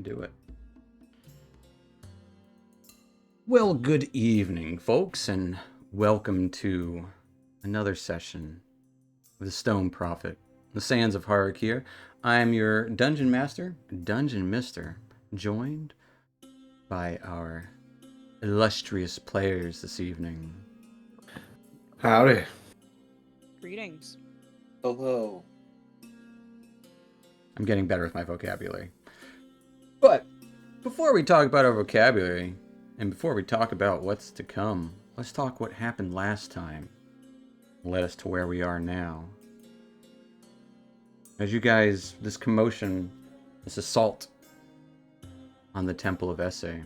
do it. Well, good evening, folks, and welcome to another session of the Stone Prophet, the Sands of Har'Akir. I am your Dungeon Master, Dungeon Mister, joined by our illustrious players this evening. Howdy. Greetings. Hello. I'm getting better with my vocabulary. But before we talk about our vocabulary, and before we talk about what's to come, let's talk what happened last time. Led us to where we are now. As you guys, this commotion, this assault on the Temple of Esse, you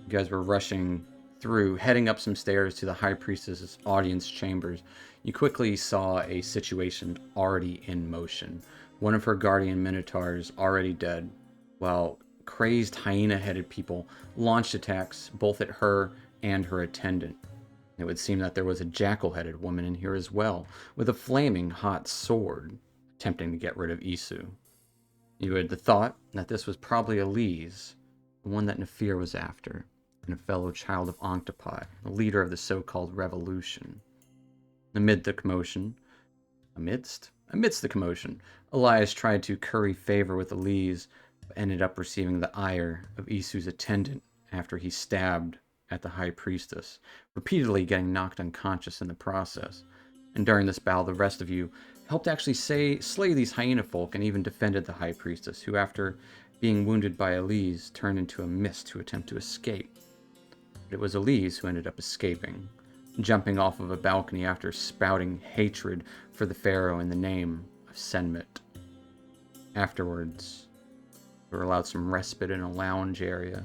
guys were rushing through, heading up some stairs to the High Priestess's audience chambers. You quickly saw a situation already in motion. One of her guardian minotaurs already dead, while crazed hyena-headed people launched attacks both at her and her attendant. It would seem that there was a jackal-headed woman in here as well, with a flaming hot sword, attempting to get rid of Isu. You had the thought that this was probably Elise, the one that Nefir was after, and a fellow child of Octopi, the leader of the so-called revolution. Amidst the commotion, Elias tried to curry favor with Elise, but ended up receiving the ire of Isu's attendant after he stabbed at the High Priestess, repeatedly getting knocked unconscious in the process. And during this battle, the rest of you helped actually slay these hyena folk and even defended the High Priestess, who after being wounded by Elise turned into a mist to attempt to escape. But it was Elise who ended up escaping, jumping off of a balcony after spouting hatred for the Pharaoh in the name of Senmit. Afterwards, we were allowed some respite in a lounge area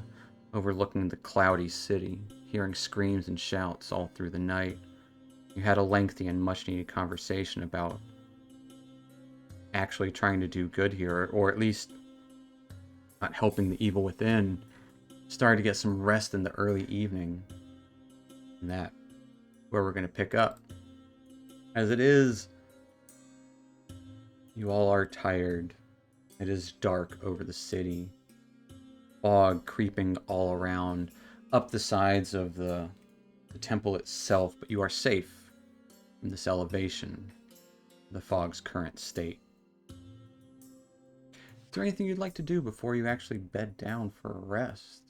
overlooking the cloudy city, hearing screams and shouts all through the night. You had a lengthy and much-needed conversation about actually trying to do good here, or at least not helping the evil within. Started to get some rest in the early evening. And that, where we're going to pick up. As it is, you all are tired. It is dark over the city. Fog creeping all around, up the sides of the temple itself, but you are safe from this elevation, the fog's current state. Is there anything you'd like to do before you actually bed down for a rest?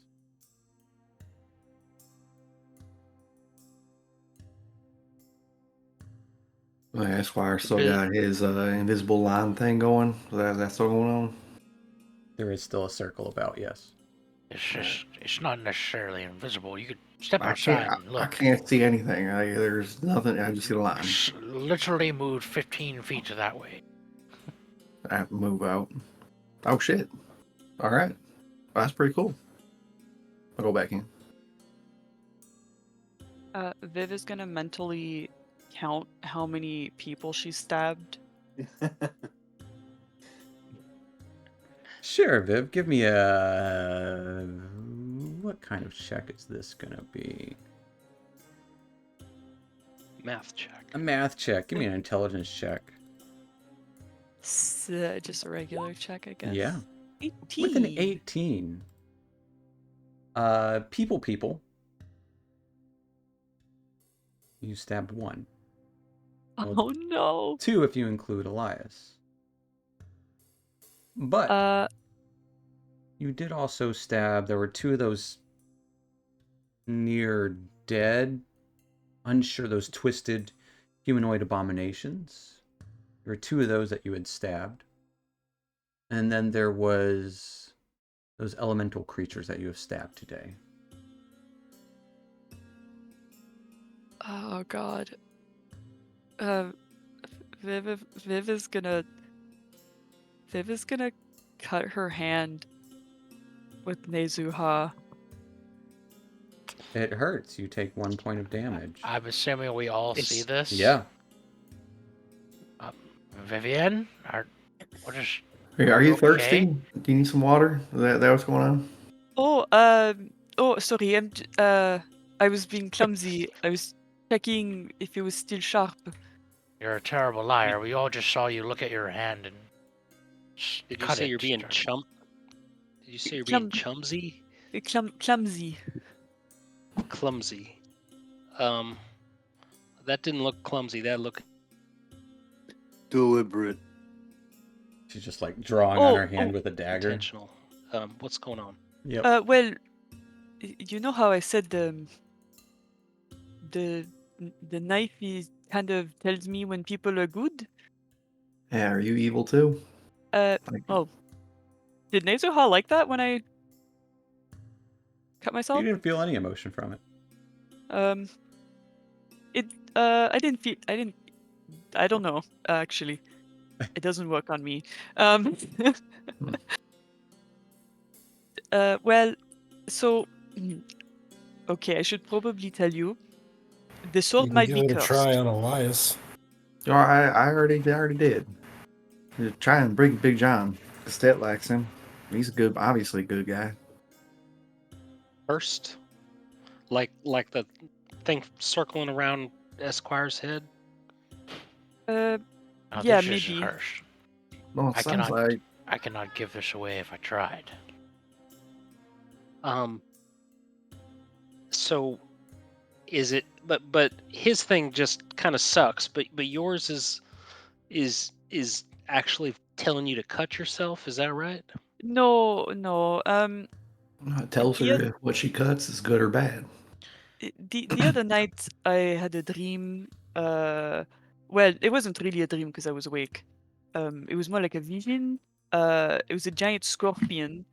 Esquire still got his invisible line thing going. That's still going on? There is still a circle about, yes. It's not necessarily invisible. You could step I outside and look. I can't see anything. There's nothing. I just see the line. Literally moved 15 feet to that way. I have to move out. Oh, shit. All right. Well, that's pretty cool. I'll go back in. Viv is gonna mentally count how many people she stabbed. Sure, Viv. Give me a... What kind of check is this gonna be? Math check. A math check. Give me an intelligence check. Just a regular check, I guess. Yeah. 18. With an 18. People. You stabbed one. Oh no. 2 if you include Elias. But you did also stab, there were 2 of those near dead, unsure, those twisted humanoid abominations. There were 2 of those that you had stabbed. And then there was those elemental creatures that you have stabbed today. Oh god. Viv is gonna cut her hand with Nezuha. It hurts. You take 1 point of damage. I'm assuming we all see this. Yeah. Vivienne, what is? Are you Okay. thirsty? Do you need some water? Is that what's going on? Oh, sorry. I was being clumsy. I was checking if it was still sharp. You're a terrible liar. We all just saw you look at your hand and Did you cut say it. you're being chump? you say you're being Clumsy. clumsy? That didn't look clumsy. That looked Deliberate. She's just like drawing on her hand Oh, with a dagger. intentional. What's going on? Yep. well, you know how I said the knife is kind of tells me when people are good. Yeah, are you evil too? Like, Oh, did Nezuha like that when I cut You myself? didn't feel any emotion from it. I don't know, actually. It doesn't work on me. Well, so, okay, I should probably tell you, the You sword can might give be it a try cursed. on Elias. oh, I already did. Try and bring Big John. The stat lacks him. He's a good, obviously good guy. First, like the thing circling around Esquire's head. Oh, Yeah, this is maybe. harsh. Well, it I sounds cannot- like I cannot give this away if I tried. So is it? But his thing just kind of sucks. But yours is actually telling you to cut yourself. Is that right? No. it tells The her oth- if what she cuts is good or bad. the other night I had a dream. Well, it wasn't really a dream because I was awake. It was more like a vision. It was a giant scorpion.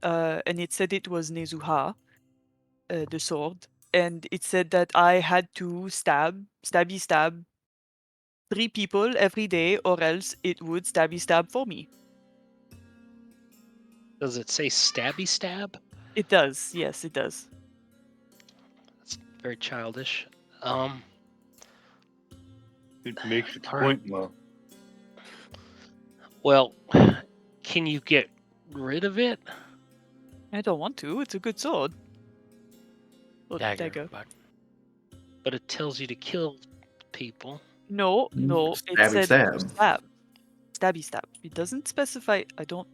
And it said it was Nezuha, the sword, and it said that I had to stab 3 people every day, or else it would stab for me. Does it say stabby stab? It does, yes, it does. That's very childish. It makes its All right. point well. Well, can you get rid of it? I don't want to. It's a good sword. Or Dagger. But But it tells you to kill people. No, it Stabby said stab. stab. Stabby stab. It doesn't specify. I don't.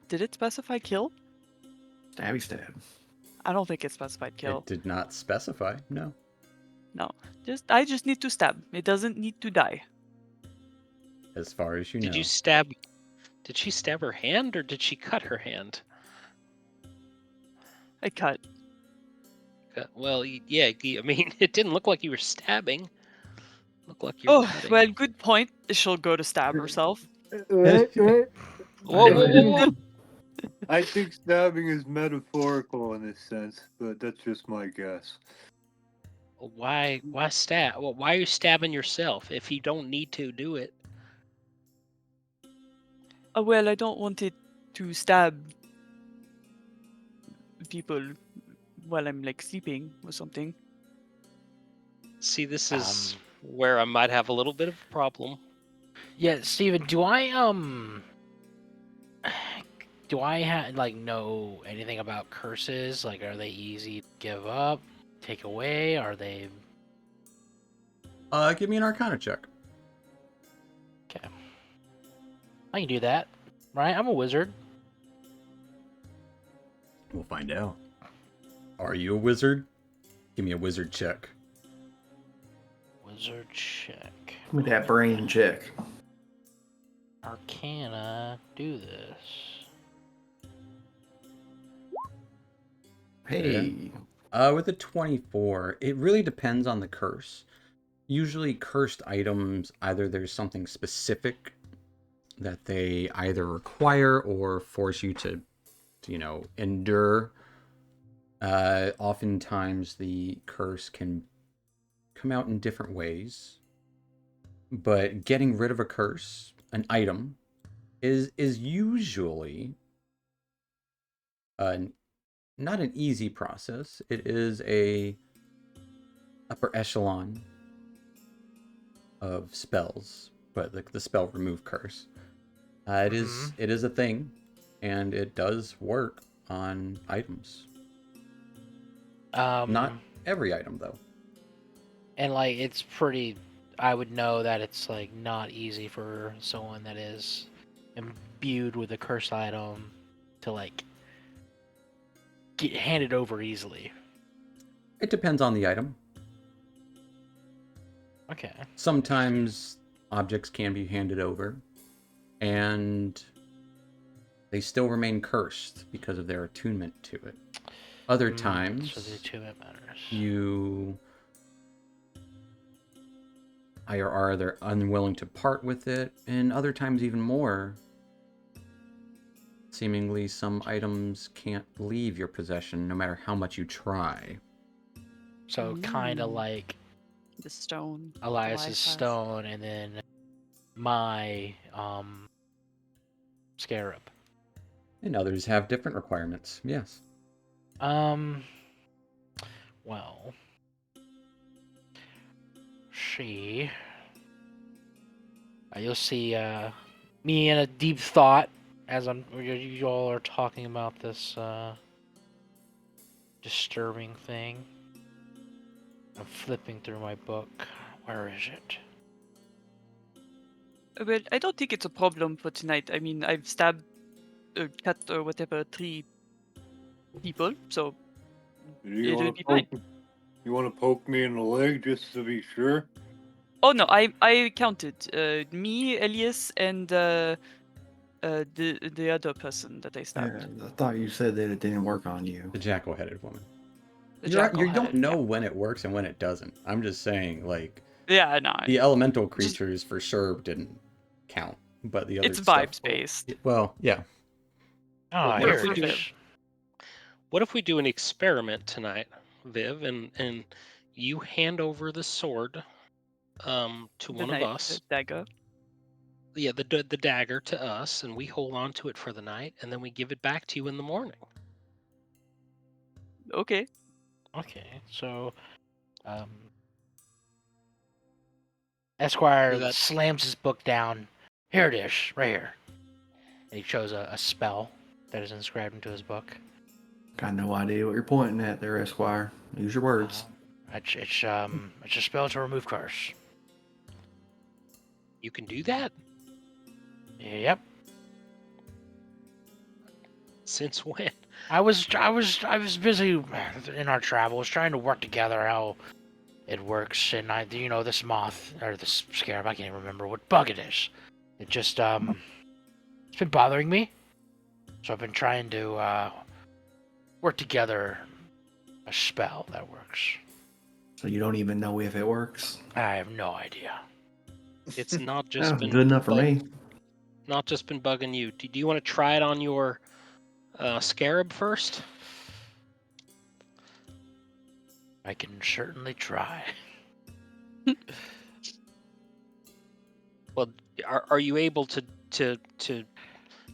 Did it specify kill? Stabby stab. I don't think it specified kill. It did not specify. No. No, I just need to stab. It doesn't need to die. As far as you Did know. you stab? Did she stab her hand or did she cut her hand? I cut. Well, yeah. I mean, it didn't look like you were stabbing. Looked like you were Oh, cutting. well, good point. She'll go to stab herself. Whoa, whoa, whoa, whoa! I think stabbing is metaphorical in this sense, but that's just my guess. Why stab? Well, why are you stabbing yourself if you don't need to do it? Well, I don't want it to stab people while I'm like sleeping or something. See, this is where I might have a little bit of a problem. yeah, Steven, do I like know anything about curses? Like, are they easy to give up, take away? Are they? Give me an Arcana check. Okay. I can do that, right? I'm a wizard. We'll find out. Are you a wizard? Give me a wizard check. Wizard check. Give me that brain check. Arcana, do this. Hey. With a 24, it really depends on the curse. Usually cursed items, either there's something specific that they either require or force you to endure. Oftentimes the curse can come out in different ways. But getting rid of a curse, an item, is usually not an easy process. It is a upper echelon of spells, but the spell remove curse. It is a thing, and it does work on items. Not every item though. And like it's pretty. I would know that it's like not easy for someone that is imbued with a curse item to like get handed over easily? It depends on the item. Okay. Sometimes objects can be handed over, and they still remain cursed because of their attunement to it. Other times, So the attunement matters. you are either unwilling to part with it, and other times even more, seemingly some items can't leave your possession no matter how much you try. So kind of like The stone. Elias's Elias has. stone, and then my scarab. And others have different requirements, yes. Well, you'll see me in a deep thought as you all are talking about this disturbing thing. I'm flipping through my book. Where is it? Well, I don't think it's a problem for tonight. I mean, I've stabbed or cut or whatever 3 people, so You it'll want be to fine. poke? You want to poke me in the leg just to be sure? Oh no, I counted me, Elias, and the other person that I Yeah, stabbed. I thought you said that it didn't work on you. The jackal-headed woman. The You jackal don't head, know yeah. when it works and when it doesn't. I'm just saying, like, Yeah, no. the elemental creatures for sure didn't count, but the other It's stuff. vibes based. Well, yeah. Oh, What here if we it do- is. What if we do an experiment tonight, Viv, and you hand over the sword to The one of knife, us? the dagger. Yeah, the dagger to us, and we hold on to it for the night, and then we give it back to you in the morning. Okay. Okay, so Esquire Is that- slams his book down. Here it is, right here. And he shows a spell that is inscribed into his book. Got no idea what you're pointing at there, Esquire. Use your words. It's a spell to remove curse. You can do that? Yep. Since when? I was busy in our travels trying to work together how it works, and this moth or this scarab, I can't even remember what bug it is. It just it's been bothering me, so I've been trying to work together a spell that works. So you don't even know if it works? I have no idea. It's not just Oh, been good enough for me. Not just been bugging you. Do you want to try it on your scarab first? I can certainly try. Well, are you able to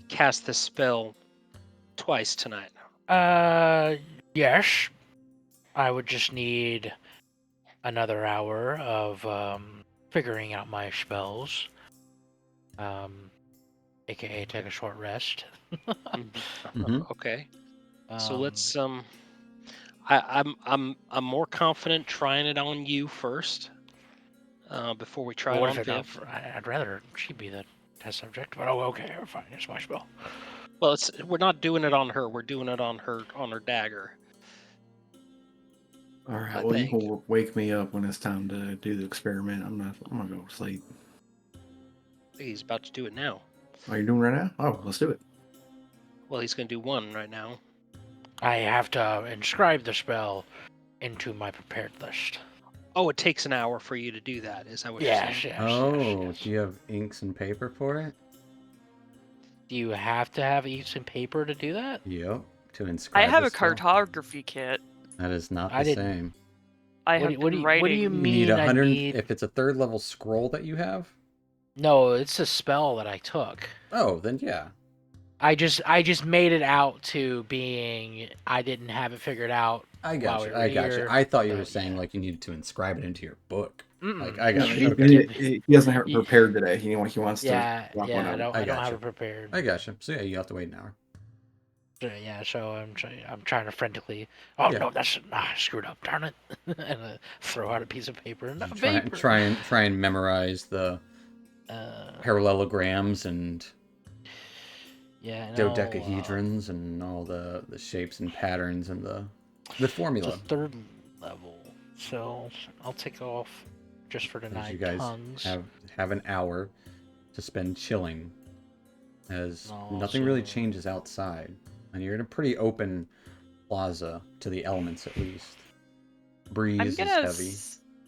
cast this spell twice tonight? Yes. I would just need another hour of figuring out my spells. AKA take a short rest. Mhm. Okay. So Um, let's I'm more confident trying it on you first before we try well, it what on if it Viv. I'd rather she be the test subject, but okay, fine, it's my spell. Well, we're not doing it on her. We're doing it on her dagger. All right. I Well, you think. can wake me up when it's time to do the experiment. I'm gonna go to sleep. I think he's about to do it now. Are you doing right now? Oh, let's do it. Well, he's going to do one right now. I have to inscribe the spell into my prepared list. Oh, it takes an hour for you to do that. Is that what you're Yes, saying? yes, Oh, yes. do you have inks and paper for it? Do you have to have inks and paper to do that? Yep. To I inscribe have the a spell. cartography kit. That is not I the didn't- same. I What have do been you writing. You need mean? I 100. need. If it's a 3rd level scroll that you have. No, it's a spell that I took. Oh, then yeah. I just made it out to being I didn't have it figured out. I while got we you. were I got you. here, I thought you were but saying yeah. like you needed to inscribe it into your book. Mm-mm. Like I No, got you. He Okay. did- he doesn't have it Ye- prepared today. He wants to. Yeah, drop one I out. don't I have gotcha. it prepared. I got you. So yeah, you have to wait an hour. Yeah, so I'm trying to frantically. Oh Yeah. no, that's screwed up. Darn it! And throw out a piece of paper and Try paper. and memorize the parallelograms and Yeah, no. dodecahedrons and all the shapes and patterns and the It's formula. a 3rd level, so I'll take off just for As tonight. you guys Tongues. have an hour to spend chilling, as No, nothing really so- changes outside, and you're in a pretty open plaza to the elements at least. Breeze I'm is gonna heavy.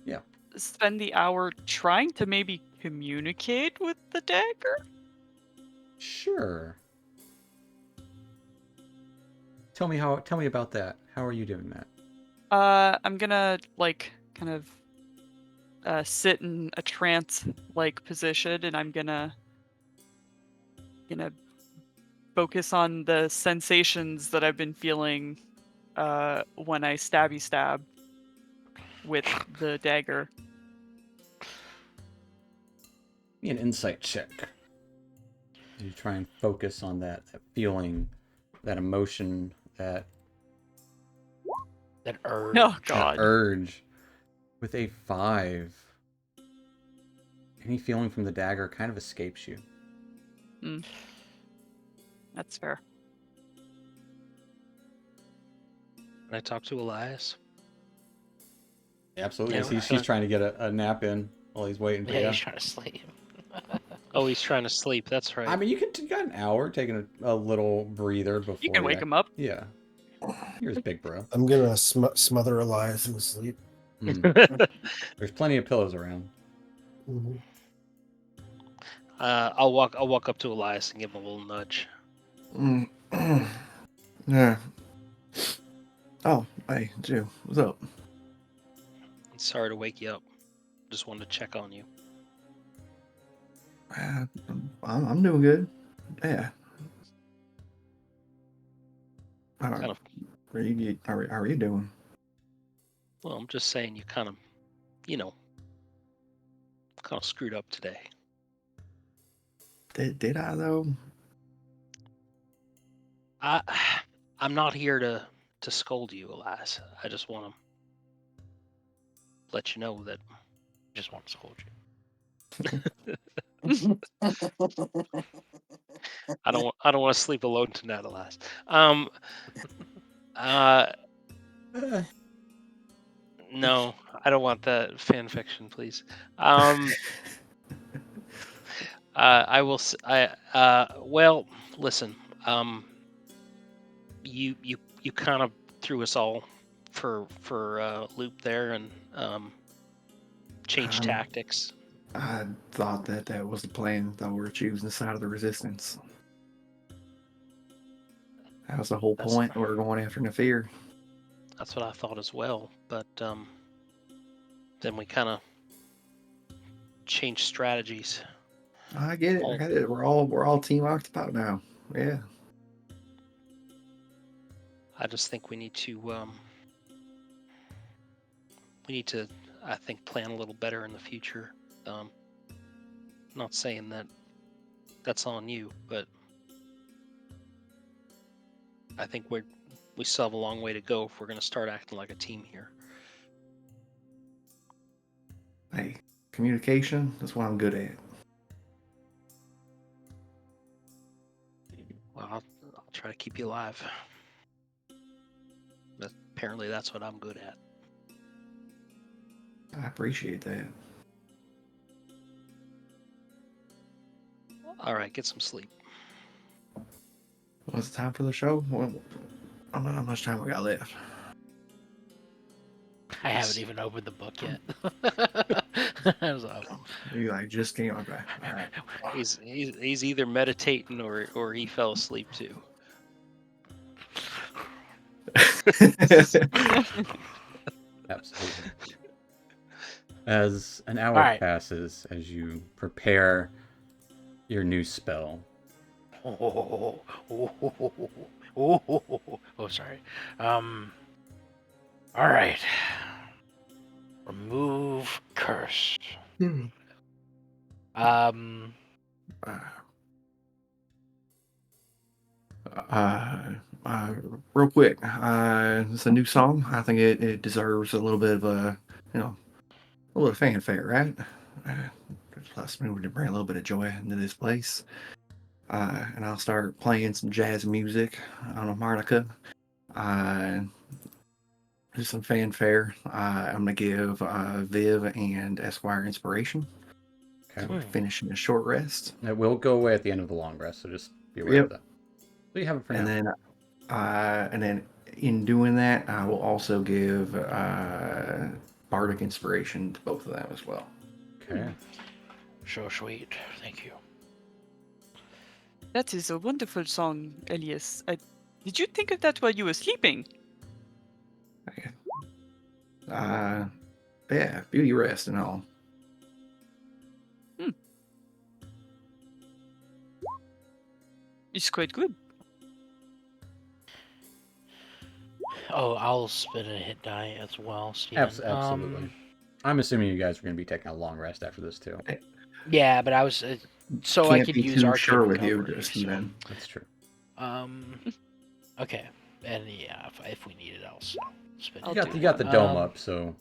Yeah. spend the hour trying to maybe communicate with the dagger. Sure. Tell me about that. How are you doing that? I'm gonna like kind of sit in a trance-like position, and I'm gonna focus on the sensations that I've been feeling when I stab with the dagger. Be an insight check. You try and focus on that feeling, that emotion, that urge. Oh that God. urge. With a 5, any feeling from the dagger kind of escapes you. That's fair. Can I talk to Elias? Absolutely. Yeah, She's trying to get a nap in while he's waiting for Yeah, you. he's trying to sleep. Oh, he's trying to sleep. That's right. I mean, you got an hour taking a little breather before You can wake him up. Yeah. You're his big bro. I'm gonna smother Elias in sleep. There's plenty of pillows around. Mhm. I'll walk up to Elias and give him a little nudge. Yeah. Oh, hey, Jew. What's up? Sorry to wake you up. Just wanted to check on you. I'm doing good. Yeah. How Kind of. are you doing? Well, I'm just saying you kind of, kind of screwed up today. Did I though? I'm not here to scold you, Elias. I just want to let you know that Just want to scold you. I don't want to sleep alone tonight, Elias. No, I don't want that fan fiction, please. I will. Well, listen. You kind of threw us all for a loop there and changed tactics. I thought that was the plan. Thought we were choosing the side of the resistance. That was the whole point. We were going after Nafir. That's what I thought as well. But then we kind of changed strategies. I get it. I get it. We're all team occupied now. Yeah. I just think we need to I think plan a little better in the future. Not saying that that's on you, but I think we still have a long way to go if we're going to start acting like a team here. Hey, communication, that's what I'm good at. Well, I'll try to keep you alive. But apparently that's what I'm good at. I appreciate that. All right, get some sleep. What's the time for the show? Well, I don't know how much time we got left. I haven't even opened the book yet. You like just came. Okay. All right. He's either meditating or he fell asleep too. Absolutely. As an hour Alright. passes, as you prepare your new spell, Oh, sorry. All right. Remove curse. Real quick, it's a new song. I think it deserves a little bit of a little fanfare, right? Plus, we need to bring a little bit of joy into this place. And I'll start playing some jazz music on a harmonica. Do some fanfare. I'm gonna give Viv and Esquire inspiration. Okay. We're finishing a short rest. It will go away at the end of the long rest, so just be aware of that. So you have it for And now. then in doing that, I will also give bardic inspiration to both of them as well. Okay. So sweet. Thank you. That is a wonderful song, Elias. Did you think of that while you were sleeping? Yeah, beauty rest and all. It's quite good. Oh, I'll spin a hit die as well, Steven. Absolutely. I'm assuming you guys are going to be taking a long rest after this too. Yeah, but I was so I Can't could be use too arcane sure with you, recovery, Steven. That's true. Okay, and yeah, if we need it, I'll spin. I'll You got the dome up, so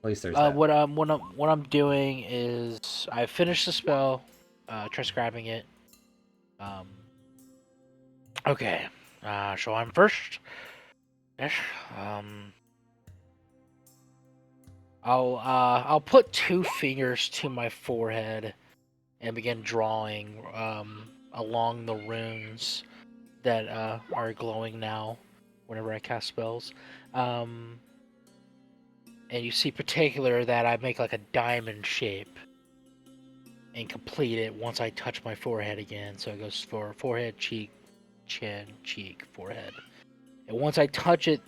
at least there's that. What I'm doing is I finished the spell, transcribing it. Okay, so I'm first. Yes. I'll put 2 fingers to my forehead and begin drawing along the runes that are glowing now whenever I cast spells. And you see particular that I make like a diamond shape and complete it once I touch my forehead again. So it goes for forehead, cheek, chin, cheek, forehead. And once I touch it,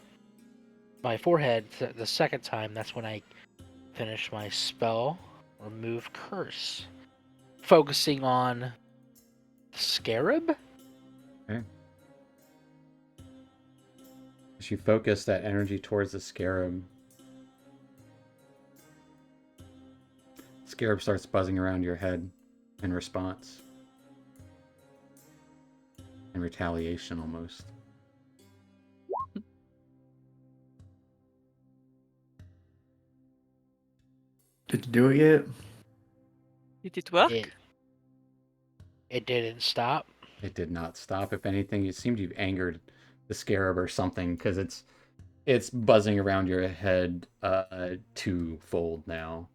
my forehead the second time, that's when I finish my spell, remove curse, focusing on the scarab. Okay. As you focus that energy towards the scarab, scarab starts buzzing around your head in response. In retaliation, almost. Did you do it yet? Did it work? It didn't stop. It did not stop. If anything, it seemed you've angered the scarab or something, because it's buzzing around your head twofold now.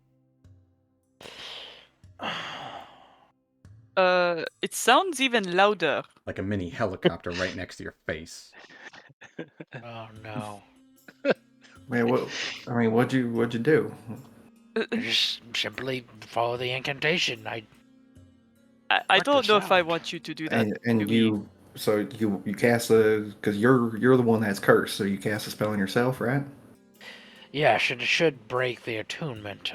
It sounds even louder. Like a mini helicopter right next to your face. Oh no! Man, what'd you do? I just simply follow the incantation. I What don't the know if I sound? want you to do that. And Louis. you cast because you're the one that's cursed, so you cast a spell on yourself, right? Yeah, should break the attunement.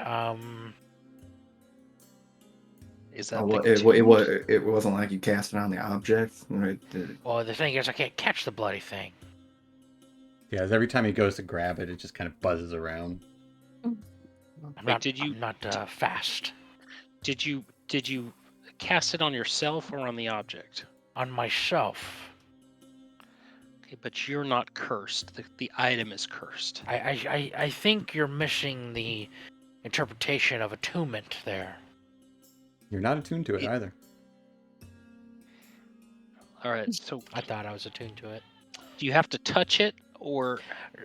Is that Oh, the well, it wasn't like you cast it on the object. Right? Well, the thing is, I can't catch the bloody thing. Yeah, every time he goes to grab it, it just kind of buzzes around. I'm not fast. Did you cast it on yourself or on the object? On myself. Okay, but you're not cursed. The item is cursed. I think you're missing the interpretation of attunement there. You're not attuned to it either. All right. So I thought I was attuned to it. do you have to touch it or?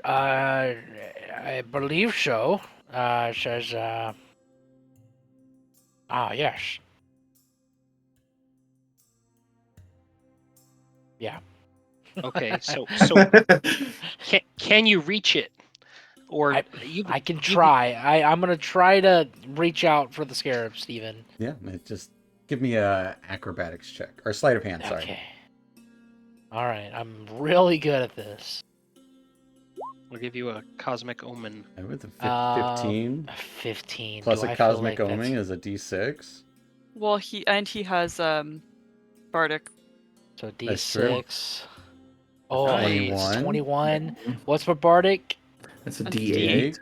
I believe so. It says, yes. Yeah. Okay. So can you reach it? Or I can try. I'm gonna try to reach out for the scarab, Steven. Yeah, just give me a acrobatics check. Or sleight of hand, sorry. Okay. Alright, I'm really good at this. I'll give you a cosmic omen. And with a 15. 15. Plus Do a I feel cosmic like that's- omen is a d6. Well, he has bardic. So That's true. D6. Oh, it's 21. 21. What's for bardic? It's a A D8.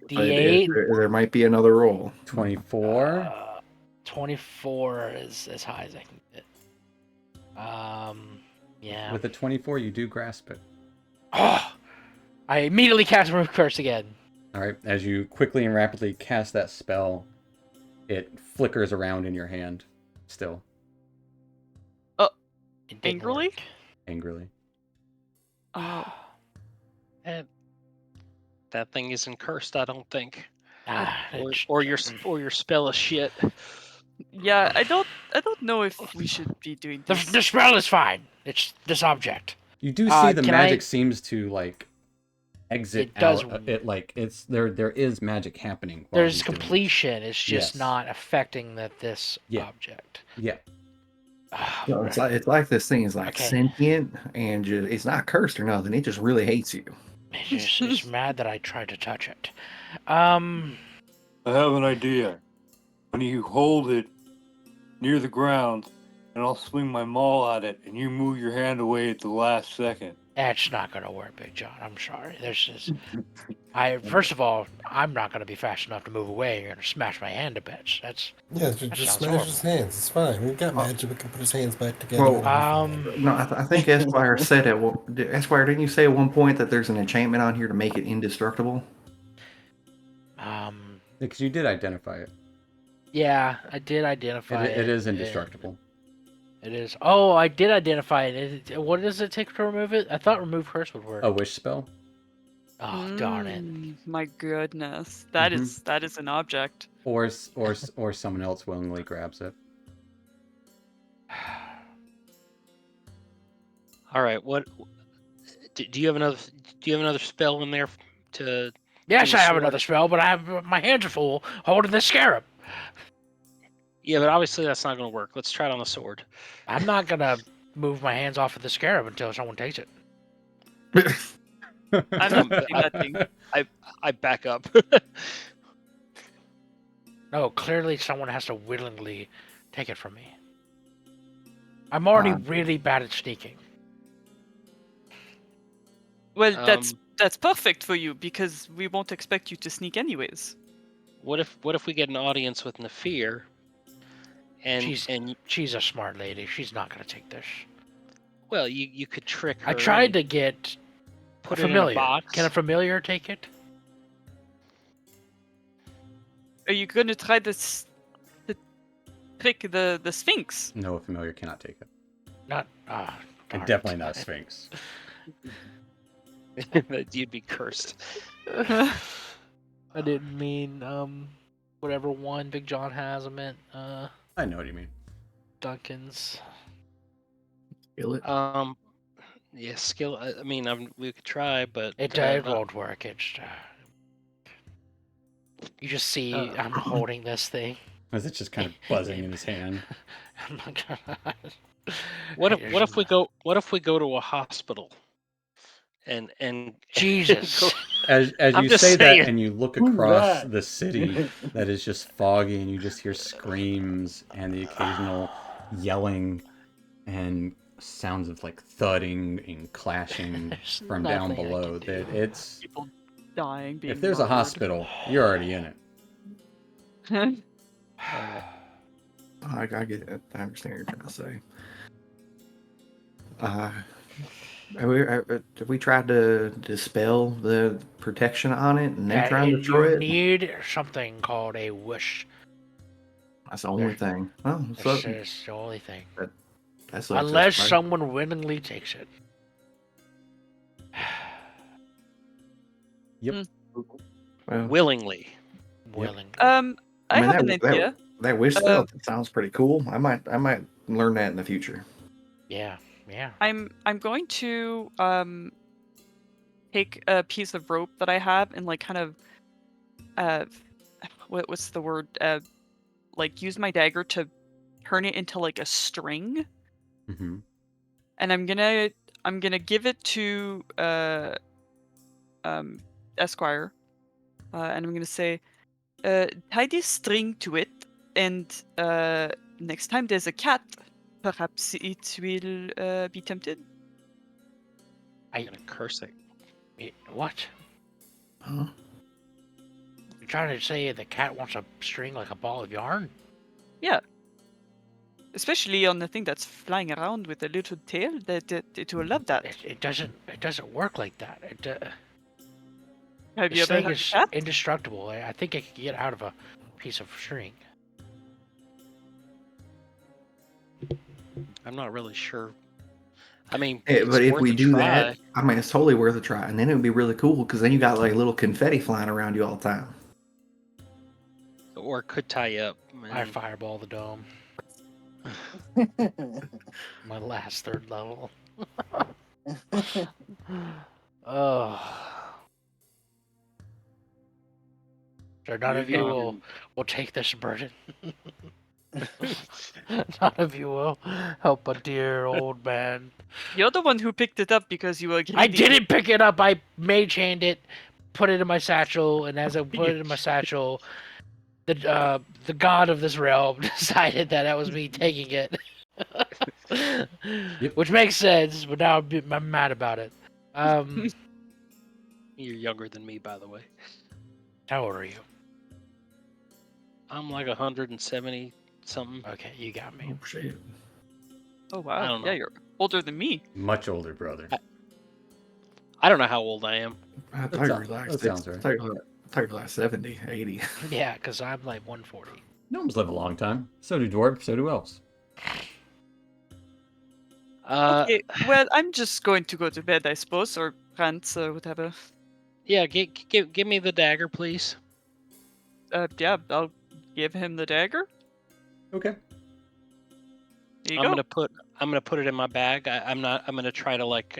D8. There might be another roll. 24. 24 is as high as I can get. Yeah. With a 24, you do grasp it. Oh! I immediately cast Remove Curse again. All right, as you quickly and rapidly cast that spell, it flickers around in your hand still. It didn't Angrily? work. Angrily. Oh. And that thing isn't cursed, I don't think. It's- Or your spell is shit. Yeah, I don't know if we should be doing the, this. the spell is fine. It's this object. You do see the can magic I- seems to like exit It does- out. It like it's there. There is magic happening. While There's he's doing this. completion. It's just Yes. not affecting this Yeah. object. Yeah. No, it's like this thing is like Okay. sentient and it's not cursed or nothing. It just really hates you. It's mad that I tried to touch it. I have an idea. When you hold it near the ground, and I'll swing my maul at it, and you move your hand away at the last second. That's not gonna work, Big John. I'm sorry. There's just first of all, I'm not gonna be fast enough to move away. You're gonna smash my hand to bits. That's Yeah, That just sounds smash his hands. It's fine. We've got magic. We can put his hands back together. Well, No, I think Esquire said it. Well, Esquire, didn't you say at one point that there's an enchantment on here to make it indestructible? Because you did identify it. Yeah, I did identify it. It is indestructible. It is. Oh, I did identify it. What does it take to remove it? I thought remove curse would work. A wish spell. Oh, darn it. My goodness. That is an object. Or someone else willingly grabs it. All right. What? Do you have another spell in there to? Yes, do I have sword? another spell, but I have my hands are full holding the scarab. Yeah, but obviously that's not going to work. Let's try it on the sword. I'm not gonna move my hands off of the scarab until someone takes it. I'm not doing that thing. I back up. No, clearly someone has to willingly take it from me. I'm already really bad at sneaking. Well, that's perfect for you because we won't expect you to sneak anyways. What if we get an audience with Nafir? And She's a smart lady. She's not gonna take this. well, you could trick her. I tried and to get put a it in a familiar. box. Can a familiar take it? Are you going to try to trick the Sphinx? No, a familiar cannot take it. Not. And darn definitely it. not a sphinx. You'd be cursed. I didn't mean whatever one Big John has. I meant I know what you mean. Duncan's. Kill it. Yeah, skill. I mean, we could try, but It won't work. It's you just see I'm holding this thing. Is it just kind of buzzing in his hand? I'm not gonna. What if we go to a hospital? And Jesus. As I'm you just say saying. that and you look Who's across that? the city that is just foggy and you just hear screams and the occasional yelling and sounds of like thudding and clashing There's from down nothing I below. can do. It's People dying, being if there's a murdered. hospital, you're already in it. I get it. I understand what you're trying to say. Have we tried to dispel the protection on it and then try and destroy you it? need something called a wish. That's the only thing. Oh, so That's the only thing. that's Unless right. someone willingly takes it. Well, willingly. Willing. I mean, have an idea. that wish spell sounds pretty cool. I might learn that in the future. Yeah. I'm going to take a piece of rope that I have and like kind of what's the word, like use my dagger to turn it into like a string, Mm-hmm. and I'm gonna give it to Esquire, and I'm gonna say, tie this string to it, and next time there's a cat, perhaps it will be tempted. I'm gonna curse it. What? Huh? You're trying to say the cat wants a string like a ball of yarn? Yeah. Especially on the thing that's flying around with a little tail, that it will love that. It doesn't work like that. Have you This ever thing had a is cat? indestructible. I think it can get out of a piece of string. I'm not really sure I mean, But it's if worth we a do try. that, I mean, it's totally worth a try. And then it would be really cool because then you got like little confetti flying around you all the time. Or could tie you up. I and- fireball the dome. My last third level. Oh. So none of you will take this burden. None of you will help a dear old man. You're the one who picked it up because you were greedy. I didn't pick it up. I mage hand it, put it in my satchel, and as I put it in my satchel, the god of this realm decided that was me taking it. Yep. Which makes sense, but now I'm mad about it. You're younger than me, by the way. How old are you? I'm like 170 something. Okay, you got me. Oh shit! Oh wow. I don't know. Yeah, you're older than me. Much older brother. I don't know how old I am. I thought That you sounds- were like that sounds right. I thought you were like 70, 80. Yeah, because I'm like 140. Gnomes live a long time. So do dwarves. So do elves. Okay, well, I'm just going to go to bed, I suppose, or rant or whatever. Yeah, give me the dagger, please. Yeah, I'll give him the dagger. Okay. There you I'm go. gonna put it in my bag. I'm gonna try to like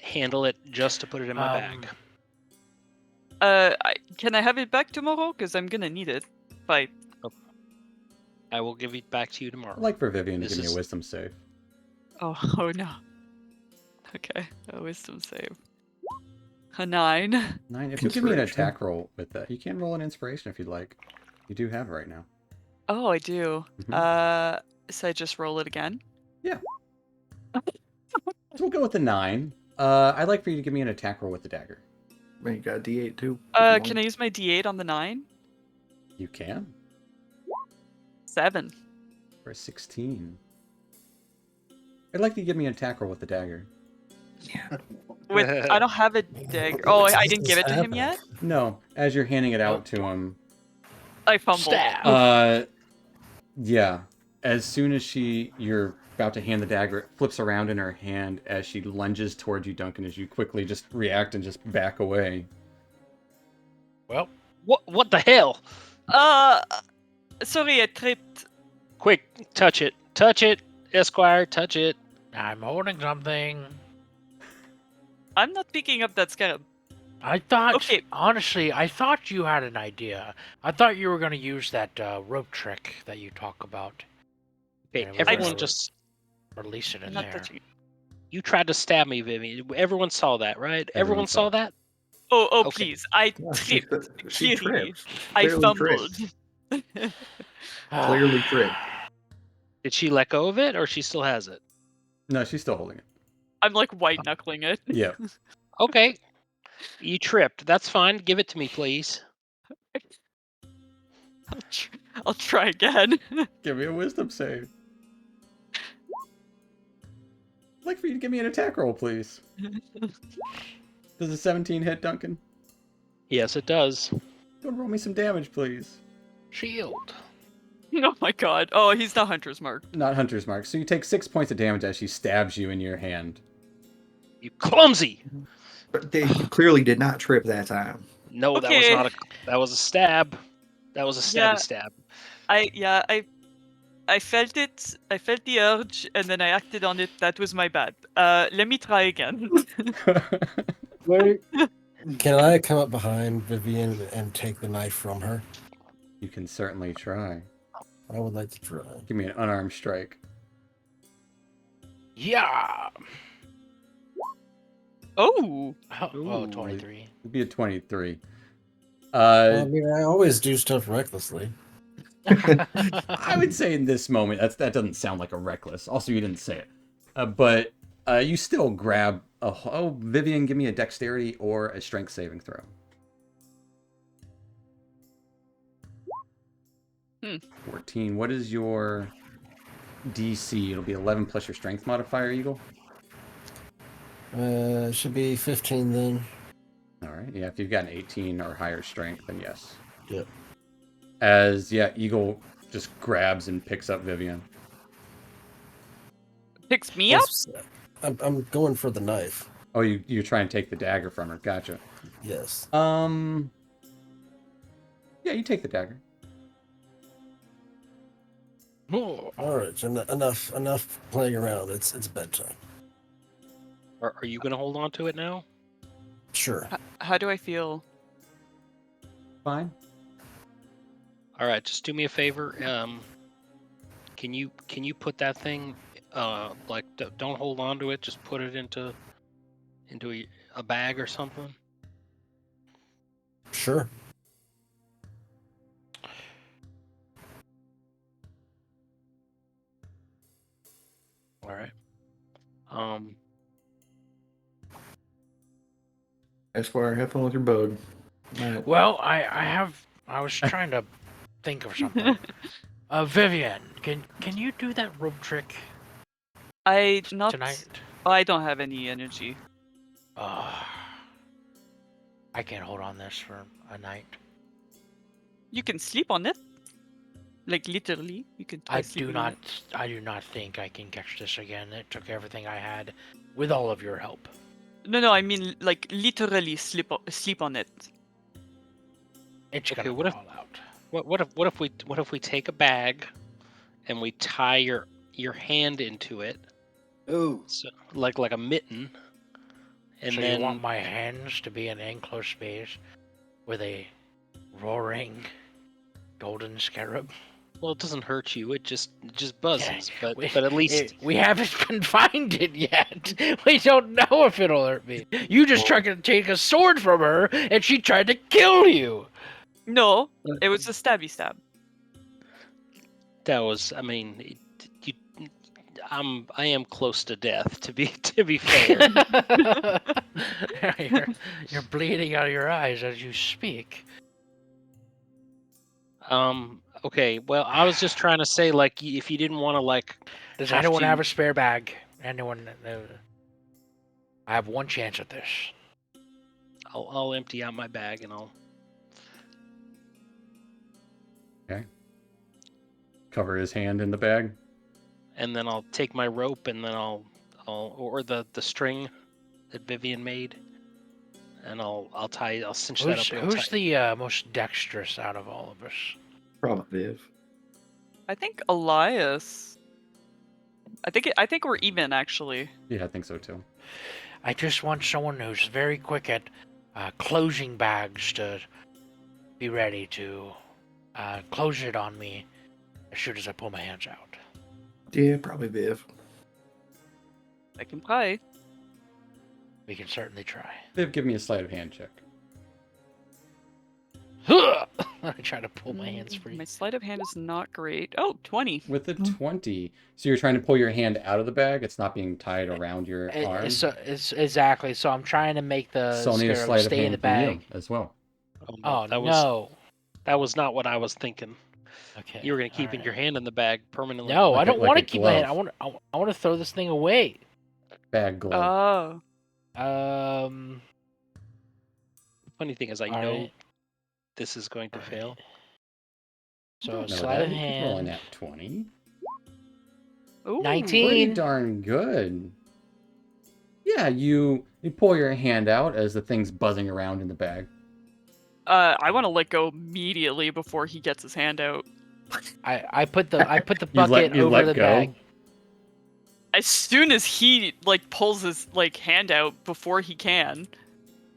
handle it just to put it in my bag. Can I have it back tomorrow? Because I'm gonna need it. Bye. I will give it back to you tomorrow. I'd like for Vivian to This give me a is- wisdom save. Oh no. Okay, a wisdom save. A 9. 9. If you give me an Inspiration. attack roll with that, you can roll an inspiration if you'd like. You do have it right now. Oh, I do. Mhm. So I just roll it again. So we'll go with the 9. I'd like for you to give me an attack roll with the dagger. Man, you got a D8 too. Can I use my D8 on the 9? You can. 7. For a 16. I'd like you to give me an attack roll with the dagger. I don't have a dagger. Oh, I didn't give it to him yet? No, as you're handing it out to him. I fumbled. Stab. Yeah. As soon as you're about to hand the dagger, it flips around in her hand as she lunges towards you, Duncan, as you quickly just react and just back away. Well, What the hell? Sorry, I tripped. Quick, touch it. Touch it, Esquire. Touch it. I'm holding something. I'm not picking up that scarab. I thought, Okay. honestly, I thought you had an idea. I thought you were going to use that rope trick that you talk about. Okay, Yeah, we're everyone gonna just. Release it I'm in not there. touching it. You tried to stab me, Vivian. Everyone saw that, right? Everyone Everyone saw saw that? Oh, Okay. please. I Yeah, she tripped. she Clearly. tripped. I Clearly fumbled. tripped. Clearly tripped. Did she let go of it, or she still has it? No, she's still holding it. I'm like white knuckling it. Yeah. Okay. You tripped. That's fine. Give it to me, please. I'll try again. Give me a wisdom save. I'd like for you to give me an attack roll, please. Does a 17 hit, Duncan? Yes, it does. Go and roll me some damage, please. Shield. Oh my god. Oh, he's not Hunter's Mark. Not Hunter's Mark. So you take 6 points of damage as she stabs you in your hand. You clumsy. But you clearly did not trip that time. No, Okay. that was not a. That was a stab. That was a stabby Yeah. stab. I felt it. I felt the urge, and then I acted on it. That was my bad. Let me try again. Wait. Can I come up behind Vivian and take the knife from her? You can certainly try. I would like to try. Give me an unarmed strike. Yeah. Oh, Oh, Ooh. 23. It'd be a 23. Well, I mean, I always do stuff recklessly. I would say in this moment, that doesn't sound like a reckless. Also, you didn't say it. But you still grab a... Oh, Vivian, give me a dexterity or a strength saving throw. 14. What is your DC? It'll be 11 plus your strength modifier, Eagle. Should be 15 then. All right. Yeah, if you've got an 18 or higher strength, then yes. Yep. As, yeah, Eagle just grabs and picks up Vivian. picks me up. I'm going for the knife. Oh, you're trying to take the dagger from her. Gotcha. Yes. Yeah, you take the dagger. Oh, All right. Enough playing around. It's bedtime. Are you gonna hold on to it now? Sure. How do I feel? Fine. All right, just do me a favor. Can you put that thing, like don't hold on to it. Just put it into a bag or something. Sure. All right. Esquire, have fun with your bug. Night. well, I was trying to think of something. Vivian, can you do that rope trick I not. tonight? I don't have any energy. I can't hold on this for a night. You can sleep on it. Like literally, you can try I sleeping do on not. it. I do not think I can catch this again. It took everything I had, with all of your help. No, I mean like literally sleep on it. It's Okay, gonna what if- fall out. What if we take a bag, and we tie your hand into it, Ooh. so like a mitten, and So then you want my hands to be in an enclosed space with a roaring golden scarab? well, it doesn't hurt you. It just buzzes. Yeah, But at least we haven't confined it yet. We don't know if it'll hurt me. You just tried to take a sword from her, and she tried to kill you. No, it was a stabby stab. that was. I mean, I am close to death. To be fair. you're bleeding out of your eyes as you speak. Okay. Well, I was just trying to say, like, if you didn't want to, like, Does have anyone to- have a spare bag? Anyone? I have one chance at this. I'll empty out my bag and I'll. Okay. Cover his hand in the bag. And then I'll take my rope and then I'll or the string that Vivian made, and I'll cinch that up. real Who's tight. the most dexterous out of all of us? Probably Viv. I think Elias. I think we're even actually. Yeah, I think so too. I just want someone who's very quick at closing bags to be ready to close it on me as soon as I pull my hands out. Yeah, probably Viv. I can try. We can certainly try. Viv, give me a sleight of hand check. I try to pull my hands free. My sleight of hand is not great. Oh, 20. With a 20. So you're trying to pull your hand out of the bag. It's not being tied around your arm. It's exactly. So I'm trying to make the So I'll need a scarab sleight of stay in hand the from you bag. as well. Oh that no. that was not what I was thinking. Okay. You were gonna keep your hand in the bag permanently. No, Like I a- don't like want a to keep my hand. glove. I want to throw this thing away. Bag glove. Oh. Funny thing is, I All know right. this is going to fail. So No, sleight of that- you can roll a hand. nat 20. Ooh. 19. Pretty darn good. Yeah, you pull your hand out as the thing's buzzing around in the bag. I want to let go immediately before he gets his hand out. I put the You bucket you over let the go. bag. As soon as he like pulls his like hand out before he can.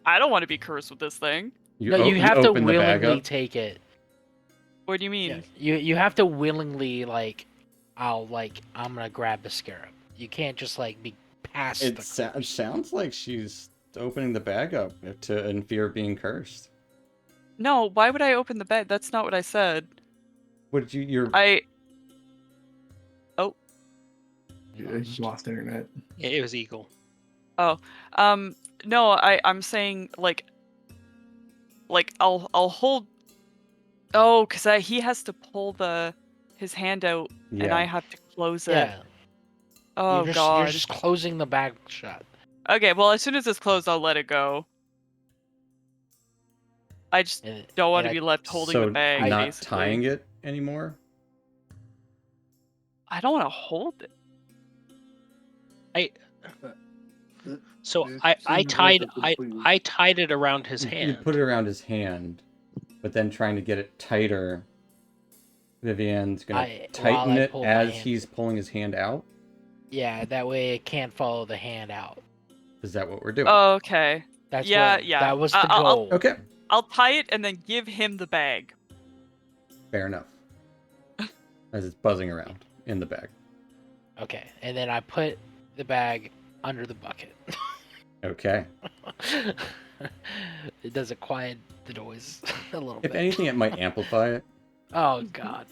I don't want to be cursed with this thing. You, No, o- you you have to open the bag willingly up. take it. What do you mean? Yeah, you have to willingly I'm gonna grab the scarab. You can't just be past It the sounds like she's opening the bag up in fear of being cursed. No, why would I open the bag? That's not what I said. Would you? You lost internet. It was Eagle. No, I'm saying like I'll hold. Oh, because he has to pull his hand out, and Yeah. I have to close it. Yeah. Oh You're God. just closing the bag shut. Okay, well as soon as it's closed, I'll let it go. I just And- don't want and to be left holding so the bag. not basically. tying it anymore. I don't want to hold it. So It I seems like tied a completely- I tied it around his You hand. put it around his hand, but then trying to get it tighter. Vivian's gonna while tighten I it pull my as hand. he's pulling his hand out. Yeah, that way it can't follow the hand out. Is that what we're doing? Oh, okay. That's Yeah, what, yeah. That was I- the I'll- goal. Okay, I'll tie it and then give him the bag. fair enough. As it's buzzing around in the bag. Okay, and then I put the bag under the bucket. Okay. It doesn't quiet the noise a little If bit. anything, it might amplify it. Oh God.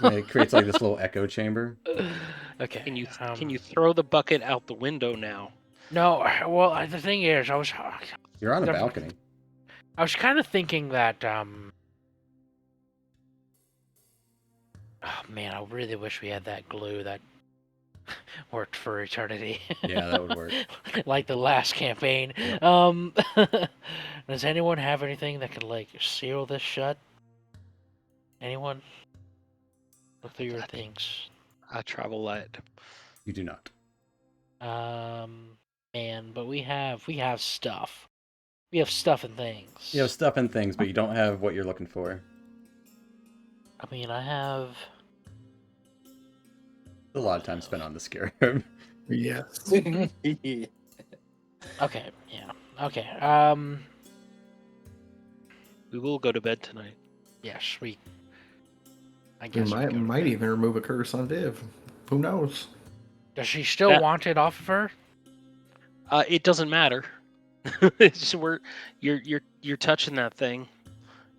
It creates like this little echo chamber. Okay. Can you throw the bucket out the window now? No. Well, the thing is, I was You're on a The- balcony. kind of thinking that Oh man, I really wish we had that glue that worked for eternity. Yeah, that would work. Like the last campaign. Yep. Does anyone have anything that could like seal this shut? Anyone? Look through your things. I travel light. You do not. Man, but we have stuff. We have stuff and things. You have stuff and things, but you don't have what you're looking for. I mean, I have. A lot of time spent on the scarab. Yes. Okay, yeah. Okay. We will go to bed tonight. Yes, I We guess we might go. even remove a curse on Viv. Who knows? Does she still That- want it off of her? It doesn't matter. It's just you're touching that thing,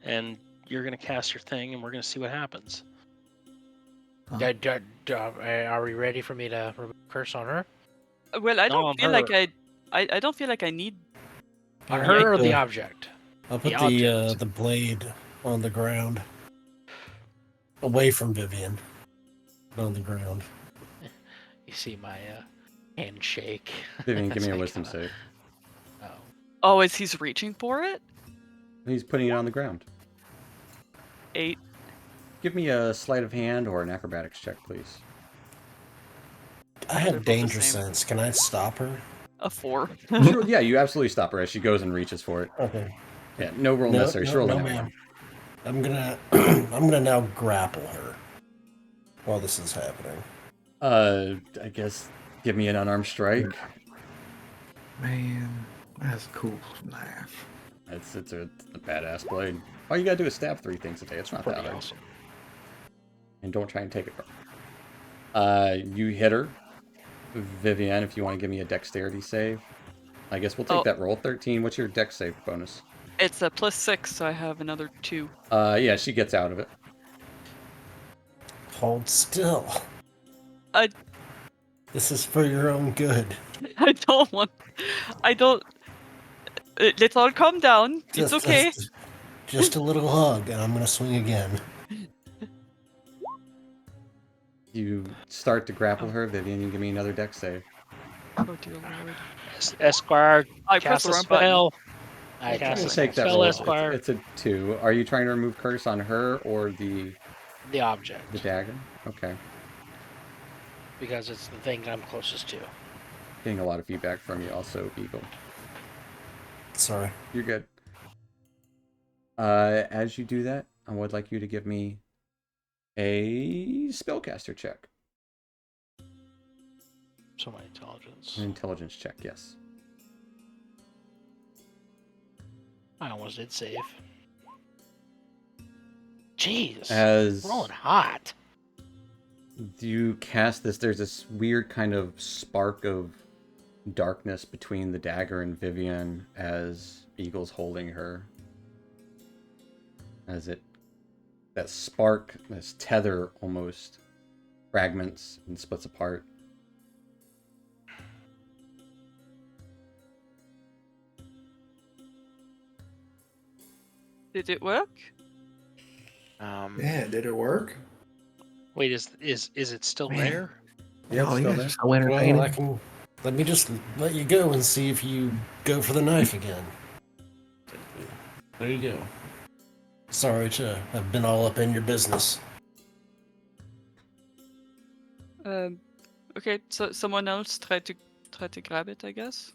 and you're gonna cast your thing, and we're gonna see what happens. Are we ready for me to remove curse on her? Well, I Not on don't feel like her. I don't feel like I need. On Alright, her or the cool. object? I'll put The object. the blade on the ground, away from Vivian, on the ground. You see my handshake. Vivian, give me a It's wisdom like, save. Oh. Oh, is he's reaching for it? He's putting it on the ground. 8. Give me a sleight of hand or an acrobatics check, please. I They're have both the danger same. sense. Can I stop her? A 4. Sure, yeah, you absolutely stop her as she goes and reaches for it. Okay. Yeah, no roll necessary. She'll roll no, an ma'am. I'm gonna I'm gonna now grapple her while this is happening. I guess give me an unarmed strike. Man, that's a cool knife. It's a badass blade. All you gotta do is stab 3 things a day. It's not that Pretty hard. awesome. And don't try and take it from her. You hit her. Vivian, if you want to give me a dexterity save. I guess we'll take Oh. that roll. 13. What's your dex save bonus? It's a +6, so I have another 2. Yeah, she gets out of it. Hold still. I This is for your own good. I don't want. I don't. Let's all calm down. It's okay. Just a little hug, and I'm gonna swing again. You start to grapple her. Vivian, you give me another dex save. Oh dear lord. Esquire, I pressed cast the a wrong button. spell. I Cast We'll a guess take that spell, roll. Esquire. It's a 2. Are you trying to remove curse on her or the the object dagger? Okay. because it's the thing I'm closest to. Getting a lot of feedback from you also, Eagle. Sorry. You're good. As you do that, I would like you to give me a spellcaster check. So my intelligence. An intelligence check, yes. I almost did save. Jeez. As Rolling hot. you cast this, there's this weird kind of spark of darkness between the dagger and Vivian as Eagle's holding her. As that spark, this tether almost fragments and splits apart. Did it work? Yeah, did it work? Wait, is it still Man. there? Yeah, it's oh, still you there. guys are so Well, entertaining. I can. Let me just let you go and see if you go for the knife again. There you go. Sorry to have been all up in your business. Okay, so someone else try try to grab it, I guess.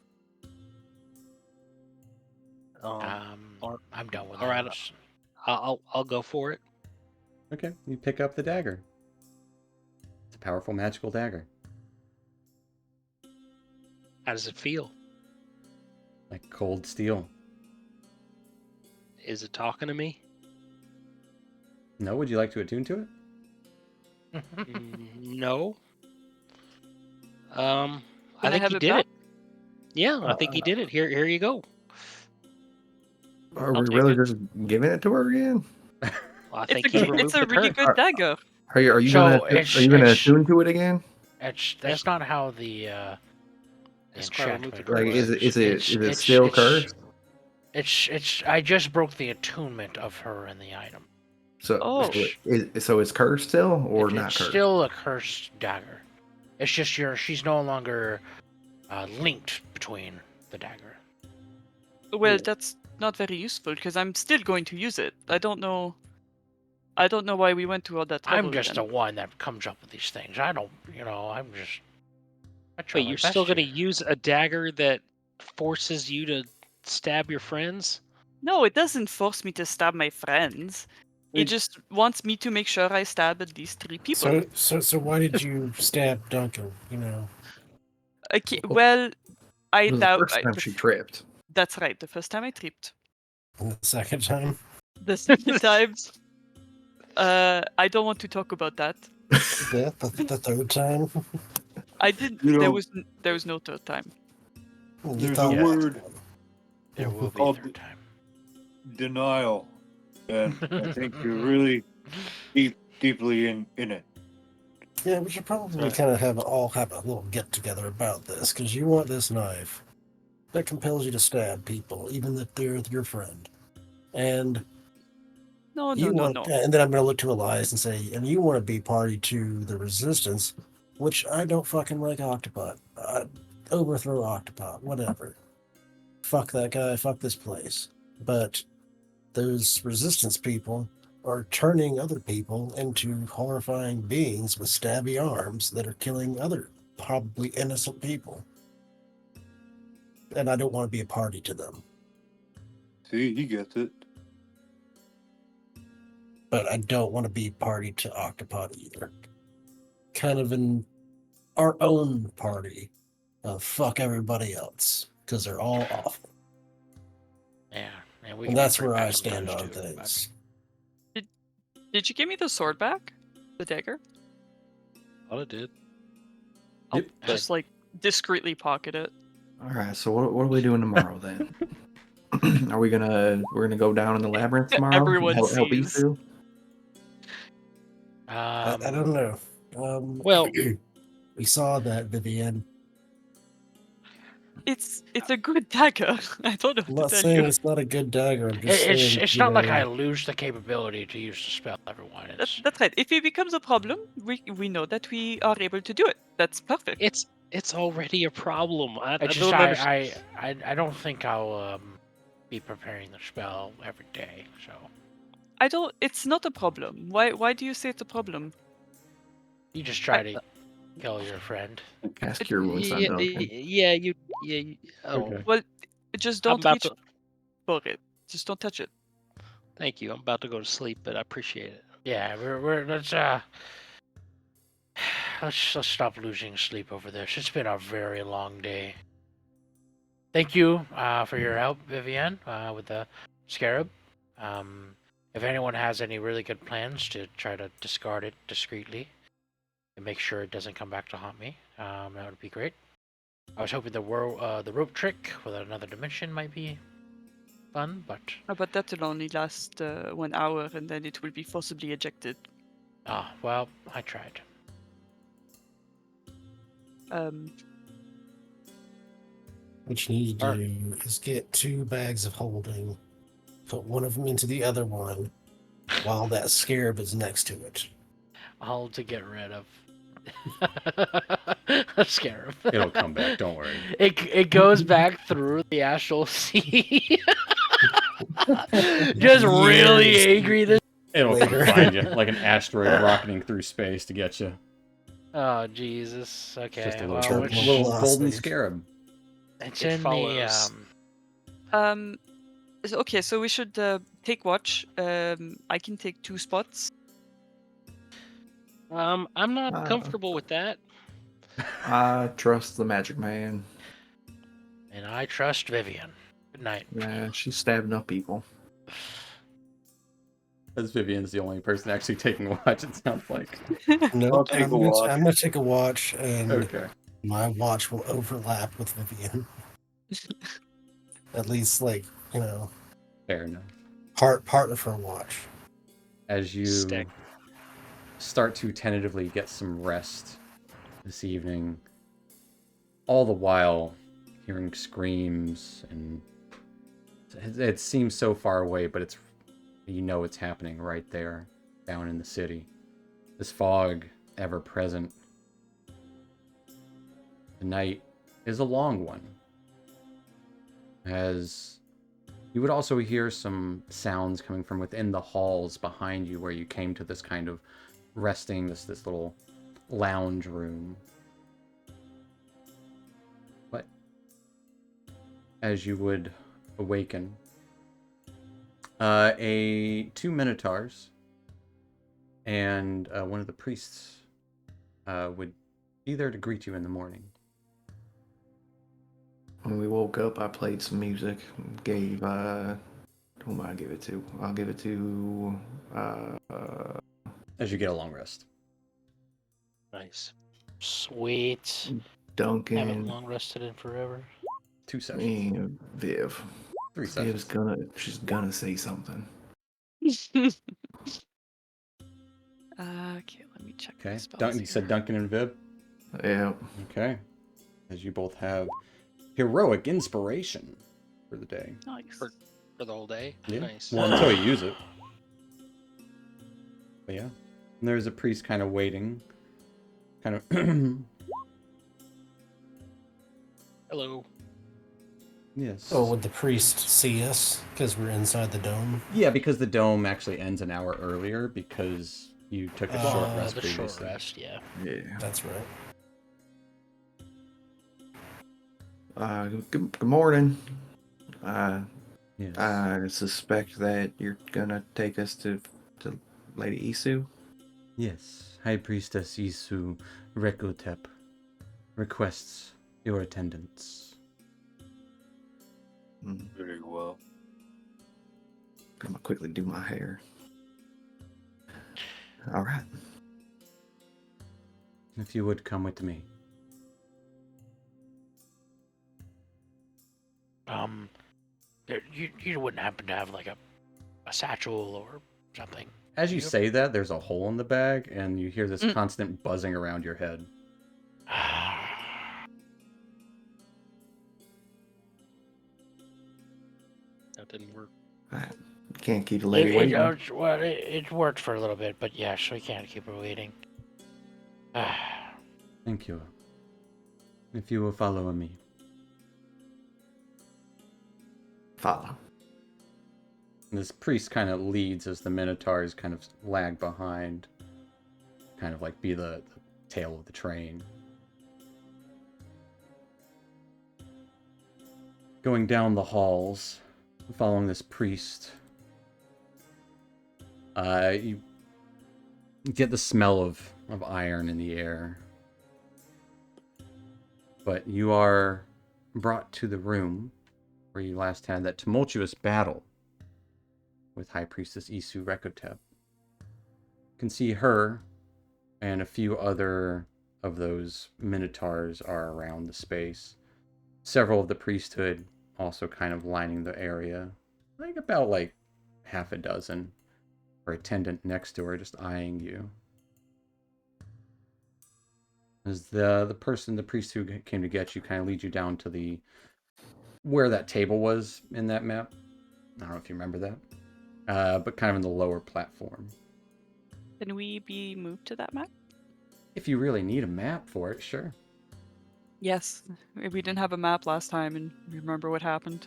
or- I'm done with all right, those. I'll go for it. Okay, you pick up the dagger. It's a powerful magical dagger. How does it feel? Like cold steel. Is it talking to me? No, would you like to attune to it? No. I Can I think have he it did back? it. Yeah, I think he did it. Here you go. Are I'll we take really it. just giving it to her again? I It's think a he it's removed a the really curse. good dagger. Are you So gonna attune to it again? That's Yes. not how the Esquire removed the enchantment curse. Like, works. is it It's still cursed? It's. I just broke the attunement of her and the item. So, Oh. so it's cursed still or It's not cursed? still a cursed dagger. It's just she's no longer linked between the dagger. Well, that's not very useful because I'm still going to use it. I don't know why we went to all that trouble. I'm just the again. one that comes up with these things. I don't, I'm just. I try Wait, my you're best still going to here. use a dagger that forces you to stab your friends? No, it doesn't force me to stab my friends. It just wants me to make sure I stab at least 3 people. So why did you stab Duncan? Okay, well, I It was the doubt. first time she tripped. That's right. The first time I tripped. The second time. The second time, I don't want to talk about that. Yeah, the third time. I didn't. You There know- was no third time. You There's thought a it was word. one. There will be a Called third time. Denial, and I think you're really deeply in it. Yeah, we should probably Right. kind of all have a little get together about this because you want this knife that compels you to stab people, even if they're your friend. And No, you no, want, no. and then I'm going to look to Elias and say, and you want to be party to the resistance, which I don't fucking like Octopod. Overthrow Octopod, whatever. Fuck that guy, fuck this place. But those resistance people are turning other people into horrifying beings with stabby arms that are killing other probably innocent people. And I don't want to be a party to them. See, he gets it. But I don't want to be party to Octopod either. Kind of in our own party of fuck everybody else because they're all awful. Yeah, and we. And can be that's pretty where bad I stand sometimes on too, things. Did you give me the sword back? The dagger? Thought it did. I'll Yep. just like discreetly pocket it. All right. So what are we doing tomorrow then? We're gonna go down in the labyrinth tomorrow? Everyone Help sees. Isu? I don't know. Well- we saw that, Vivian. It's a good dagger. I don't know I'm what not to tell saying you. it's not a good dagger. I'm just saying, It's you not like know, I lose the capability to use the spell, everyone. That's right. If it becomes a problem, we know that we are able to do it. That's perfect. It's already a problem. I It's don't just understand. I don't think I'll be preparing the spell every day. So I don't. It's not a problem. Why do you say it's a problem? you just try to kill your friend. Cast Cure Wounds on Yeah, Duncan. oh, Okay. Well, just I'm don't about reach to. for it. Just don't touch it. Thank you. I'm about to go to sleep, but I appreciate it. Yeah, we're let's stop losing sleep over this. It's been a very long day. Thank you for your help, Vivian, with the scarab. If anyone has any really good plans to try to discard it discreetly and make sure it doesn't come back to haunt me, that would be great. I was hoping the rope trick with another dimension might be fun, but But that'll only last 1 hour, and then it will be forcibly ejected. well, I tried. what you need to do is get 2 bags of holding, put one of them into the other one, while that scarab is next to it. All to get rid of a scarab. It'll come back, don't worry. It goes back through the astral sea. Just really Years angry. This It'll come Later. find you like an asteroid rocketing through space to get you. Oh Jesus. Okay. It's just a little, well, Terminal little golden velocity. scarab. it's It in follows. Okay, so we should take watch. I can take 2 spots. I'm not Uh, comfortable with that. I trust the magic man. and I trust Vivian. Good night. Yeah, she's stabbing up people. As Vivian's the only person actually taking watch, it sounds like. Nope, take a watch. I'm gonna take a watch, and Okay. my watch will overlap with Vivian. At least, like, Fair enough. part of her watch. As you Stack. start to tentatively get some rest this evening, all the while hearing screams, and it seems so far away, but it's happening right there down in the city. This fog ever present. The night is a long one, as you would also hear some sounds coming from within the halls behind you, where you came to this kind of resting, this little lounge room. But as you would awaken, 2 minotaurs and one of the priests would be there to greet you in the morning. When we woke up, I played some music. Gave who am I give it to? I'll give it to As you get a long rest. Nice. Sweet. Haven't Duncan long rested in forever. 2 sessions. and Viv. 3 Viv's sessions. she's gonna say something. Okay, let me check. Okay. My spells You said here. Duncan and Viv? Yeah. Okay. As you both have heroic inspiration for the day. Nice. For the whole day. Yeah. Nice. Well, until you use it. But yeah. And there's a priest kind of waiting. Kind of... Hello. Yes. Oh, would the priest see us because we're inside the dome? Yeah, because the dome actually ends an hour earlier because you took a short rest The short previously. rest, yeah. Yeah. That's right. Good morning. Yes. I suspect that you're gonna take us to Lady Isu. Yes. High Priestess Isu Rekutep requests your attendance. Very well. Gonna quickly do my hair. All right. If you would come with me. You wouldn't happen to have like a satchel or something? As you Yep. say that, there's a hole in the bag, and you hear this constant buzzing around your head. That didn't work. Can't keep the lady waiting. It worked for a little bit, but yeah, so we can't keep her waiting. Thank you. If you will follow me. Follow. And this priest kind of leads as the minotaurs kind of lag behind. Kind of like be the tail of the train. Going down the halls, following this priest, you get the smell of iron in the air. But you are brought to the room where you last had that tumultuous battle with High Priestess Isu Rekutep. You can see her and a few other of those minotaurs are around the space. Several of the priesthood also kind of lining the area. I think about like half a dozen. Her attendant next to her just eyeing you. As the priest who came to get you kind of leads you down to where that table was in that map. I don't know if you remember that. But kind of in the lower platform. Can we be moved to that map? If you really need a map for it, sure. Yes. We didn't have a map last time, and remember what happened.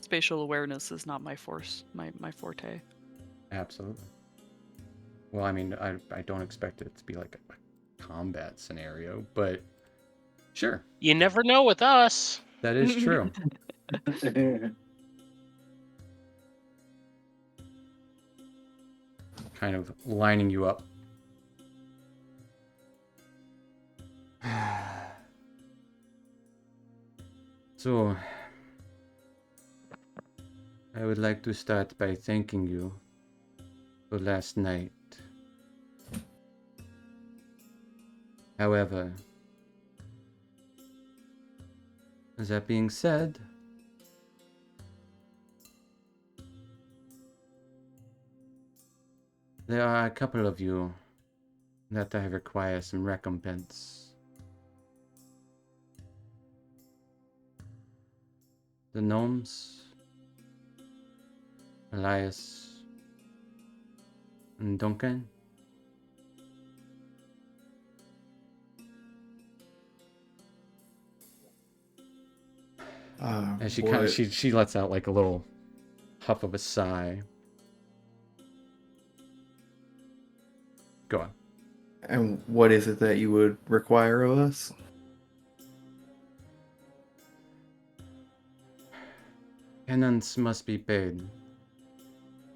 Spatial awareness is not my force, my forte. Absolutely. Well, I mean, I don't expect it to be like a combat scenario, but sure, You never know with us. that is true. Kind of lining you up. So, I would like to start by thanking you for last night. However, that being said, there are a couple of you that I require some recompense. The gnomes, Elias, and Duncan. And she kind of she lets out like a little huff of a sigh. Go on. And what is it that you would require of us? Penance must be paid.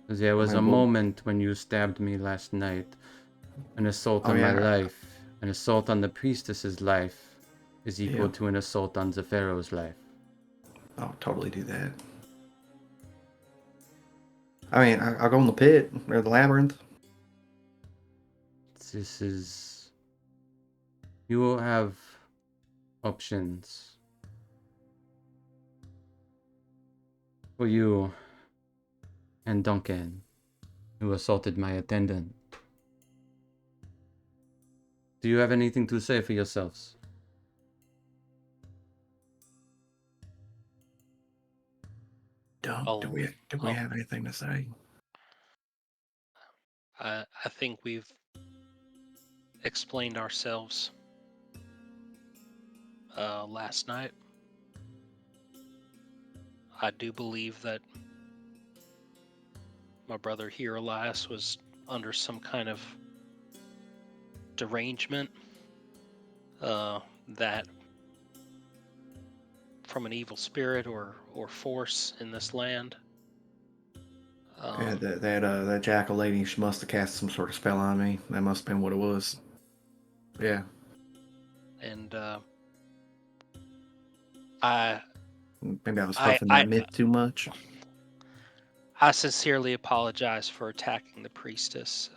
There was a Well- moment when you stabbed me last night. An assault Oh, on my yeah. life. An assault on the priestess's life is equal Yeah. to an assault on the pharaoh's life. I'll totally do that. I mean, I'll go in the pit or the labyrinth. This is... You will have options. For you and Duncan, who assaulted my attendant. Do you have anything to say for yourselves? Do we have anything to say? I think we've explained ourselves last night. I do believe that my brother here, Elias, was under some kind of derangement that from an evil spirit or force in this land. Yeah, that jackal lady, she must have cast some sort of spell on me. That must have been what it was. Yeah. And Maybe I was huffing that myth too much. I sincerely apologize for attacking the priestess.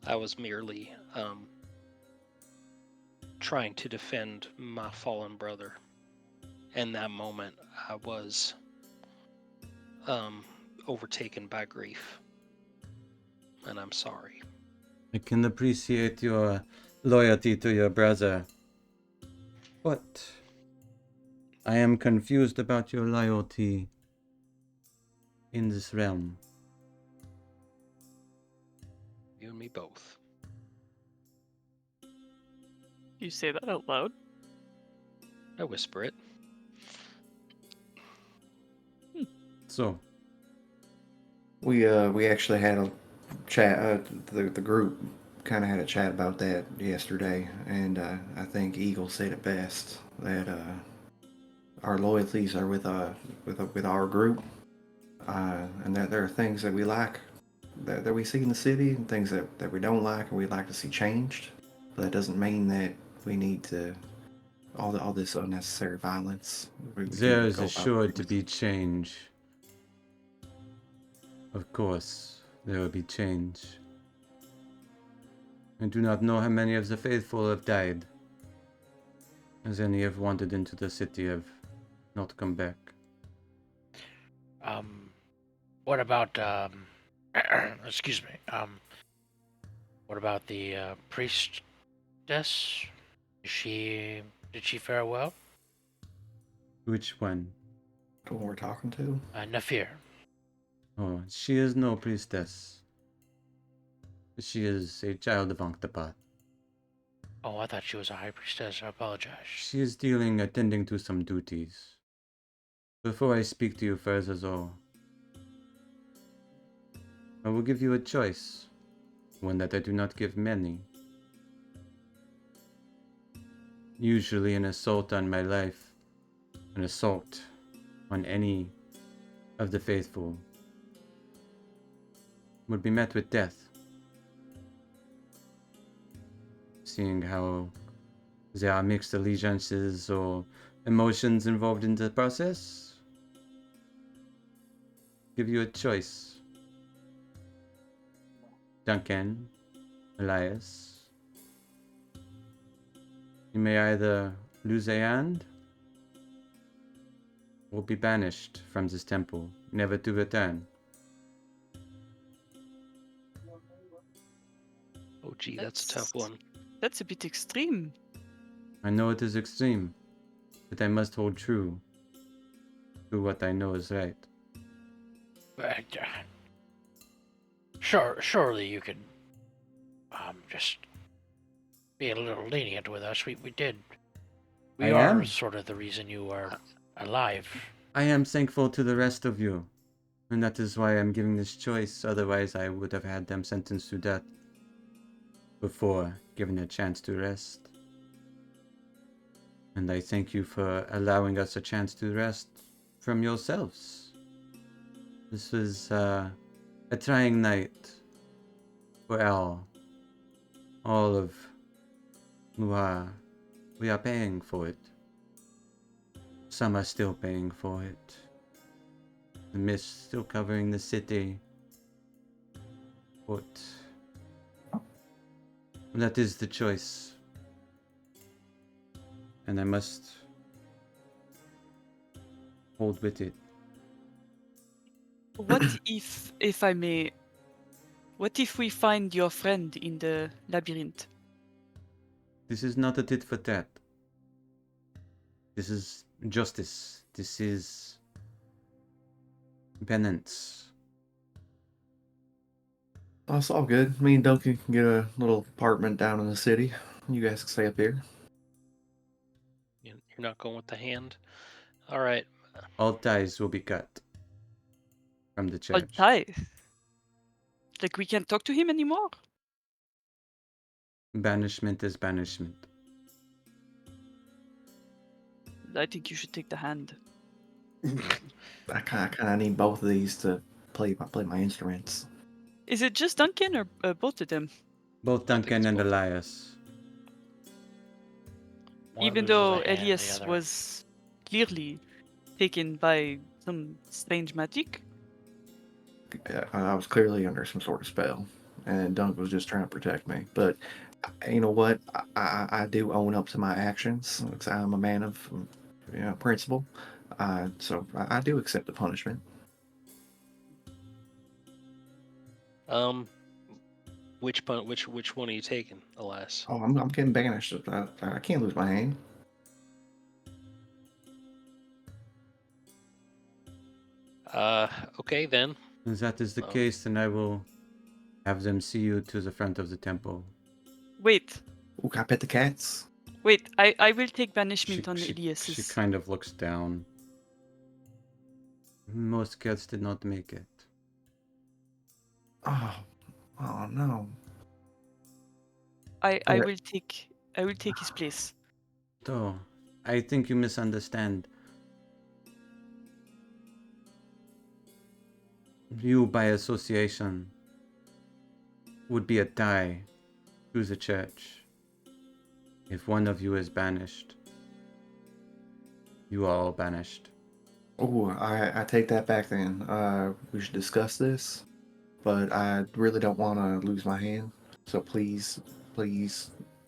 I was merely trying to defend my fallen brother. In that moment, I was overtaken by grief. And I'm sorry. I can appreciate your loyalty to your brother, but I am confused about your loyalty in this realm. You and me both. You say that out loud? I whisper it. So, We actually had a chat. The group kind of had a chat about that yesterday, and I think Eagle said it best that our loyalties are with our group, and that there are things that we like that we see in the city, and things that we don't like and we'd like to see changed. But that doesn't mean that we need to all this unnecessary violence. We can there is go about assured to things. be change. Of course, there will be change. I do not know how many of the faithful have died, as any have wandered into the city have not come back. What about excuse me. What about the priestess? Did she fare well? Which one? The one we're talking to. Nafir. Oh, she is no priestess. She is a child of Octopod. Oh, I thought she was a high priestess. I apologize. She is attending to some duties. Before I speak to you further, though, I will give you a choice. one that I do not give many. Usually an assault on my life, an assault on any of the faithful would be met with death. Seeing how there are mixed allegiances or emotions involved in the process, give you a choice. Duncan, Elias, you may either lose a hand or be banished from this temple, never to return. Oh, gee, that's a tough one. That's a bit extreme. I know it is extreme, but I must hold true to what I know is right. But, surely you could just be a little lenient with us. We did. We I are am. sort of the reason you are alive. I am thankful to the rest of you, and that is why I'm giving this choice. Otherwise, I would have had them sentenced to death before given a chance to rest. And I thank you for allowing us a chance to rest from yourselves. This was a trying night for all of who are. We are paying for it. Some are still paying for it. The mist still covering the city. But that is the choice. And I must hold with it. What if I may, what if we find your friend in the labyrinth? This is not a tit for tat. This is justice. This is penance. Oh, it's all good. Me and Duncan can get a little apartment down in the city. You guys can stay up here. You're not going with the hand? All right. All ties will be cut from the I'll church. die. Like we can't talk to him anymore? Banishment is banishment. I think you should take the hand. I kind of need both of these to play my instruments. Is it just Duncan or both of them? Both I think Duncan it's and both. Elias. One Even loses a though hand, the Elias other- was clearly taken by some strange magic. I was clearly under some sort of spell, and Dunk was just trying to protect me. But you know what? I do own up to my actions. I'm a man of principle. So I do accept the punishment. Which one are you taking, Elias? Oh, I'm getting banished. I can't lose my hand. Okay then. If that is the case, then I will have them see you to the front of the temple. Wait, Ooh, can I pet the cats? wait, I will take banishment on She Elias's. kind of looks down. Most cats did not make it. Oh no. I Alright. will take his place. So, I think you misunderstand. You, by association, would be a tie to the church. If one of you is banished, you are all banished. Oh, I take that back then. We should discuss this, but I really don't want to lose my hand. So please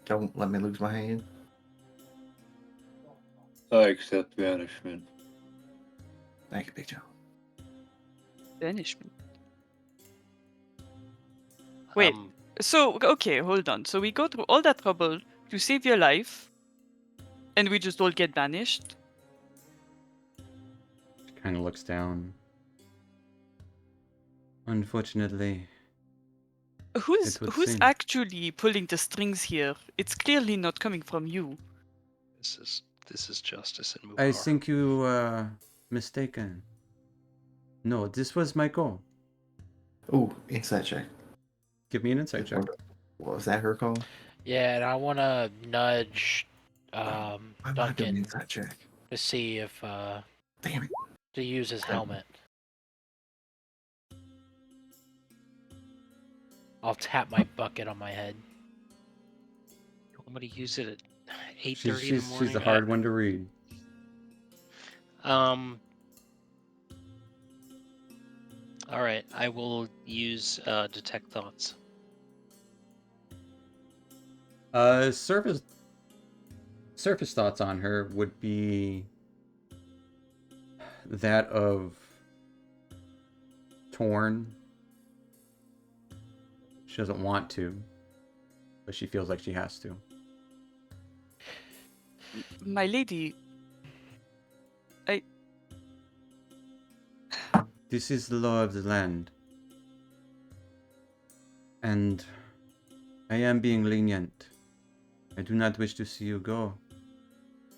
don't let me lose my hand. I accept banishment. Thank you, Big John. Banishment. Wait. So, okay, hold on. So we go through all that trouble to save your life, and we just all get banished? She kind of looks down. Unfortunately, Who's it would who's seem. actually pulling the strings here? It's clearly not coming from you. This is justice and I Mubar. think you are mistaken. No, this was my goal. Ooh, insight check. Give me an insight check. What was that her call? Yeah, and I want to nudge I'm not doing Duncan inside check. to see if Damn it. to use his helmet. I'll tap my bucket on my head. You want me to use it at 8:30 She's, in the she's, morning? she's a hard one to read. All right, I will use detect thoughts. Surface thoughts on her would be that of torn. She doesn't want to, but she feels like she has to. My lady, This is the law of the land. And I am being lenient. I do not wish to see you go,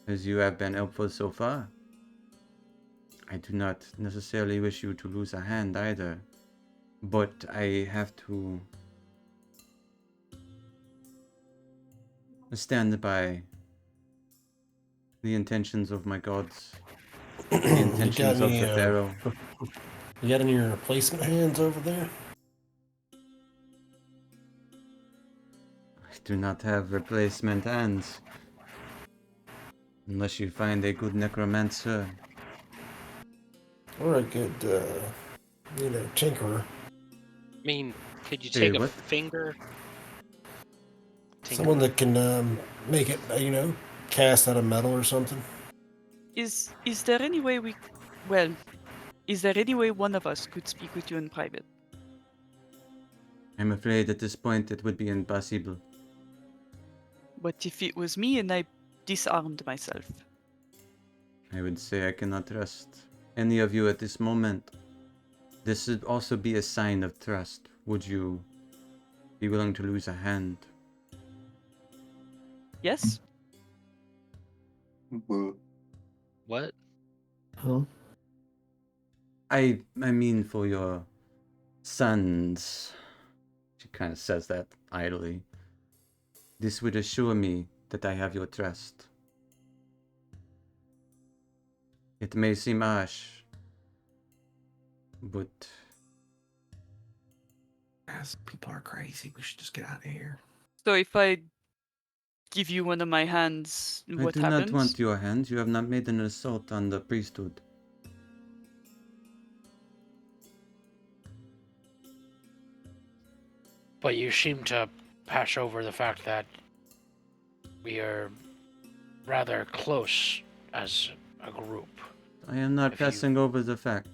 as you have been helpful so far. I do not necessarily wish you to lose a hand either, but I have to stand by the intentions of my gods, the You got intentions of any, the Pharaoh. You got any replacement hands over there? I do not have replacement hands. Unless you find a good necromancer. Or a good, tinkerer. I mean, could you Hey, take a what? finger? Someone that can make it, cast out of metal or something. is there any way is there any way one of us could speak with you in private? I'm afraid at this point it would be impossible. But if it was me and I disarmed myself, I would say I cannot trust any of you at this moment. This would also be a sign of trust. Would you be willing to lose a hand? yes? What? Huh? I mean for your sons. She kind of says that idly. This would assure me that I have your trust. It may seem harsh, but Guys, people are crazy. We should just get out of here. So if I give you one of my hands, I what do happens? not want your hands. You have not made an assault on the priesthood. But you seem to pass over the fact that we are rather close as a group. I am not If you- passing over the fact.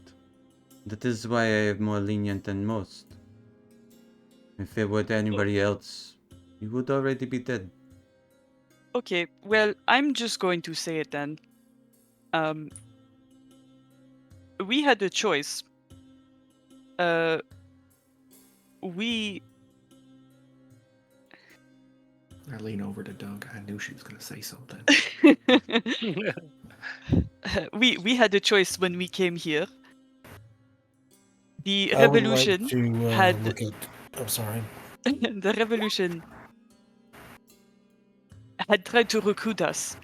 That is why I am more lenient than most. If it were to anybody else, you would already be dead. Okay, well, I'm just going to say it then. We had a choice. We I lean over to Doug. I knew she was going to say something. we had a choice when we came here. The I would revolution like to had look at. I'm sorry. the revolution had tried to recruit us.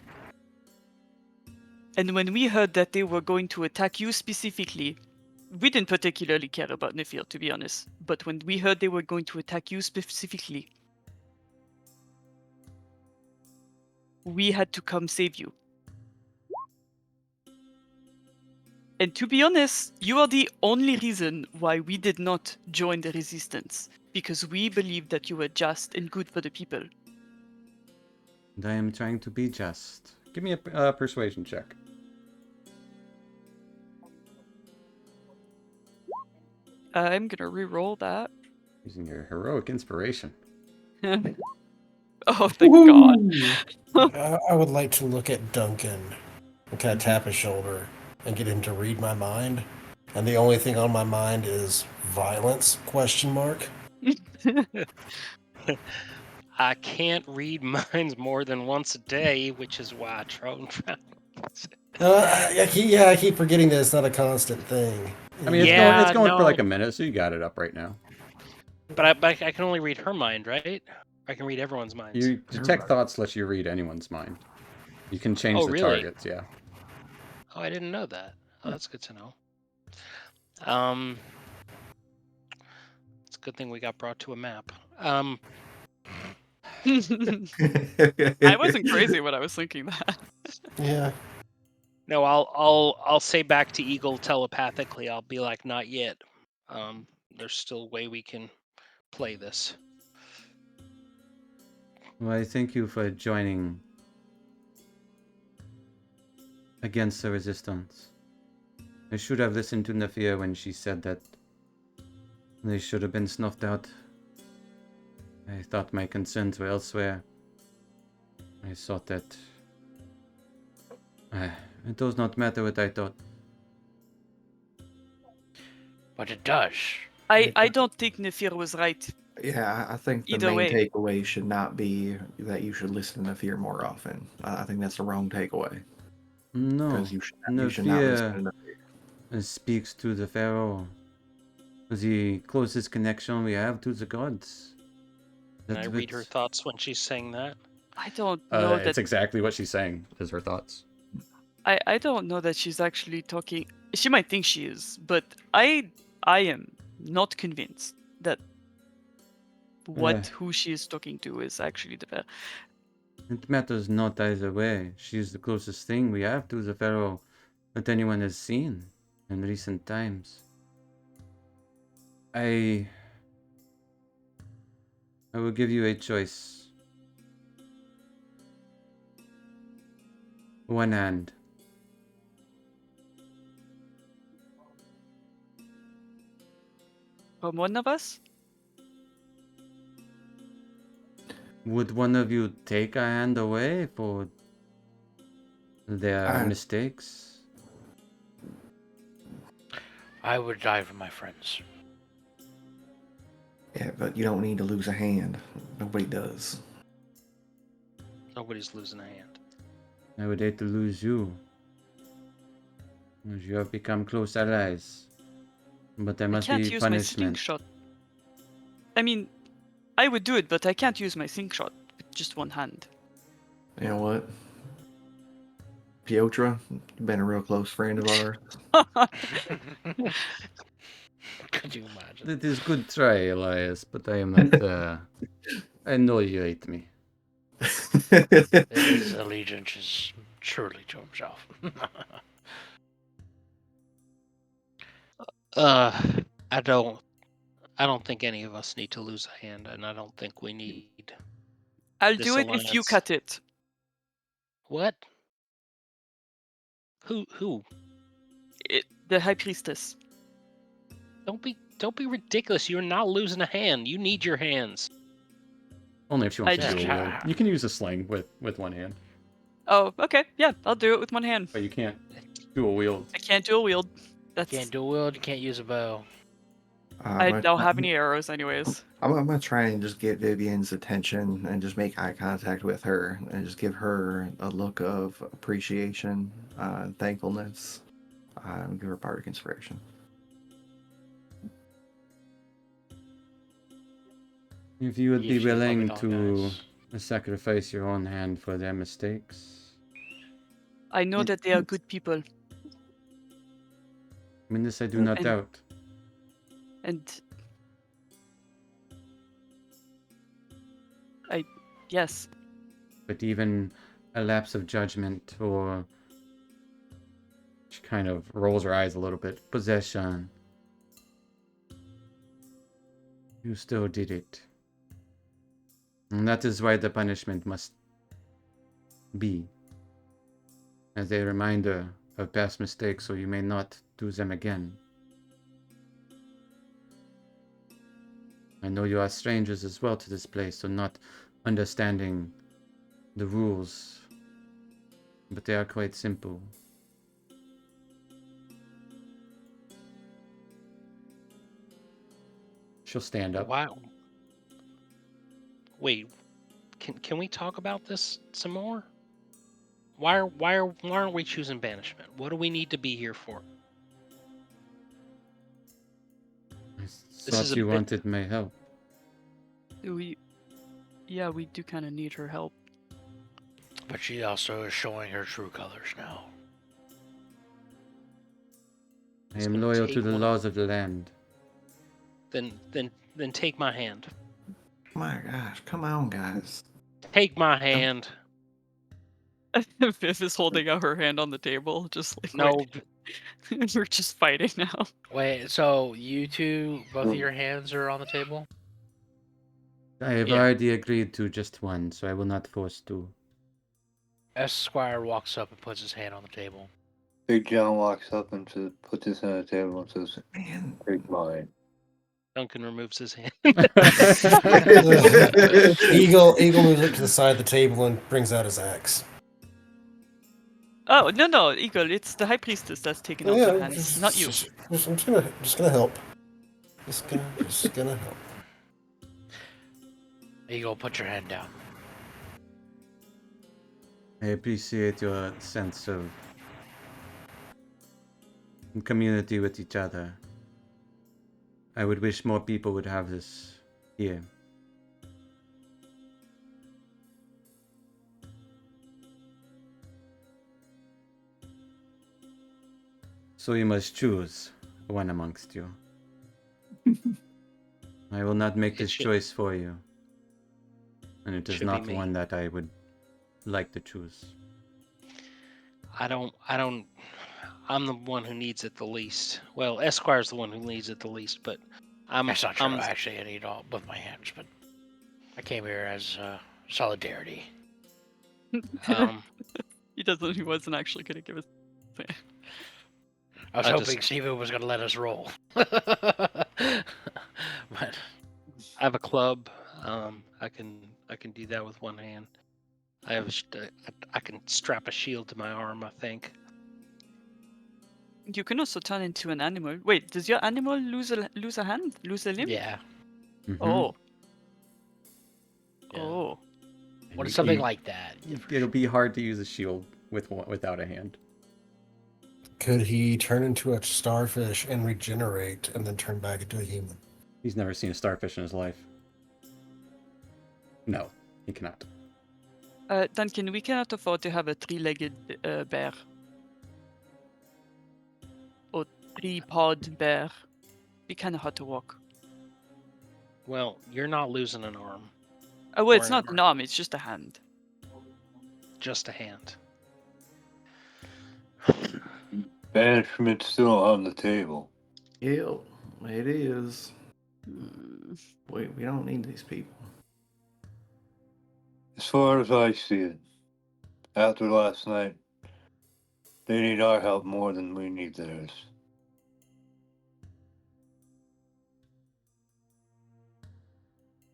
And when we heard that they were going to attack you specifically, we didn't particularly care about Nefir, to be honest. But when we heard they were going to attack you specifically, we had to come save you. And to be honest, you are the only reason why we did not join the resistance, because we believed that you were just and good for the people. And I am trying to be just. Give me a persuasion check. I'm gonna re-roll that. Using your heroic inspiration. Oh, thank God. I would like to look at Duncan and kind of tap his shoulder and get him to read my mind. And the only thing on my mind is violence, ? I can't read minds more than once a day, which is why I try. I keep forgetting that it's not a constant thing. I mean, it's Yeah, going for no. like a minute, so you got it up right now. But I can only read her mind, right? I can read everyone's minds. You detect thoughts lets you read anyone's mind. You can change Oh, the really? targets, yeah. Oh, I didn't know that. Oh, Yeah. that's good to know. It's a good thing we got brought to a map. I wasn't crazy when I was thinking that. Yeah. No, I'll say back to Eagle telepathically. I'll be like, not yet. There's still a way we can play this. Well, I thank you for joining against the resistance. I should have listened to Nafia when she said that they should have been snuffed out. I thought my concerns were elsewhere. I thought that... it does not matter what I thought. But it does. I don't think Nefir was right. Yeah, I think the Either main way. takeaway should not be that you should listen to fear more often. I think that's the wrong takeaway. No, Because you should not listen to fear. speaks to the Pharaoh. The closest connection we have to the gods. Can I read her thoughts when she's saying that? I don't know It's that. exactly what she's saying, is her thoughts. I don't know that she's actually talking. She might think she is, but I am not convinced that who she is talking to is actually the Pharaoh. It matters not either way. She's the closest thing we have to the Pharaoh that anyone has seen in recent times. I will give you a choice. One hand. From one of us? Would one of you take a hand away for their mistakes? I would die for my friends. Yeah, but you don't need to lose a hand. Nobody does. Nobody's losing a hand. I would hate to lose you, as you have become close allies. But there I must can't be use my punishment. slingshot. I mean, I would do it, but I can't use my slingshot with just one hand. You know what? Piotra, you've been a real close friend of ours. Could you imagine? It is good try, Elias, but I am not. I know you hate me. His allegiance is truly to himself. I don't think any of us need to lose a hand, and I don't think we need. I'll this do it if you alliance. cut it. What? Who? The High Priestess. Don't be ridiculous. You're not losing a hand. You need your hands. Only if she wants I to just- dual wield. You can use a sling with one hand, Oh, okay. Yeah, I'll do it with one hand. but you can't dual wield. I can't dual wield. That's. Can't dual wield, you can't use a bow. I don't have any arrows, anyways. I'm gonna try and just get Vivian's attention and just make eye contact with her and just give her a look of appreciation, thankfulness, and give her bardic inspiration. If you would be Usually willing probably don't, to guys. sacrifice your own hand for their mistakes. I know that they are good people, I mean, this I do not And- doubt. and yes, But even a lapse of judgment or... She kind of rolls her eyes a little bit. Possession. You still did it. And that is why the punishment must be. As a reminder of past mistakes so you may not do them again. I know you are strangers as well to this place, so not understanding the rules. But they are quite simple. She'll stand up. Wow. Wait, can we talk about this some more? Why aren't we choosing banishment? What do we need to be here for? I is thought a you bit- wanted my help. Yeah, we do kind of need her help. But she also is showing her true colors now. I He's am gonna loyal to take the one. laws of the land. Then take my hand. My gosh, come on, guys. Take my hand. Viv is holding out her hand on the table, just like No, wait. We're just fighting now. Wait, so you two, both of your hands are on the table? I have Yeah. already agreed to just one, so I will not force two. Esquire walks up and puts his hand on the table. Big John walks up and puts his hand on the table and says, Man. "Take mine." Duncan removes his hand. Eagle moves up to the side of the table and brings out his axe. Oh no, Eagle! It's the High Priestess that's taking off her hands, not you. I'm just gonna help. Just gonna help. Eagle, put your hand down. I appreciate your sense of community with each other. I would wish more people would have this here. So you must choose one amongst you. I will not make It this should- choice for you. And it is Should be not me. one that I would like to choose. I don't. I'm the one who needs it the least. Well, Esquire's the one who needs it the least, but That's not true. Actually, I need both my hands, but I came here as solidarity. He wasn't actually gonna give us. I was I hoping just- Steven was going to let us roll. But I have a club. I can do that with one hand. I have I can strap a shield to my arm, I think. You can also turn into an animal. Wait, does your animal lose a hand? Lose a limb? yeah, Mhm. Oh. Yeah. Oh. what is something like that? It'll be hard to use a shield without a hand. Could he turn into a starfish and regenerate and then turn back into a human? He's never seen a starfish in his life. No, he cannot. Duncan, we cannot afford to have a three-legged bear. Or three-pawed bear. Be kind of hard to walk. Well, you're not losing an arm, Oh, well, it's Or not an an arm, it's just a hand. just a hand. Banishment's still on the table. Yep, it is. Hmm. We don't need these people. As far as I see it, after last night, they need our help more than we need theirs.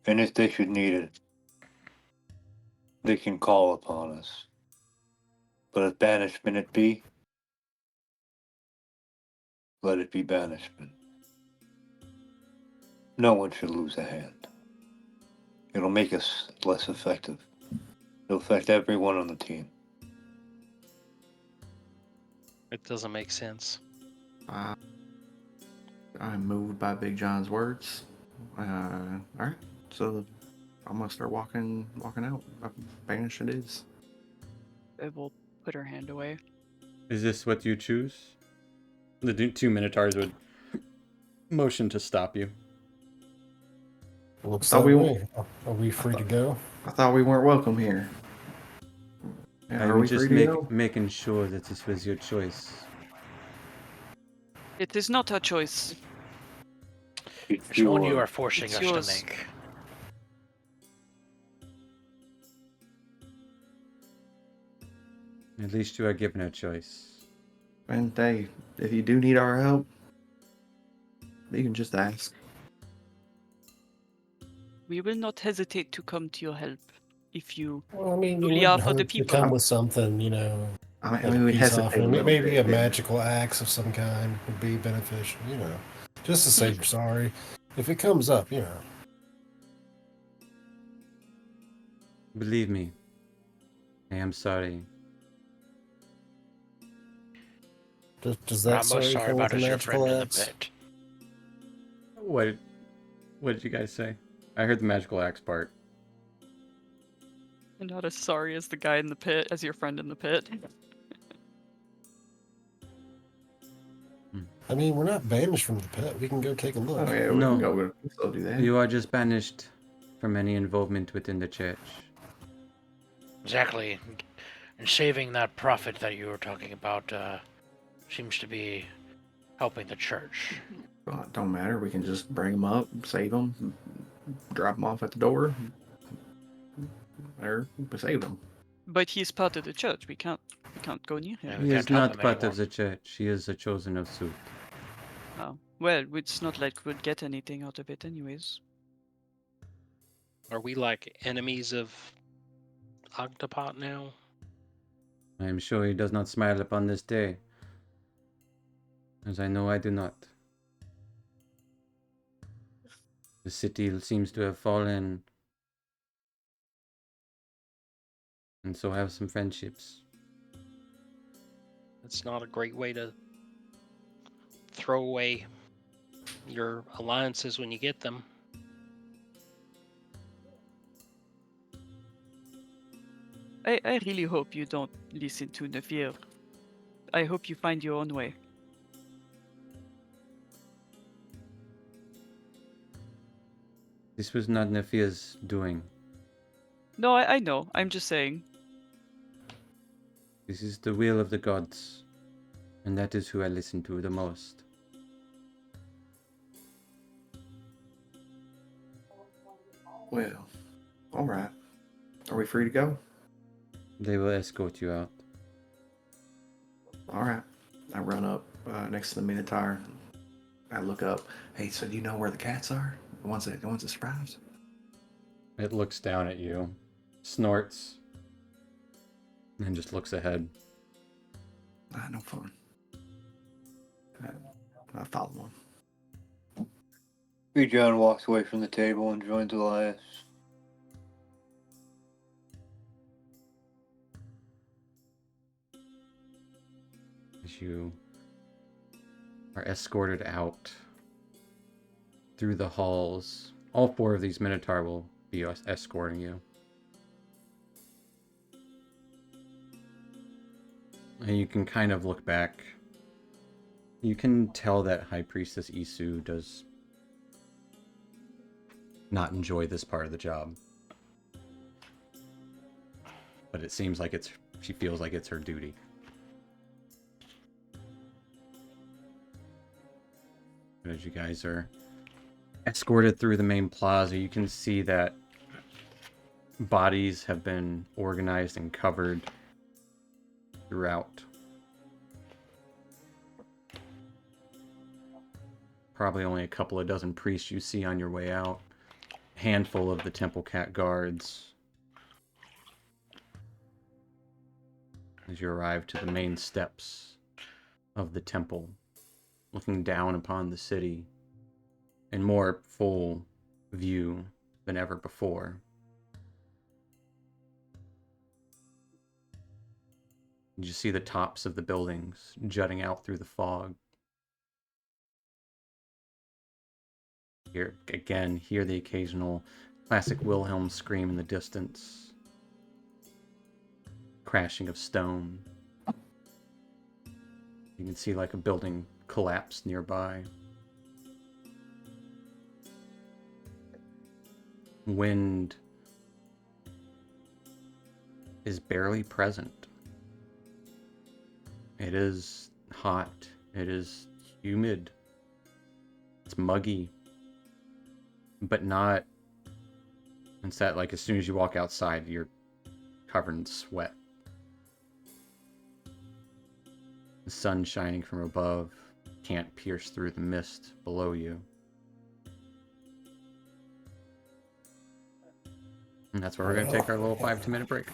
And if they should need it, they can call upon us. But if banishment it be, let it be banishment. No one should lose a hand. It'll make us less effective. It'll affect everyone on the team. It doesn't make sense. I'm moved by Big John's words. All right, so I'm gonna start walking out. Banish it is. It will put her hand away. Is this what you choose? The two minotaurs would motion to stop you. Looks Thought that we way. Are we free to go? I thought we weren't welcome here. Yeah, are I'm we just free to go? making sure that this was your choice. It is not our choice. It's one you are Sure. forcing It's us yours. to make. At least you are given a choice. And hey, if you do need our help, you can just ask. We will not hesitate to come to your help if you. Well, I mean, you Only wouldn't are for the hurt to people. come with something, you know. I like mean, a we peace hesitate. offering. a little Maybe bit, a but- magical axe of some kind would be beneficial, you know. Just to say you're sorry. If it comes up, you know. Believe me, I am sorry. Does But that I'm most sorry come about with a is your magical friend in the axe? pit. What did you guys say? I heard the magical axe part. And not as sorry as the guy in the pit, as your friend in the pit. I mean, we're not banished from the pit. We can go take a look. Oh yeah, we No. can go. We can still do that. You are just banished from any involvement within the church. Exactly. And saving that prophet that you were talking about seems to be helping the church. Well, it don't matter. We can just bring them up, save them, drop them off at the door, or save them. But he's part of the church. We can't go near Yeah, him. we He can't is help not him part anymore. of the church. He is a chosen of suit. Oh. Well, it's not like we'd get anything out of it anyways. Are we like enemies of Octopot now? I am sure he does not smile upon this day, as I know I do not. The city seems to have fallen, and so have some friendships. That's not a great way to throw away your alliances when you get them. I really hope you don't listen to Nefir. I hope you find your own way. This was not Nefir's doing. No, I know. I'm just saying. This is the will of the gods, and that is who I listen to the most. Well, all right. Are we free to go? They will escort you out. All right. I run up next to the Minotaur. I look up. Hey, so do you know where the cats are? The ones that survived? It looks down at you, snorts, and just looks ahead. No fun. I follow them. Big John walks away from the table and joins Elias. As you are escorted out through the halls. All four of these Minotaur will be escorting you. And you can kind of look back. You can tell that High Priestess Isu does not enjoy this part of the job. But it seems like she feels like it's her duty. As you guys are escorted through the main plaza, you can see that bodies have been organized and covered throughout. Probably only a couple of dozen priests you see on your way out. A handful of the Temple Cat guards. As you arrive to the main steps of the temple, looking down upon the city in more full view than ever before. You see the tops of the buildings jutting out through the fog. Hear the occasional classic Wilhelm scream in the distance. Crashing of stone. You can see like a building collapse nearby. Wind is barely present. It is hot. It is humid. It's muggy. But not... It's that, like, as soon as you walk outside, you're covered in sweat. The sun shining from above can't pierce through the mist below you. And that's where we're going to take our little 5-10 minute break.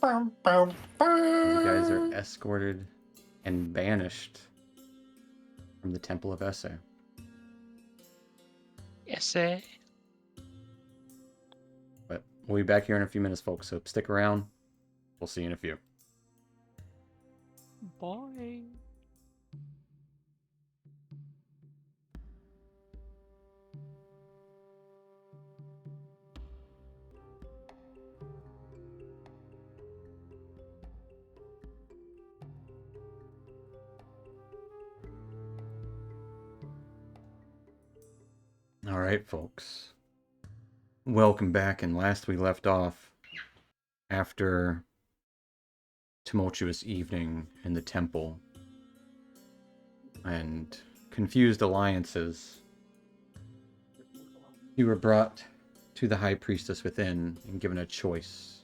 You guys are escorted and banished from the Temple of Esse. Yes, But we'll be back here in a few minutes, folks, so stick around. We'll see you in a few. Bye. All right, folks. Welcome back. And last we left off, after tumultuous evening in the temple and confused alliances, you were brought to the high priestess within and given a choice.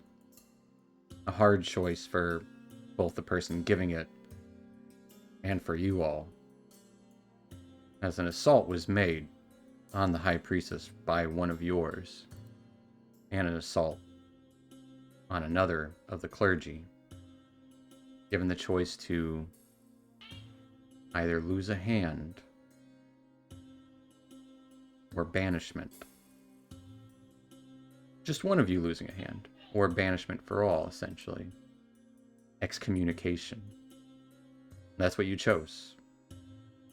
A hard choice for both the person giving it and for you all, as an assault was made on the high priestess by one of yours, and an assault on another of the clergy. Given the choice to either lose a hand or banishment. Just one of you losing a hand, or banishment for all, essentially. Excommunication. That's what you chose.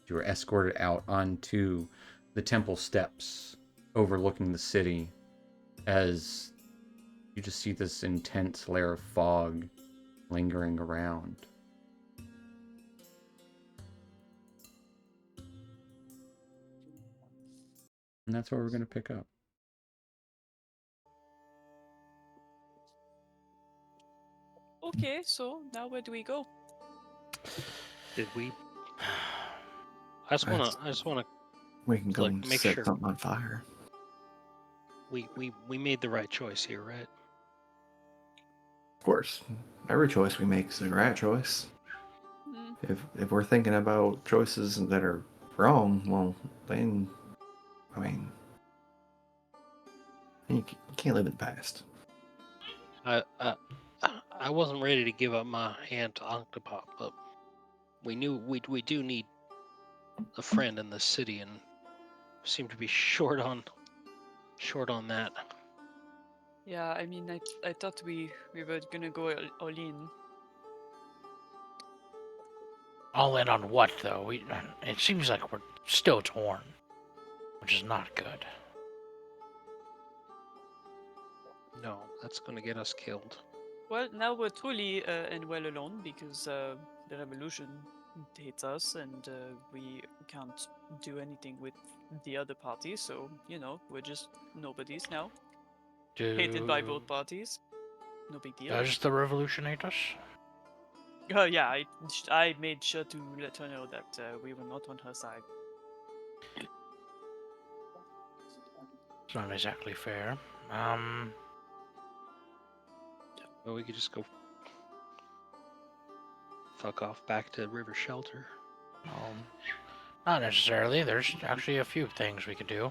You were escorted out onto the temple steps overlooking the city as you just see this intense layer of fog lingering around. And that's where we're going to pick up. Okay, so now where do we go? Did we? I just wanna We can go like and make set sure something on fire. we made the right choice here, right? Of course, every choice we make is the right choice. Mm. If we're thinking about choices that are wrong, well, then, I mean, you can't live in the past. I wasn't ready to give up my hand to Octopop, but we knew we do need a friend in the city, and seem to be short on that. Yeah, I mean, I thought we were gonna go all in. All in on what, though? It seems like we're still torn, which is not good. No, that's gonna get us killed. Well, now we're truly and well alone because the revolution hates us and we can't do anything with the other party. So, you know, we're just nobodies now. Hated by both parties. No big deal. Does the revolution hate us? Yeah, I made sure to let her know that we were not on her side. It's not exactly fair. Well, we could just go fuck off back to River Shelter. Not necessarily. There's actually a few things we could do.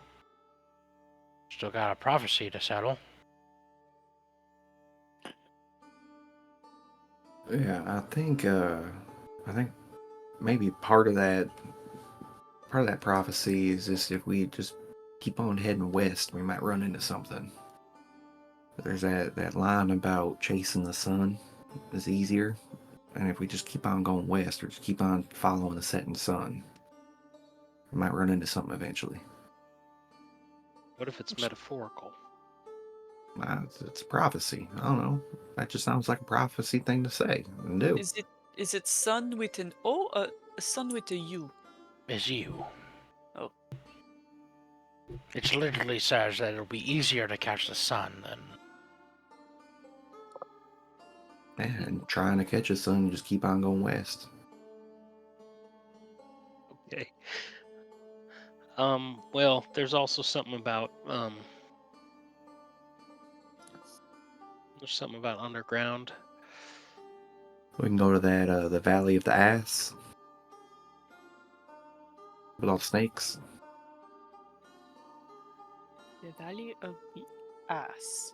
Still got a prophecy to settle. Yeah, I think maybe part of that prophecy is just if we just keep on heading west, we might run into something. There's that line about chasing the sun is easier, and if we just keep on going west or just keep on following the setting sun, we might run into something eventually. What if it's metaphorical? It's prophecy. I don't know. That just sounds like a prophecy thing to say and do. Is it sun with an O or a sun with a U? Is you. Oh. It literally says that it'll be easier to catch the sun than. And trying to catch a sun, you just keep on going west. Okay. Well, there's also something about there's something about underground. We can go to that the Valley of the Ass with all the snakes. The Valley of the Ass.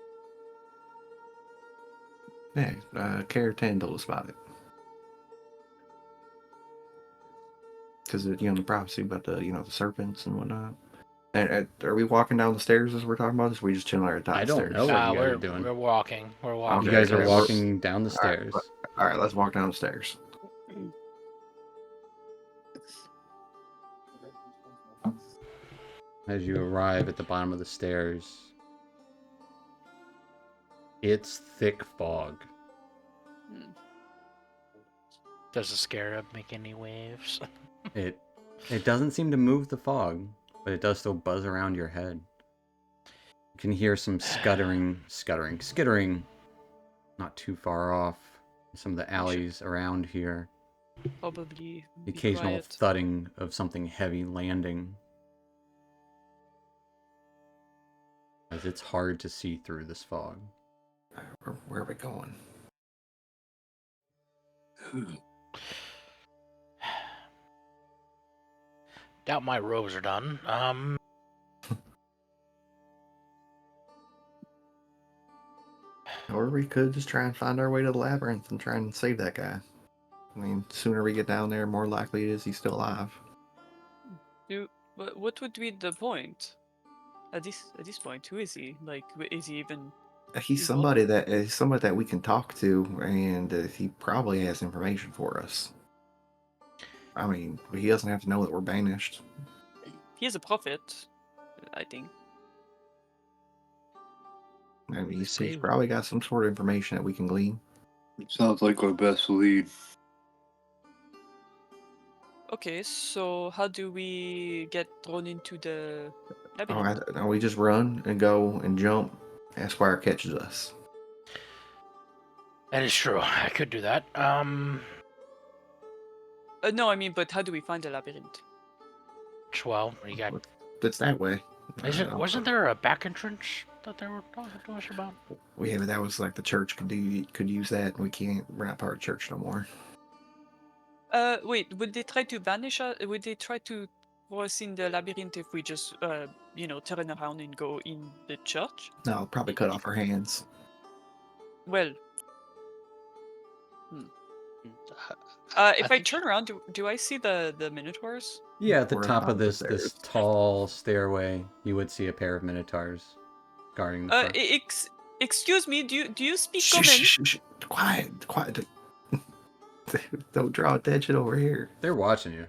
Yeah, Caratan told us about it. Because the prophecy about the serpents and whatnot. And are we walking down the stairs as we're talking about this? Or are we just chilling at the top I of the don't stairs? know what you guys we're are doing. We're walking. We're walking. You guys are Okay, walking down the stairs. All right, let's walk down the stairs. As you arrive at the bottom of the stairs, it's thick fog. Does the scarab make any waves? It doesn't seem to move the fog. but it does still buzz around your head. You can hear some skittering, not too far off. In some of the alleys around here. Probably The be occasional quiet. thudding of something heavy landing. As it's hard to see through this fog. Where are we going? Doubt my robes are done. Or we could just try and find our way to the labyrinth and try and save that guy. I mean, sooner we get down there, more likely it is he's still alive. What would be the point? At this point, who is he? Like, is he even? He's somebody that we can talk to, and he probably has information for us. I mean, he doesn't have to know that we're banished. He is a prophet, I think. I mean, he's See. probably got some sort of information that we can glean. Sounds like our best lead. Okay, so how do we get thrown into the labyrinth? We just run and go and jump, and Squire catches us. That is true. I could do that. No, I mean, but how do we find the labyrinth? Well, you got. It's that way. Wasn't there a back entrance that they were talking to us about? Yeah, but that was like the church could use that, and we can't. We're not part of church no more. Wait, would they try to banish us? Would they try to throw us in the labyrinth if we just, turn around and go in the church? No, I'll probably cut off our hands. Well, if I turn around, do I see the minotaurs? Yeah, at the We're top up of the this stairs. tall stairway, you would see a pair of minotaurs guarding the front. Excuse me, do you speak Shh, common? shh, shh, shh. Quiet. Don't draw attention over here. They're watching you.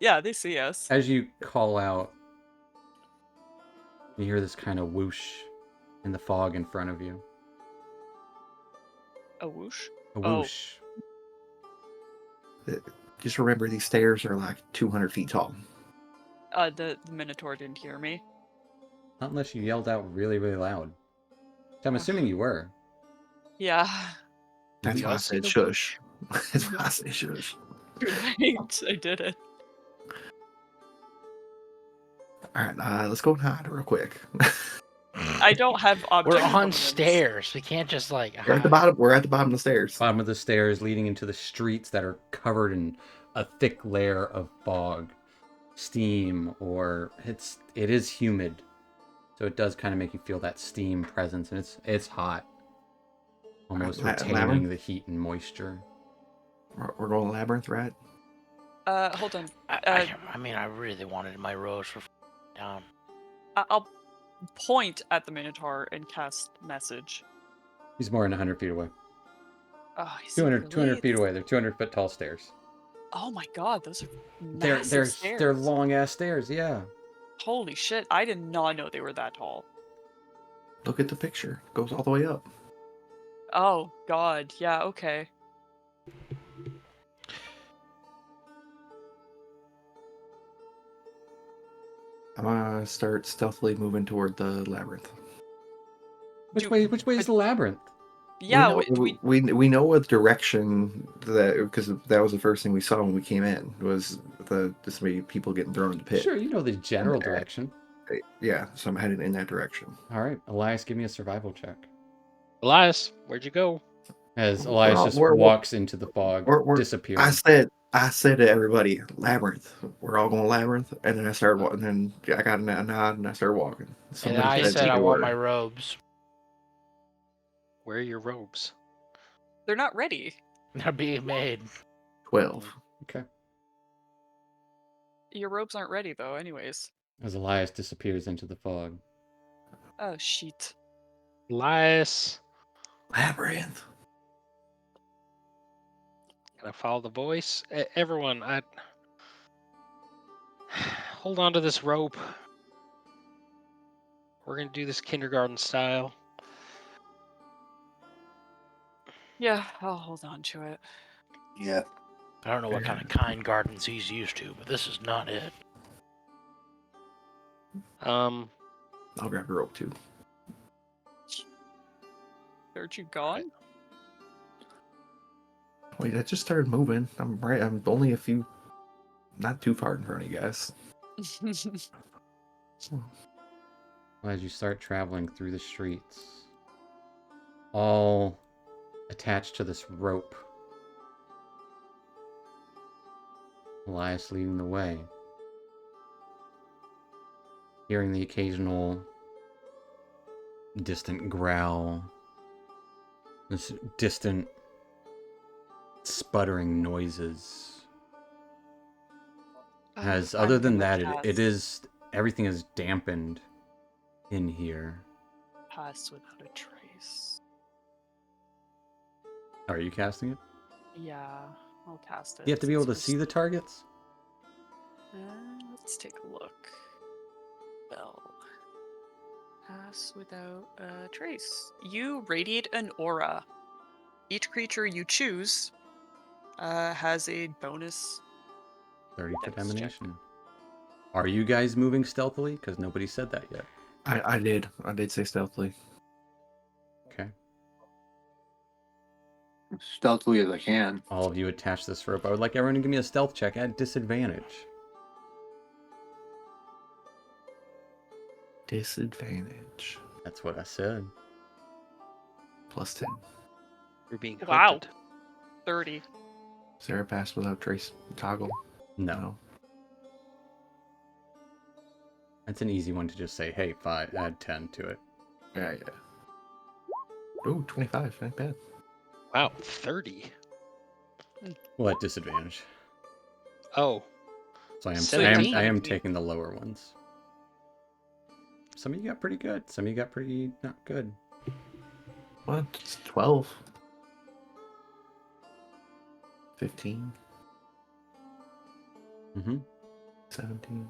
Yeah, they see us. As you call out, you hear this kind of whoosh in the fog in front of you. A whoosh? A whoosh. Just remember, these stairs are like 200 feet tall. The minotaur didn't hear me. Not unless you yelled out really, really loud. So I'm assuming you were. Yeah. That's we why all I see said the shush. That's why I said shush. Right, I did it. Alright, let's go and hide real quick. I don't have object We're on permanence. stairs. We can't just like. We're at the bottom. We're at the bottom of the stairs. Bottom of the stairs leading into the streets that are covered in a thick layer of fog, steam, or it is humid, so it does kind of make you feel that steam presence, and it's hot, almost retaining Labyrinth? the heat and moisture. We're going labyrinth, right? Hold on. I mean, I really wanted my robes for down. I'll point at the minotaur and cast message. He's more than 100 feet away. Oh, he's 200 feet away. They're 200-foot tall stairs. Oh my god, those are They're massive stairs. they're long ass stairs. Yeah. Holy shit! I did not know they were that tall. Look at the picture. It goes all the way up. Oh god, yeah, okay. I'm gonna start stealthily moving toward the labyrinth. Which way is the labyrinth? Yeah, we know what direction because that was the first thing we saw when we came in was this many people getting thrown in the pit. Sure, you know the general direction. Yeah, so I'm headed in that direction. All right, Elias, give me a survival check. Elias, where'd you go? As Elias just we're- walks into the fog, we're- disappears. I said to everybody, labyrinth. We're all going labyrinth, and then I started walking. And then I got a nod, and I started walking. And Somebody I said I you want were. my robes. Where are your robes? they're not ready. They're being made. 12. Okay. Your robes aren't ready though, anyways. As Elias disappears into the fog. Oh shit. Elias, Labyrinth. can I follow the voice? Everyone, I hold on to this rope. We're gonna do this kindergarten style. Yeah, I'll hold on to it. Yeah. I don't know what kind of kind gardens he's used to, but this is not it. Um, I'll grab the rope too. Aren't you gone? Wait, I just started moving. I'm right. I'm only a few, not too far in front of you guys. As you start traveling through the streets, all attached to this rope, Elias leading the way, hearing the occasional distant growl, this distant sputtering noises. As I'm other than gonna that, it is everything is dampened in here. pass without a trace. Are you casting it? Yeah, I'll cast it. You have to be able to since see the targets? Let's take a look. Spell. Pass without a trace. You radiate an aura. Each creature you choose has a bonus 30 Dex check. contamination. Are you guys moving stealthily? Because nobody said that yet. I did. I did say stealthily. Okay. Stealthily as I can. All of you attach this rope. I would like everyone to give me a stealth check at disadvantage. Disadvantage. That's what I said. +10. you're being Wow. hunted. 30. Sarah passed without trace toggle. No. That's an easy one to just say, hey, 5, add 10 to it. Yeah. Ooh, 25. Not bad. Wow, 30. Well, at disadvantage. Oh, So I am 17. taking the lower ones. Some of you got pretty good. Some of you got pretty not good. What? It's 12. 15. Mm-hmm. 17.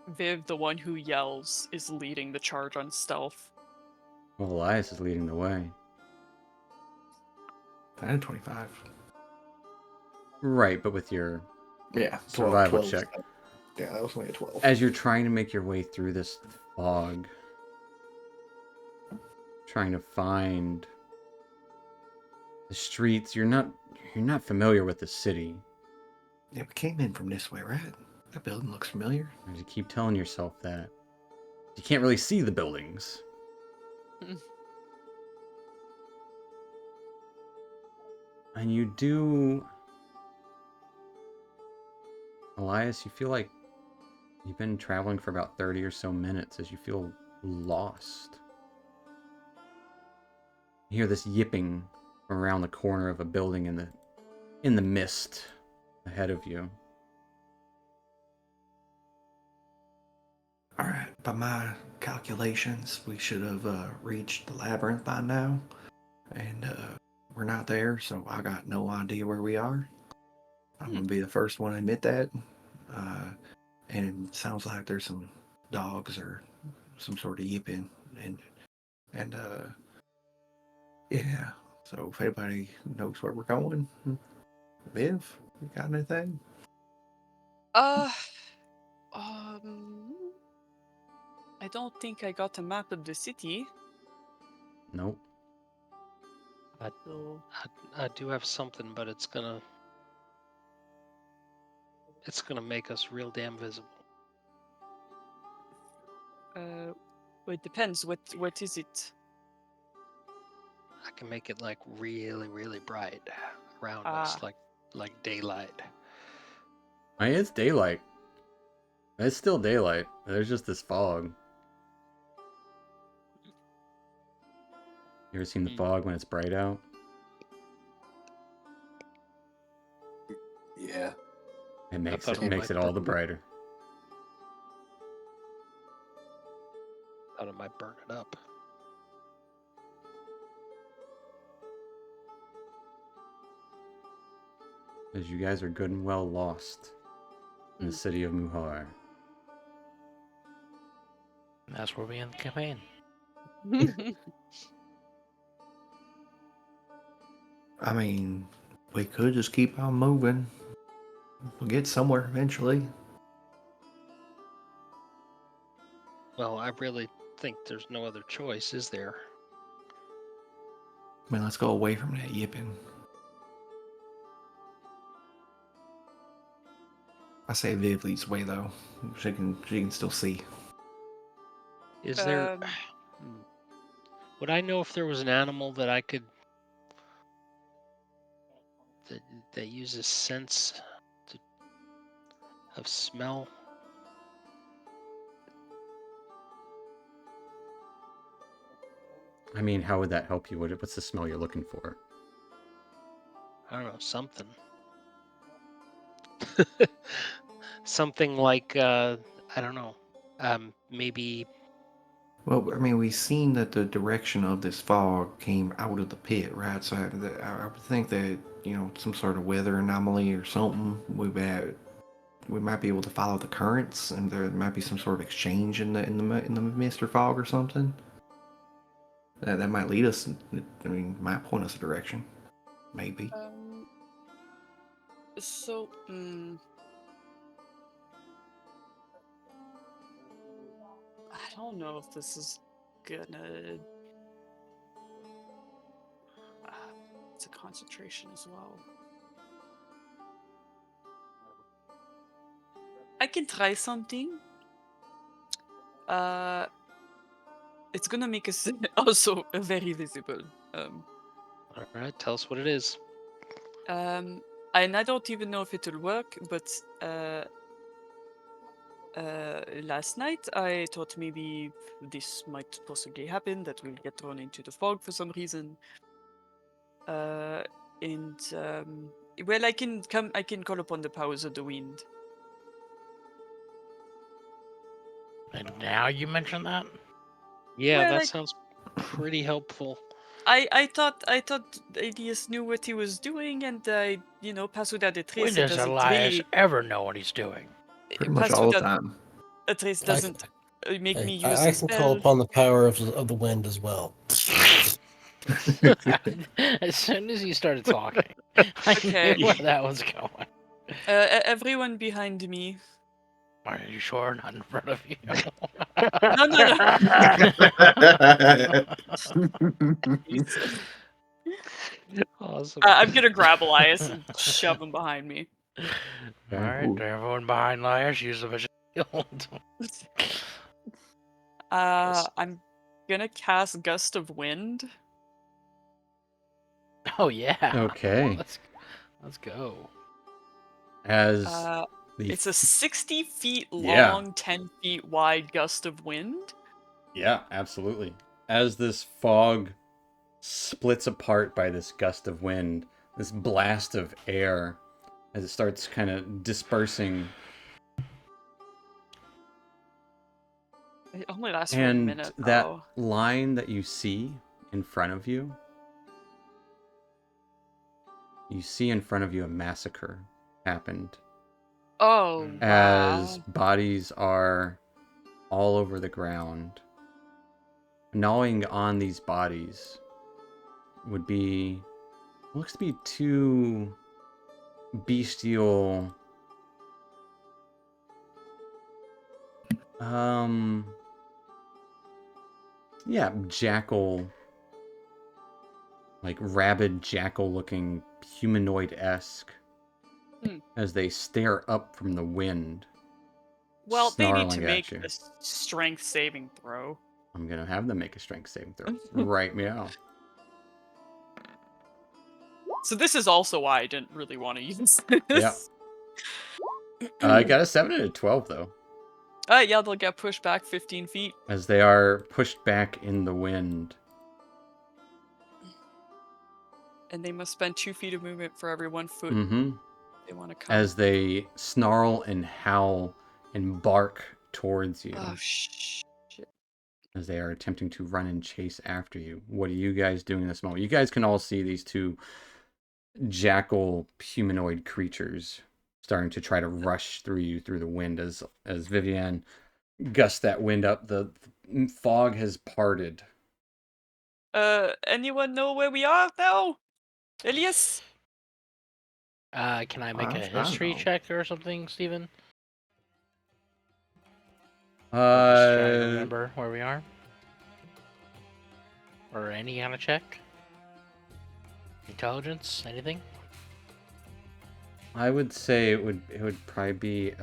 Viv, the one who yells, is leading the charge on stealth. Well, Elias is leading the way. I had 25. Right, but with your Yeah. survival 12. check. Yeah, that was only a 12. As you're trying to make your way through this fog, trying to find the streets, you're not familiar with the city. Yeah, we came in from this way, right? That building looks familiar. And you keep telling yourself that. You can't really see the buildings. And you do... Elias, you feel like you've been traveling for about 30 or so minutes as you feel lost. You hear this yipping from around the corner of a building in the mist ahead of you. All right, by my calculations, we should have reached the labyrinth by now, and we're not there, so I got no idea where we are. I'm gonna be the first one to admit that. And it sounds like there's some dogs or some sort of yipping, and yeah. So if anybody knows where we're going, Viv, you got anything? I don't think I got a map of the city. Nope. So I do have something, but it's gonna make us real damn visible. well, it depends. What is it? I can make it like really, really bright around us, like daylight. I mean, it's daylight. It's still daylight. There's just this fog. You ever seen the fog when it's bright out? Yeah. It makes thought it it makes might it all the burn. brighter. Thought it might burn it up. As you guys are good and well lost in the city of Muhar. And that's where we end the campaign. I mean, we could just keep on moving. We'll get somewhere eventually. Well, I really think there's no other choice, is there? I mean, let's go away from that yipping. I say Viv leads the way though. She can still see. Is there? Um, Would I know if there was an animal that I could that uses sense of smell? I mean, how would that help you? What's the smell you're looking for? I don't know, something. Something like I don't know. Maybe. Well, I mean, we've seen that the direction of this fog came out of the pit, right? So I would think that, some sort of weather anomaly or something. We might be able to follow the currents, and there might be some sort of exchange in the mist or fog or something. That might lead us. I mean, might point us a direction, maybe. so, I don't know if this is gonna. It's a concentration as well. I can try something. It's gonna make us also very visible. All right, tell us what it is. And I don't even know if it'll work, but last night I thought maybe this might possibly happen, that we'll get thrown into the fog for some reason. And well, I can call upon the powers of the wind. And now you mention that? Yeah, Well, that sounds pretty helpful. I thought Elias knew what he was doing, and pass without a trace. When It does doesn't Elias really ever know what he's doing? Pretty much pass all the without time. a trace doesn't make me use I a can call spell. upon the power of the wind as well. As soon as he started talking, I Okay. knew where that was going. Everyone behind me. Are you sure? Not in front of you. No. Awesome. I'm gonna grab Elias and shove him behind me. All right, everyone behind Elias, use the vision shield. I'm gonna cast Gust of Wind. Oh yeah. Okay. Let's go. As It's a 60 feet Yeah. long, 10 feet wide gust of wind. Yeah, absolutely. As this fog splits apart by this gust of wind, this blast of air, as it starts kind of dispersing. It only lasts for a And minute, that though. line that you see in front of you, a massacre happened. Oh, As wow. bodies are all over the ground. Gnawing on these bodies would be, looks to be two bestial, yeah, jackal, like rabid jackal looking humanoid-esque, as they stare up from the wind. Well, they need to snarling make at you. a strength saving throw. I'm gonna have them make a strength saving throw right meow. So this is also why I didn't really want to use this. Yeah. I got a 7 and a 12 though. Yeah, they'll get pushed back 15 feet. As they are pushed back in the wind. And they must spend 2 feet of movement for every 1 foot they want to come. As they snarl and howl and bark towards you. Oh, shit. As they are attempting to run and chase after you. What are you guys doing in this moment? You guys can all see these two jackal humanoid creatures starting to try to rush through you through the wind as Vivian gusts that wind up. The fog has parted. Anyone know where we are now? Elias? Can I make a I history know. check or something, Steven? Or just try to remember where we are? Or any kind of check? Intelligence? Anything? I would say it would probably be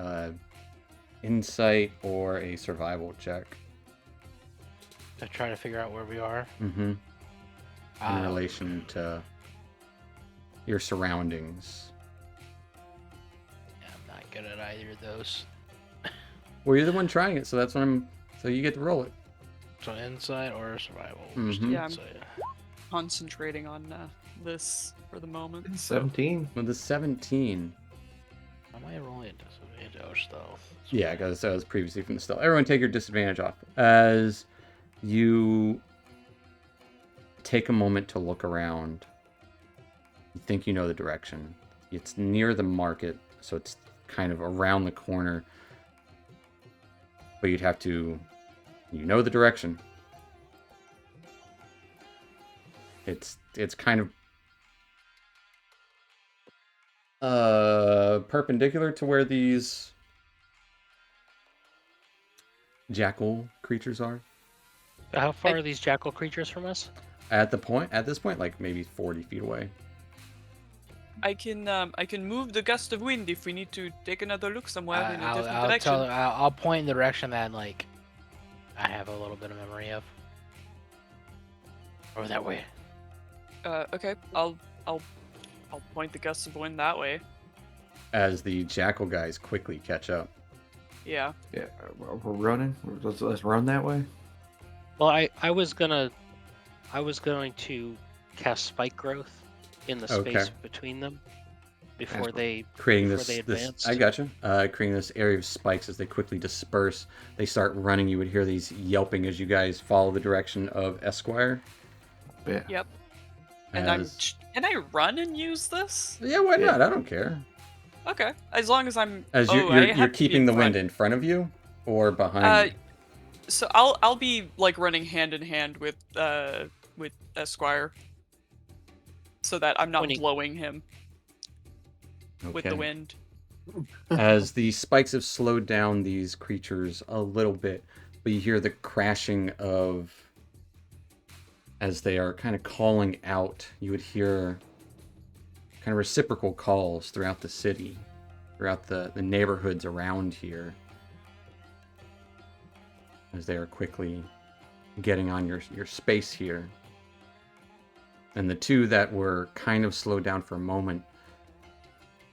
insight or a survival check. To try to figure out where we are? Mm-hmm. In Um, relation to your surroundings. Yeah, I'm not good at either of those. Well, you're the one trying it, so that's what I'm. So you get to roll it. So insight or survival? Mhm. Yeah, I'm Insight. concentrating on this for the moment. 17. With the 17. Am I rolling a disadvantage? Oh, stealth. Yeah, because that was previously from the stealth. Everyone take your disadvantage off. As you take a moment to look around, you think you know the direction. It's near the market, so it's kind of around the corner. But you'd have to, you know the direction. It's kind of perpendicular to where these jackal creatures are. How far are these jackal creatures from us? At this point, like maybe 40 feet away. I can move the gust of wind if we need to take another look somewhere in a different I'll direction. I'll point in the direction that like I have a little bit of memory of. Over that way. Okay, I'll point the gust of wind that way. As the jackal guys quickly catch up. Yeah. Yeah, we're running. Let's run that way. Well, I was going to cast spike growth in the space Okay. between them before they Creating before this, they advanced. I gotcha. Creating this area of spikes as they quickly disperse. They start running. You would hear these yelping as you guys follow the direction of Esquire. Yeah. Yep. And can I run and use this? Yeah, why Yeah. not? I don't care. Okay, as long as I'm. As I you're have to be keeping the front. wind in front of you or behind you. So I'll be like running hand in hand with Esquire, so that I'm not Pointing. blowing him with the Okay. wind. As the spikes have slowed down these creatures a little bit, but you hear the crashing of, as they are kind of calling out, you would hear kind of reciprocal calls throughout the city, throughout the neighborhoods around here, as they are quickly getting on your space here. And the two that were kind of slowed down for a moment,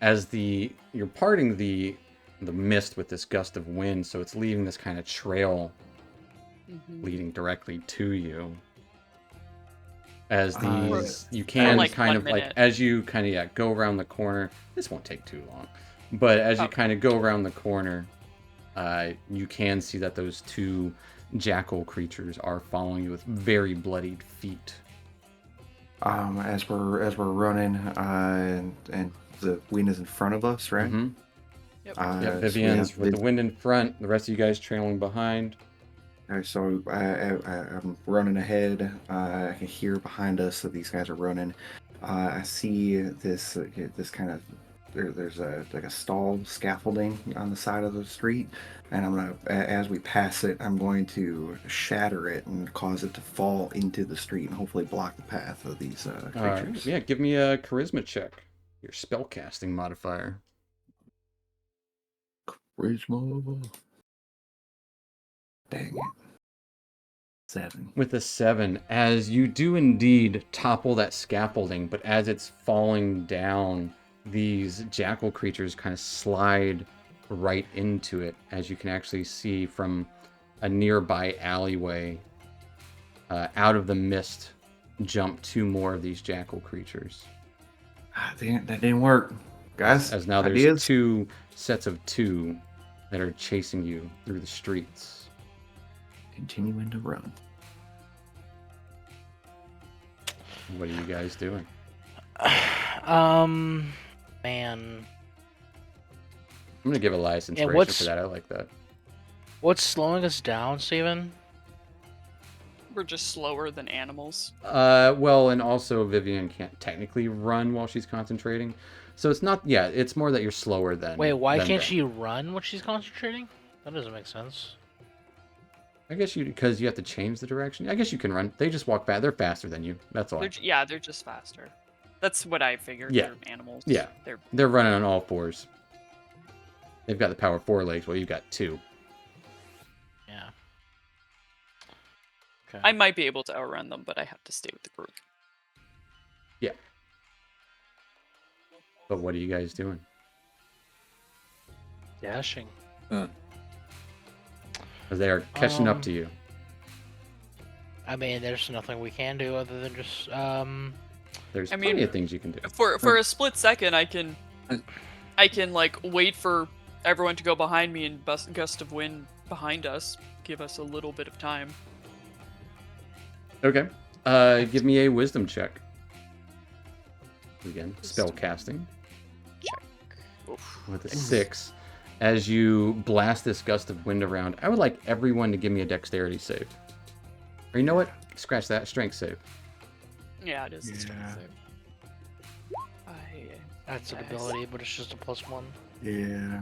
as you're parting the mist with this gust of wind, so it's leaving this kind of trail leading directly to you. As these, you can like kind 1 of like, minute. as you kind of, go around the corner, this won't take too long, but as you kind of go around the corner, you can see that those two jackal creatures are following you with very bloodied feet. As we're running, and the wind is in front of us, right? Mm-hmm. Yep. Yeah, So we Vivian's have with the wind in front, the rest of you guys trailing behind. So I'm running ahead. I can hear behind us that these guys are running. I see this kind of there's a like a stall scaffolding on the side of the street, and I'm gonna, as we pass it, I'm going to shatter it and cause it to fall into the street and hopefully block the path of these creatures. Yeah, give me a charisma check. Your spellcasting modifier. Charisma. Dang it. 7. With a 7, as you do indeed topple that scaffolding, but as it's falling down, these jackal creatures kind of slide right into it, as you can actually see from a nearby alleyway. Out of the mist jump 2 more of these jackal creatures. That didn't work, guys. As now there's ideas? 2 sets of 2 that are chasing you through the streets. Continuing to run. What are you guys doing? Man. I'm gonna give Elias Yeah, inspiration for that. I like that. What's slowing us down, Steven? We're just slower than animals. Well, and also Vivian can't technically run while she's concentrating. So it's not, yeah, it's more that you're slower than. Wait, why than can't them. she run when she's concentrating? That doesn't make sense. I guess because you have to change the direction. I guess you can run. They just walk back. They're faster than you. That's all. They're just faster. That's what I figured. Yeah. They're animals. Yeah. They're running on all fours. They've got the power of 4 legs, while you've got 2. Yeah. Okay. I might be able to outrun them, but I have to stay with the group. Yeah. But what are you guys doing? Dashing. Because they are catching up to you. I mean, there's nothing we can do other than just There's plenty of things you can do. For a split second, I can like wait for everyone to go behind me and gust of wind behind us. Give us a little bit of time. Okay. Give me a wisdom check. Again, spell casting. Check. Oof. With a 6. As you blast this gust of wind around, I would like everyone to give me a dexterity save. Or you know what? Scratch that. Strength save. Yeah, it is. Yeah. The strength save. that's an ability, but it's just a +1. Yeah.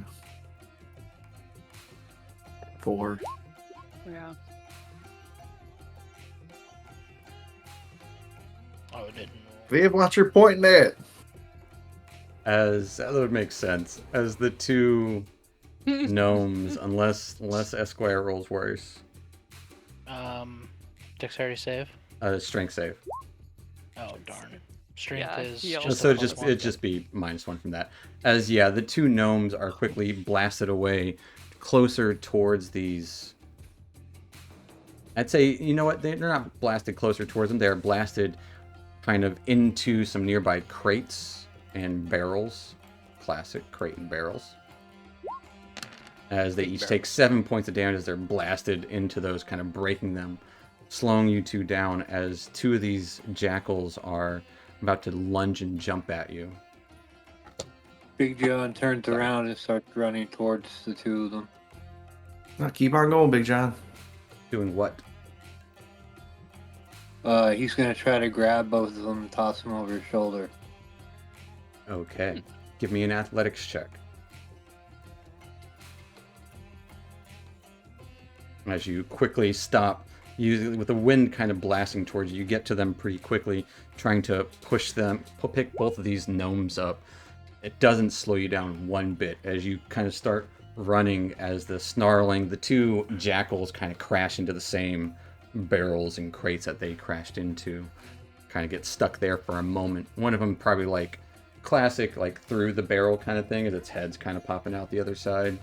4. Yeah. Oh, it didn't. Viv, watch your pointing at. As that would make sense. As the 2 gnomes, unless Esquire rolls worse. Dexterity save. Strength save. Oh darn. Strength Yeah, is he just also So a it'd +1. just be -1 from that. As the 2 gnomes are quickly blasted away, closer towards these. I'd say, you know what? They're not blasted closer towards them. They're blasted kind of into some nearby crates and barrels. Classic crate and barrels. As they each take 7 points of damage as they're blasted into those, kind of breaking them, slowing you 2 down as 2 of these jackals are about to lunge and jump at you. Big John turns around and starts running towards the 2 of them. Now keep on going, Big John. Doing what? He's gonna try to grab both of them and toss them over his shoulder. Okay. Give me an athletics check. As you quickly stop, with the wind kind of blasting towards you, you get to them pretty quickly, trying to push them, pick both of these gnomes up. It doesn't slow you down one bit as you kind of start running as the 2 jackals kind of crash into the same barrels and crates that they crashed into. Kind of get stuck there for a moment. One of them probably like classic, like through the barrel kind of thing, as its head's kind of popping out the other side.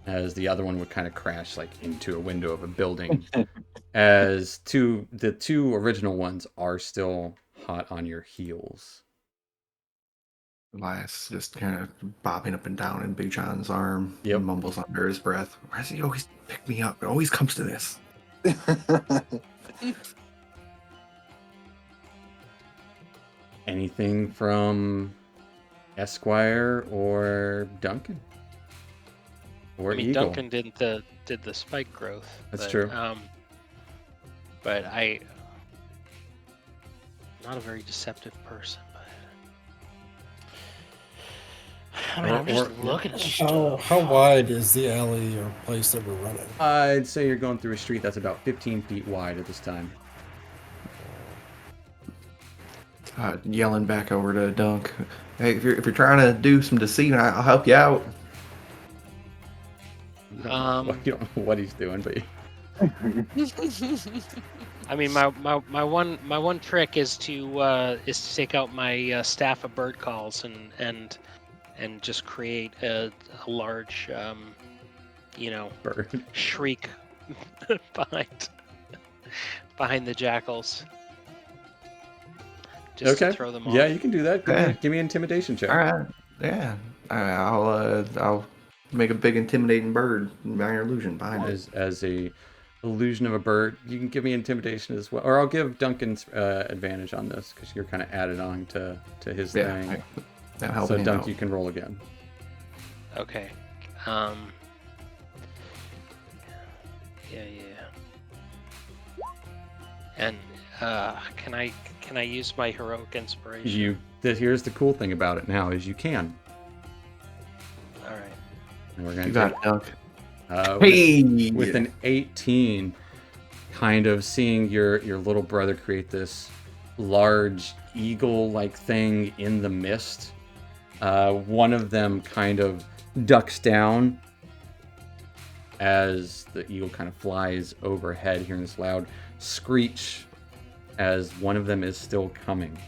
As the other one would kind of crash like into a window of a building. As the 2 original ones are still hot on your heels. Elias just kind of bobbing up and down in Big John's arm. Yep. He mumbles under his breath. Why does he always pick me up? It always comes to this. Anything from Esquire or Duncan? Or I mean, Eagle? Duncan did the spike growth. That's but, true. But I'm not a very deceptive person. But I mean, I'm just looking at stuff. How wide is the alley or place that we're running? I'd say you're going through a street that's about 15 feet wide at this time. Yelling back over to Dunk. Hey, if you're trying to do some deceiving, I'll help you out. You don't know what he's doing, but I mean, my one trick is to take out my staff of bird calls and just create a large bird. shriek behind the jackals. Just to throw them off. Yeah, you can do that. Okay. Give me an intimidation check. All right. Yeah. I'll make a big intimidating bird by your illusion behind it. As a illusion of a bird, you can give me intimidation as well, or I'll give Duncan's advantage on this because you're kind of added on to his thing. That'll help So him Dunk, out. you can roll again. Okay. Yeah. And can I use my heroic inspiration? Here's the cool thing about it now is you can. All right. And we're gonna You got it, Doug. with an 18, kind of seeing your little brother create this large eagle-like thing in the mist. One of them kind of ducks down as the eagle kind of flies overhead, hearing this loud screech as one of them is still coming.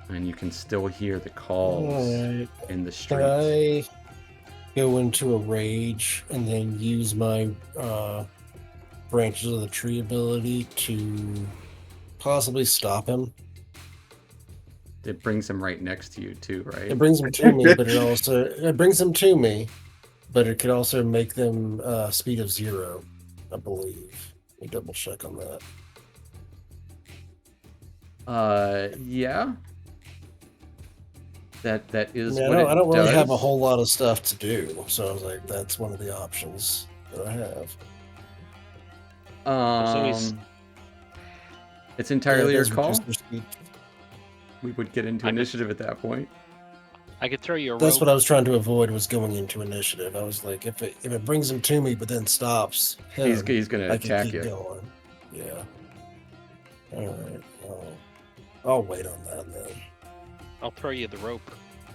And you can still hear the calls Alright. in the Can streets. I go into a rage and then use my branches of the tree ability to possibly stop him? It brings him right next to you too, right? It brings him to me, but it brings him to me, but it could also make them speed of 0, I believe. Let me double check on that. Yeah. That is I what don't, it I don't really have a does. whole lot of stuff to do, so I was like, that's one of the options that I have. always- It's entirely your does call. reduce their speed. We would get into I could- initiative at that point. I could throw you a That's rope. what I was trying to avoid, was going into initiative. I was like, if it brings him to me but then stops him, He's gonna I can attack keep you. going. Yeah. Alright, I'll wait on that then. I'll throw you the rope.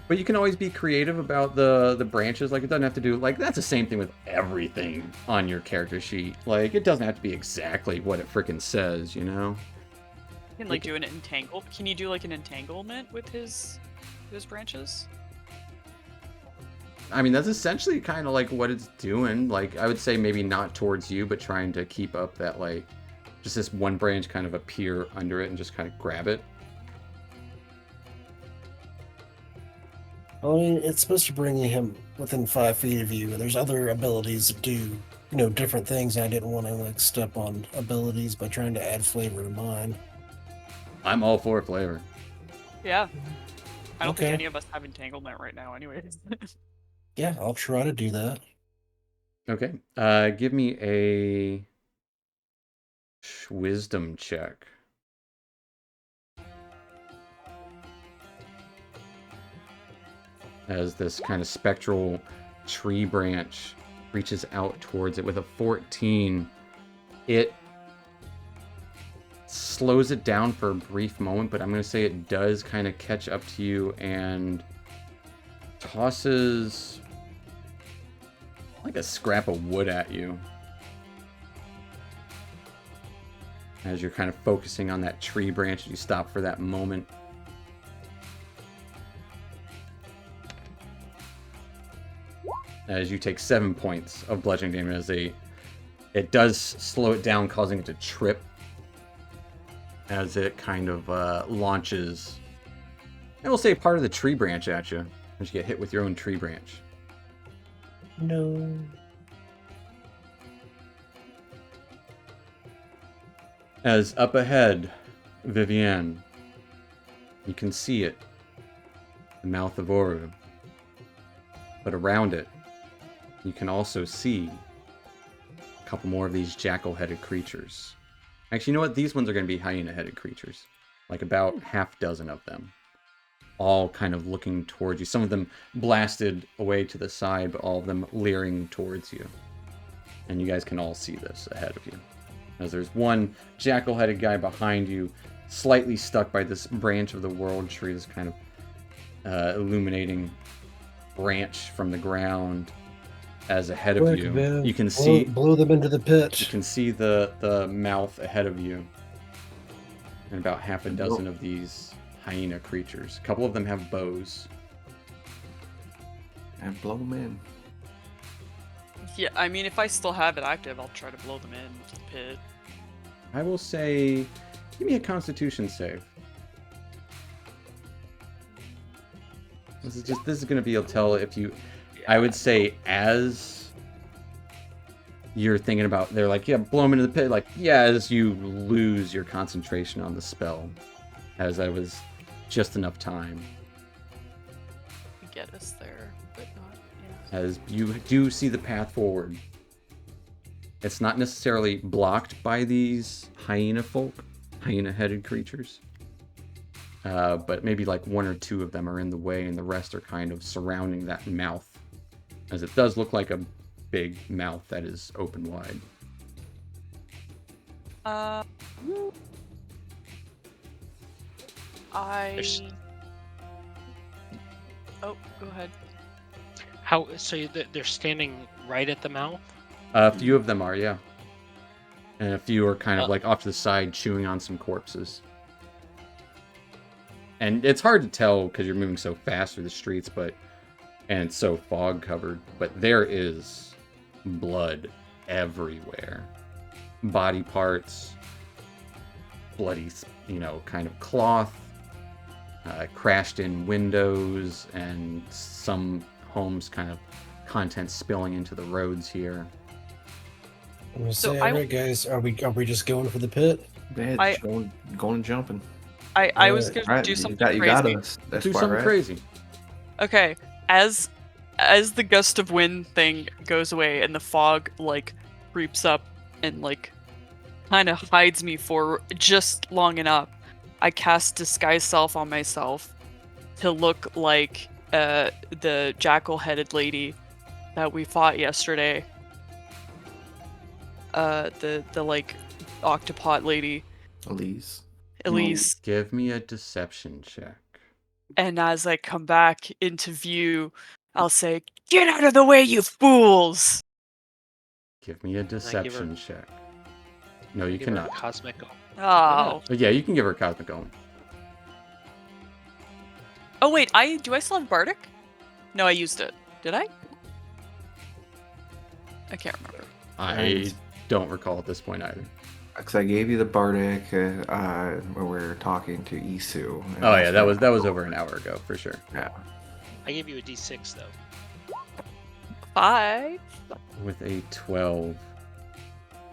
But you can always be creative about the branches. Like, it doesn't have to do, like, that's the same thing with everything on your character sheet. Like, it doesn't have to be exactly what it freaking says, you know? You can like do an entangle. Can you do like an entanglement with his branches? I mean, that's essentially kind of like what it's doing. Like, I would say maybe not towards you, but trying to keep up that, like, just this one branch kind of appear under it and just kind of grab it. I mean, it's supposed to bring him within 5 feet of you, and there's other abilities that do, different things. I didn't want to like step on abilities by trying to add flavor to mine. I'm all for flavor. Yeah. I don't think Okay. any of us have entanglement right now, anyways. Yeah, I'll try to do that. Okay. Give me a wisdom check. As this kind of spectral tree branch reaches out towards it with a 14, it slows it down for a brief moment, but I'm going to say it does kind of catch up to you and tosses like a scrap of wood at you. As you're kind of focusing on that tree branch, you stop for that moment. As you take 7 points of bludgeoning damage, as it does slow it down, causing it to trip as it kind of launches, I will say, part of the tree branch at you as you get hit with your own tree branch. No. As up ahead, Vivienne, you can see it, the mouth of Oru, but around it, you can also see a couple more of these jackal-headed creatures. Actually, you know what? These ones are going to be hyena-headed creatures. Like about half dozen of them. All kind of looking towards you. Some of them blasted away to the side, but all of them leering towards you. And you guys can all see this ahead of you. As there's one jackal-headed guy behind you, slightly stuck by this branch of the world tree, this kind of illuminating branch from the ground. As ahead of you, you can see blow them into the pit. You can see the mouth ahead of you, and about half a dozen of these hyena creatures. A couple of them have bows. And blow them in. Yeah, I mean, if I still have it active, I'll try to blow them into the pit. I will say, give me a Constitution save. This is going to be a tell if you. I would say as you're thinking about, they're like, yeah, blow them into the pit. Like, yeah, as you lose your concentration on the spell, as I was just enough time. Get us there, but not. Yeah. As you do see the path forward, It's not necessarily blocked by these hyena-headed creatures. But maybe like 1 or 2 of them are in the way, and the rest are kind of surrounding that mouth, as it does look like a big mouth that is open wide. There's- Oh, go ahead. How? So they're standing right at the mouth? A few of them are, yeah. And a few are kind of Oh. like off to the side, chewing on some corpses. And it's hard to tell because you're moving so fast through the streets, and it's so fog covered. But there is blood everywhere. Body parts, bloody, kind of cloth, crashed in windows, and some homes kind of contents spilling into the roads here. I'm gonna So say, I- alright, guys, are we just going for the pit? Yeah, I- just going and jumping. I was Alright. gonna Right, do you something got crazy. us. That's Do why, something right? crazy. Okay, as the gust of wind thing goes away and the fog like creeps up and like kind of hides me for just long enough, I cast disguise self on myself to look like the jackal-headed lady that we fought yesterday. The like octopod lady, Elise. Elise. Give me a deception check. And as I come back into view, I'll say, "Get out of the way, you fools!" Give me a deception check. No, you Give her a cannot. cosmic. Oh. But yeah, you can give her a cosmic omen. Oh wait, do I still have Bardic? No, I used it. Did I? I can't remember. I don't recall at this point either. Because I gave you the Bardic when we were talking to Isu. and Oh yeah, that that's was over an hour ago for sure. Yeah. I gave you a D6 though. 5. With a 12,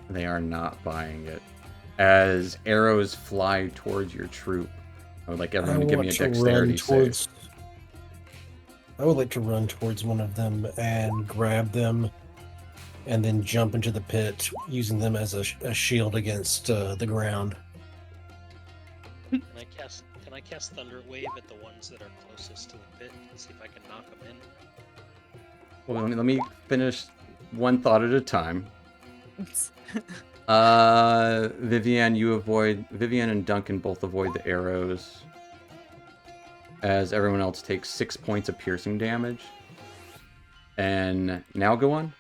they are not buying it. As arrows fly towards your troop, I would like everyone to give me a dexterity save. I would like to run towards one of them and grab them, and then jump into the pit, using them as a shield against the ground. Can I cast Thunder Wave at the ones that are closest to the pit and see if I can knock them in? Well, let me finish one thought at a time. Vivian and Duncan both avoid the arrows, as everyone else takes 6 points of piercing damage. And now go on.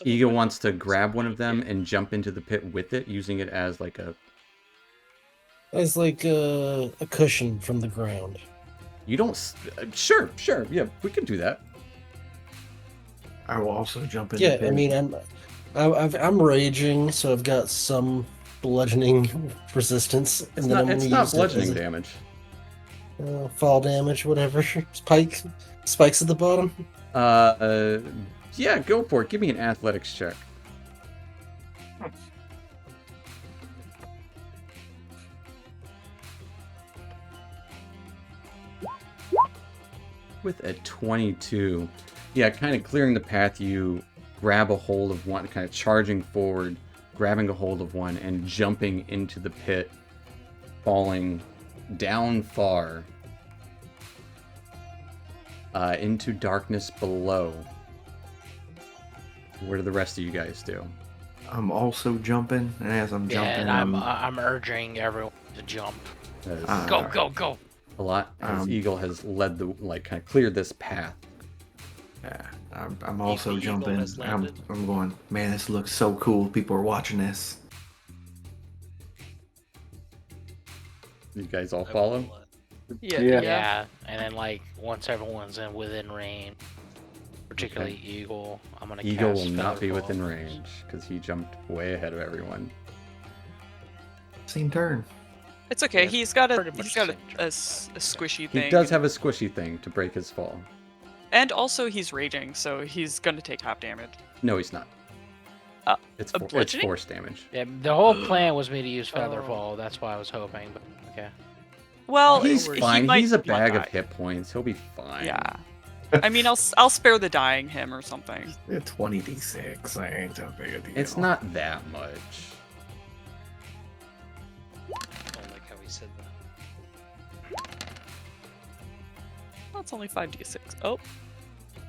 Eagle wants to grab one of them and jump into the pit with it, using it as like a cushion from the ground. You don't. Sure. Yeah, we can do that. I will also jump in. Yeah, the pit. I mean, I'm raging, so I've got some bludgeoning resistance, and then I'm It's gonna not use bludgeoning it as damage. fall damage, whatever. Spikes at the bottom. Yeah, go for it. Give me an athletics check. With a 22. Yeah, kind of clearing the path, you grab a hold of one, kind of charging forward, grabbing a hold of one, and jumping into the pit, falling down far into darkness below. What do the rest of you guys do? I'm also jumping, and as I'm Yeah, jumping, and I'm urging everyone to jump. That is Go. a lot, as Eagle has led the, kind of cleared this path. Yeah, I'm also The eagle jumping. has I'm landed. going, man, this looks so cool. People are watching this. You guys all follow? Yeah, and then once everyone's within range, particularly Eagle, I'm gonna. Eagle cast will not be Featherfall. within range because he jumped way ahead of everyone. Same turn. It's okay. Yeah, He's got a pretty much the same squishy He thing. does have a squishy thing to break his fall. And also he's raging, so he's gonna take half damage. No, he's not. It's bludgeoning? force damage. Yeah, the whole plan was me to use Featherfall. That's why I was hoping, but okay. Well, He's he fine. might- He's a he might bag of die. hit points. He'll be fine. Yeah. I mean, I'll spare the dying him or something. It's 20d6. I ain't that big a deal. It's not that much. I don't like how he said that. That's only 5d6. Oh,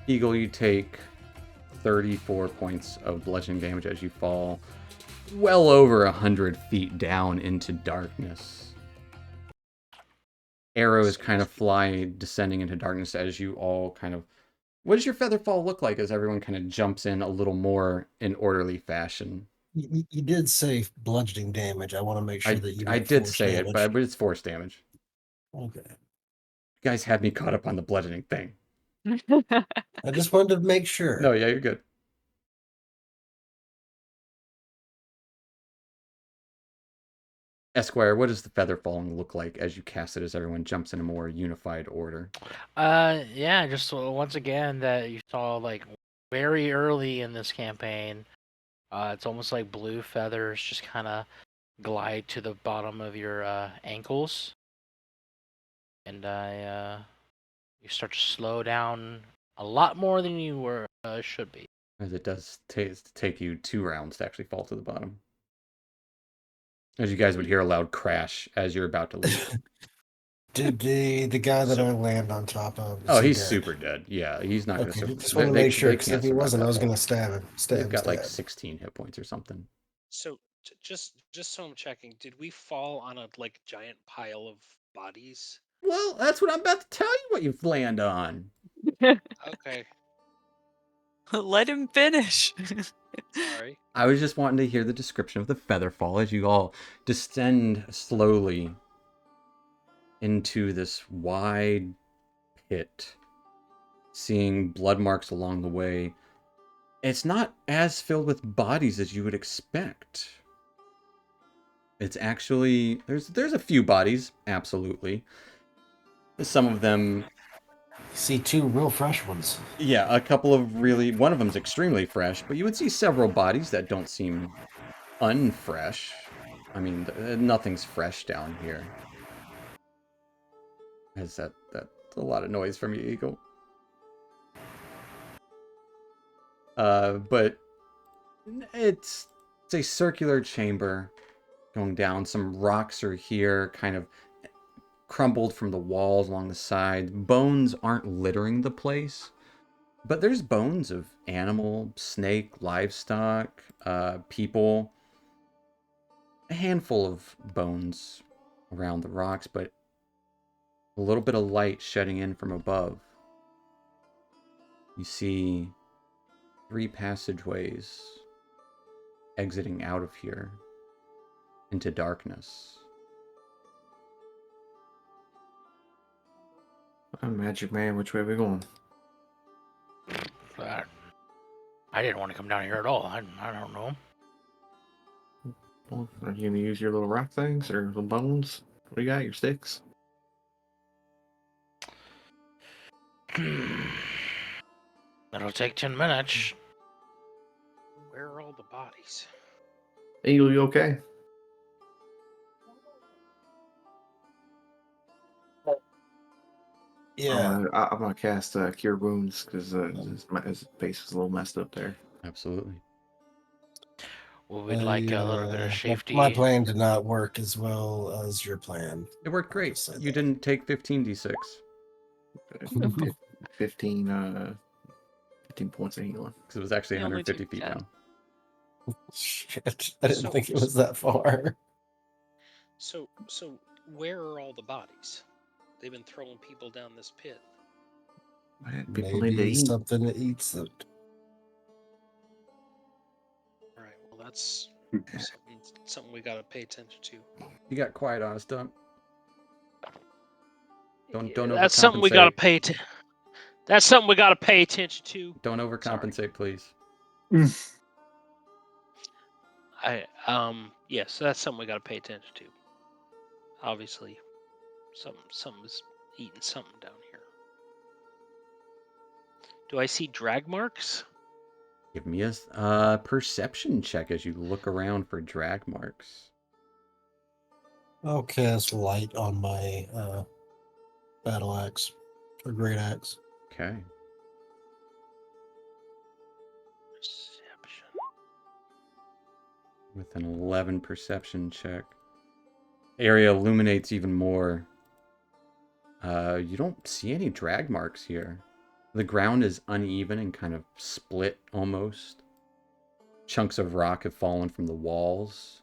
Eagle, you take 34 points of bludgeoning damage as you fall well over 100 feet down into darkness. Arrows kind of fly, descending into darkness as you all kind of... What does your feather fall look like as everyone kind of jumps in a little more in orderly fashion? You did say bludgeoning damage. I want to make sure that you I meant did force say damage. it, but it's force damage. Okay. You guys had me caught up on the bludgeoning thing. I just wanted to make sure. No, yeah, you're good. Esquire, what does the feather falling look like as you cast it as everyone jumps in a more unified order? Yeah, just once again that you saw like very early in this campaign. It's almost like blue feathers just kind of glide to the bottom of your ankles, and you start to slow down a lot more than you were should be. As it does take you 2 rounds to actually fall to the bottom. As you guys would hear a loud crash as you're about to leave. Did the guy that I land on top of? Oh, he he's dead? super dead. Yeah, he's not Okay, going to just want to make sure, because if he wasn't, I was going to stab him. They've got like 16 hit points or something. So just so I'm checking, did we fall on a like giant pile of bodies? Well, that's what I'm about to tell you what you land on. Okay, let him finish. sorry. I was just wanting to hear the description of the feather fall as you all descend slowly into this wide pit, seeing blood marks along the way. It's not as filled with bodies as you would expect. It's actually there's a few bodies, absolutely. Some of them, See 2 real fresh ones. yeah, a couple of one of them's extremely fresh, but you would see several bodies that don't seem unfresh. I mean, nothing's fresh down here. That's a lot of noise from you, Eagle. But it's a circular chamber going down. Some rocks are here, kind of crumbled from the walls along the sides. Bones aren't littering the place, but there's bones of animal, snake, livestock, people. A handful of bones around the rocks, but a little bit of light shedding in from above. You see 3 passageways exiting out of here into darkness. Magic Man, which way are we going? I didn't want to come down here at all. I don't know. Well, are you going to use your little rock things or little bones? What do you got? Your sticks? It'll take 10 minutes. Where are all the bodies? Eagle, you okay? Yeah. I'm going to cast Cure Wounds because his face was a little messed up there. Absolutely. Well, we'd like a little bit of safety. My plan did not work as well as your plan. It worked great. Say You that. didn't take 15d6. 15 points of healing. Because it was actually You only 150 took feet 10. down. Shit, I didn't think it was that far. So where are all the bodies? They've been throwing people down this pit. Man, people need to Maybe eat. something that eats them. All right, well that's something we gotta pay attention to. You got quiet on us, don't That's something we gotta overcompensate. That's something we gotta pay attention to. Don't overcompensate, please. Yes, that's something we gotta pay attention to. Obviously, something's eating something down here. Do I see drag marks? Give me a perception check as you look around for drag marks. I'll cast light on my battle axe or great axe. Okay. with an 11 perception check. Area illuminates even more. You don't see any drag marks here. The ground is uneven and kind of split almost. Chunks of rock have fallen from the walls.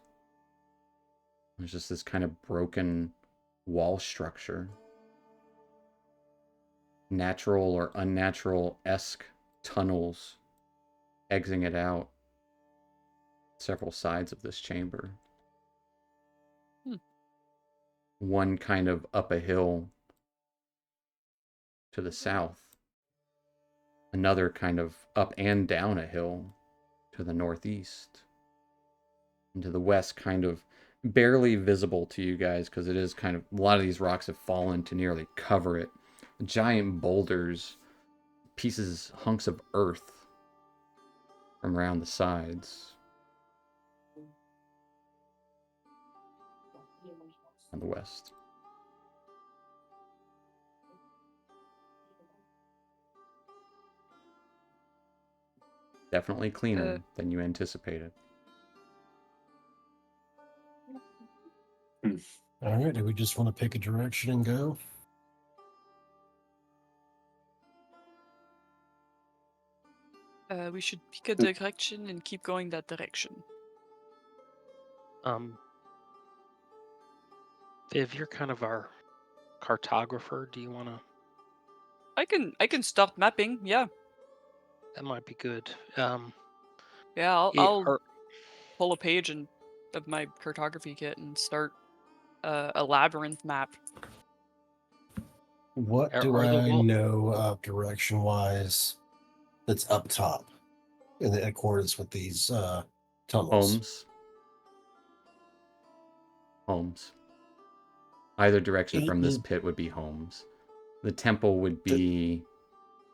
There's just this kind of broken wall structure. Natural or unnatural-esque tunnels exiting it out. Several sides of this chamber. One kind of up a hill to the south. Another kind of up and down a hill to the northeast. And to the west, kind of barely visible to you guys because it is kind of, a lot of these rocks have fallen to nearly cover it. Giant boulders, pieces, hunks of earth from around the sides. On the west. Definitely cleaner than you anticipated. All right, do we just want to pick a direction and go? We should pick a direction and keep going that direction. Viv, you're kind of our cartographer. Do you want to? I can start mapping. Yeah. That might be good. Yeah. I'll Or pull a page of my cartography kit and start a labyrinth map. What do Are the I wall- know direction-wise that's up top in accordance with these tunnels? Homes. Either direction from this pit would be homes. The temple would be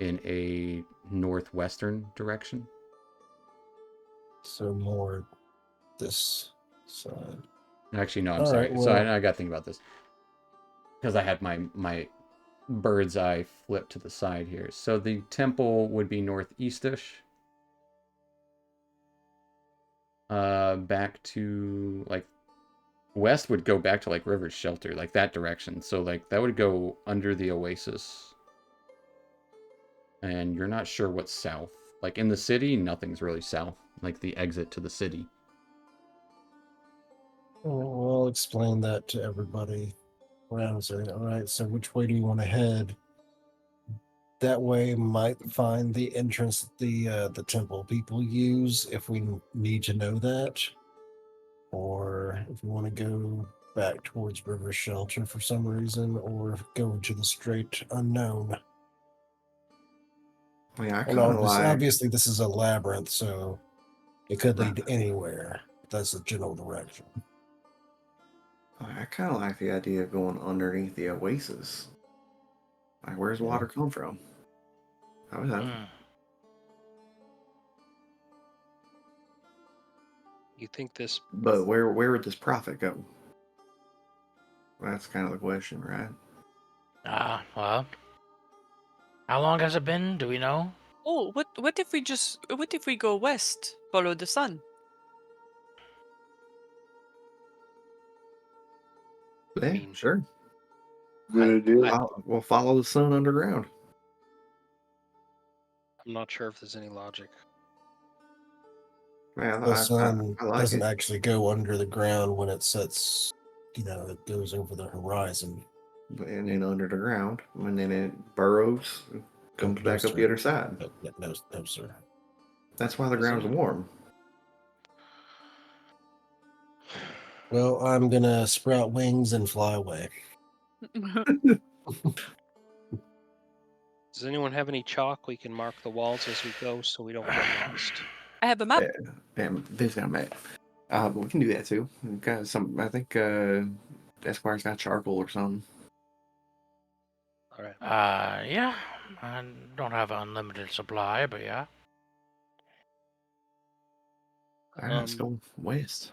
in a northwestern direction. So more this side. Actually, no, I'm All sorry. right, So well- I got to think about this. Because I had my bird's eye flipped to the side here. So the temple would be northeastish. Back to, like, west would go back to, like, River's Shelter, like that direction. So, like, that would go under the oasis. And you're not sure what's south. Like, in the city, nothing's really south. Like, the exit to the city. Well, I'll explain that to everybody around. Saying, all right, so which way do you want to head? That way might find the entrance that the temple people use if we need to know that. Or if we want to go back towards River Shelter for some reason, or go into the straight unknown. I mean, I And kind of like. obviously this is a labyrinth, so it could lead anywhere. That's the general direction. I kind of like the idea of going underneath the oasis. Like, where's water come from? How is that? You think this? But where would this profit go? That's kind of the question, right? Well, how long has it been? Do we know? Oh, what if we go west, follow the sun? Yeah, sure. Good idea. We'll follow the sun underground. I'm not sure if there's any logic. Man, The sun I like doesn't it. actually go under the ground when it sets, it goes over the horizon. And then under the ground, and then it burrows, comes back up the other side. No, sir. That's why the ground's warm. Well, I'm gonna sprout wings and fly away. Does anyone have any chalk? We can mark the walls as we go so we don't get lost. I have a map. Damn, this got a map. But we can do that too. We've got some. I think Esquire's got charcoal or something. All right. Yeah. I don't have an unlimited supply, but yeah. All right, let's go west.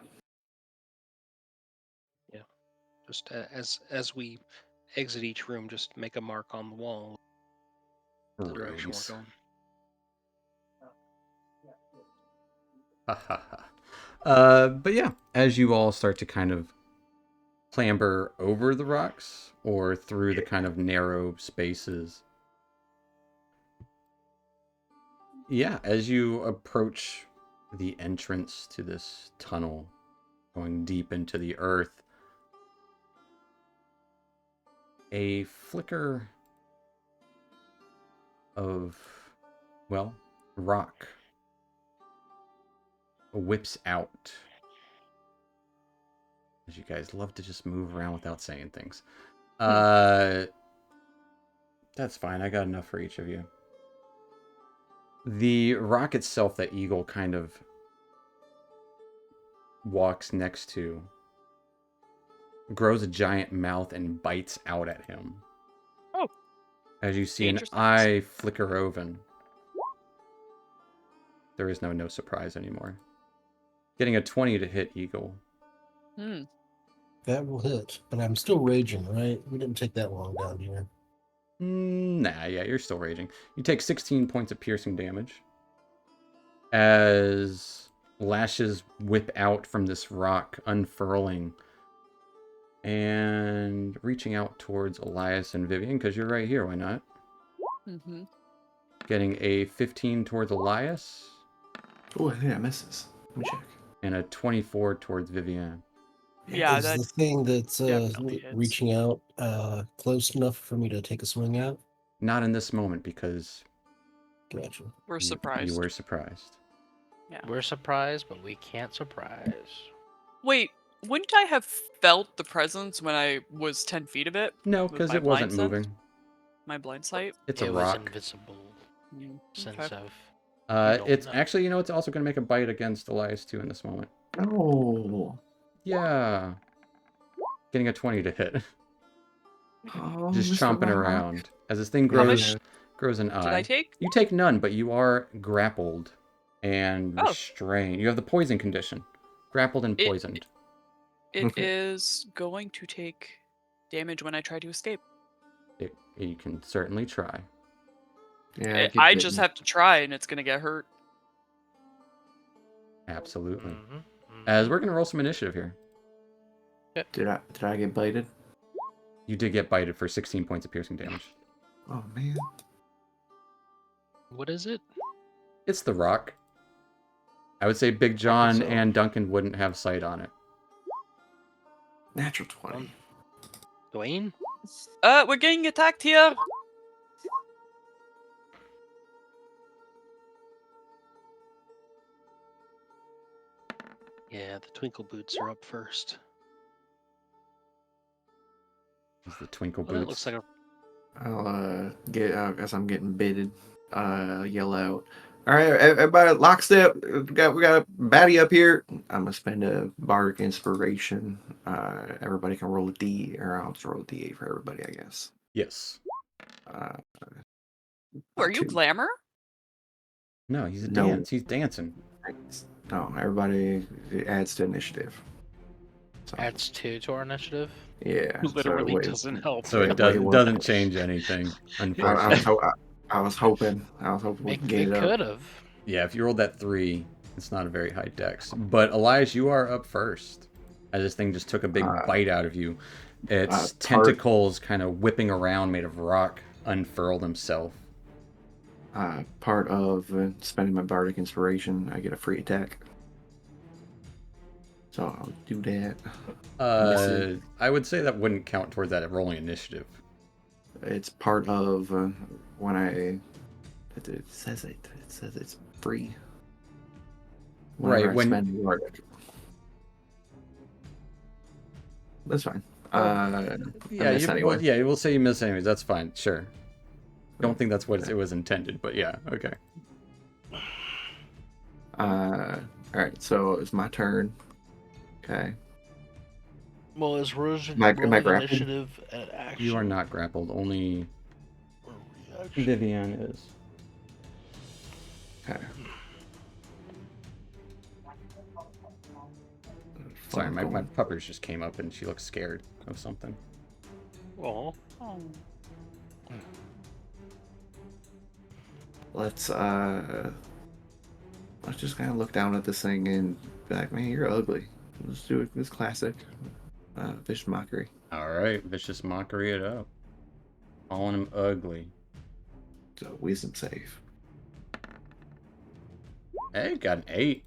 Yeah. Just as we exit each room, just make a mark on the wall. The direction we're going. But yeah, as you all start to kind of clamber over the rocks or through the kind of narrow spaces. Yeah, as you approach the entrance to this tunnel, going deep into the earth, a flicker of, well, rock whips out. As you guys love to just move around without saying things. That's fine. I got enough for each of you. The rock itself that Eagle kind of walks next to grows a giant mouth and bites out at him. Oh. As you see an Dangerous eye flicker open. There is no surprise anymore. Getting a 20 to hit Eagle. Hmm. That will hit, but I'm still raging, right? We didn't take that long down here. Nah, yeah, you're still raging. You take 16 points of piercing damage. As lashes whip out from this rock, unfurling. And reaching out towards Elias and Vivian, because you're right here, why not? Mm-hmm. Getting a 15 towards Elias. Oh, yeah, misses. Let me check. And a 24 towards Vivian. Yeah, Is that the thing that's definitely hits. reaching out close enough for me to take a swing at? Not in this moment, because Gotcha. we're you surprised. were surprised. Yeah. We're surprised, but we can't surprise. Wait, wouldn't I have felt the presence when I was 10 feet of it? No, With because my it wasn't blind sense? moving. My blind sight? It's It a was rock. invisible Mm, sense okay. of. You don't It's know. actually, it's also going to make a bite against Elias too in this moment. Oh. Yeah. Getting a 20 to hit. Oh, Just Mr. chomping Rock. around. As this thing How grows, much grows an eye. did I take? You take none, but you are grappled and Oh. restrained. You have the poison condition. Grappled and It- poisoned. It Okay. is going to take damage when I try to escape. You can certainly try. Yeah, get I just bitten. have to try and it's going to get hurt. Absolutely. Mhm, As mhm. we're going to roll some initiative here. Did I get bited? You did get bited for 16 points of piercing damage. Oh man. What is it? It's the rock. I would say Big John so- and Duncan wouldn't have sight on it. Natural 20. Dwayne? We're getting attacked here. Yeah, the twinkle boots are up first. It's the twinkle Well, that boots. looks like a I'll get as I'm getting bitted, yell out. All right, everybody, lockstep. We got a baddie up here. I'm gonna spend a bardic inspiration. Everybody can roll a D, or I'll just roll a D8 for everybody, I guess. Yes. Are you 2. Glamour? No, he's a No. dance. He's dancing. No, everybody, it adds to initiative. So, Adds 2 to our initiative. yeah, literally so doesn't help. So it Wait, doesn't, what? doesn't change anything, unfortunately. I was hoping we could get It it up. could have. Yeah, if you rolled that 3, it's not a very high dex. But Elias, you are up first. As this thing just took a big bite out of you. Its tentacles kind of whipping around made of rock unfurled himself. Part of spending my bardic inspiration, I get a free attack. So I'll do that. I would say that wouldn't count towards that rolling initiative. It's part of when I. It says it's free. Right, I when- spend bardic. That's fine. Yeah, miss anyway. we'll say you miss anyways. That's fine. Sure. Don't think that's what it was intended, but yeah, okay. All right, so it's my turn. Okay. Well, is Rose Am I rolling grappled? initiative an action? You are not grappled. Only or reaction? Vivian is. Okay. Sorry, my puppers just came up and she looks scared of something. Oh, Oh. Let's just kind of look down at this thing and be like, man, you're ugly. Let's do it. This classic vicious mockery. All right, vicious mockery it up. Calling him ugly. So wisdom save. Hey, got an 8.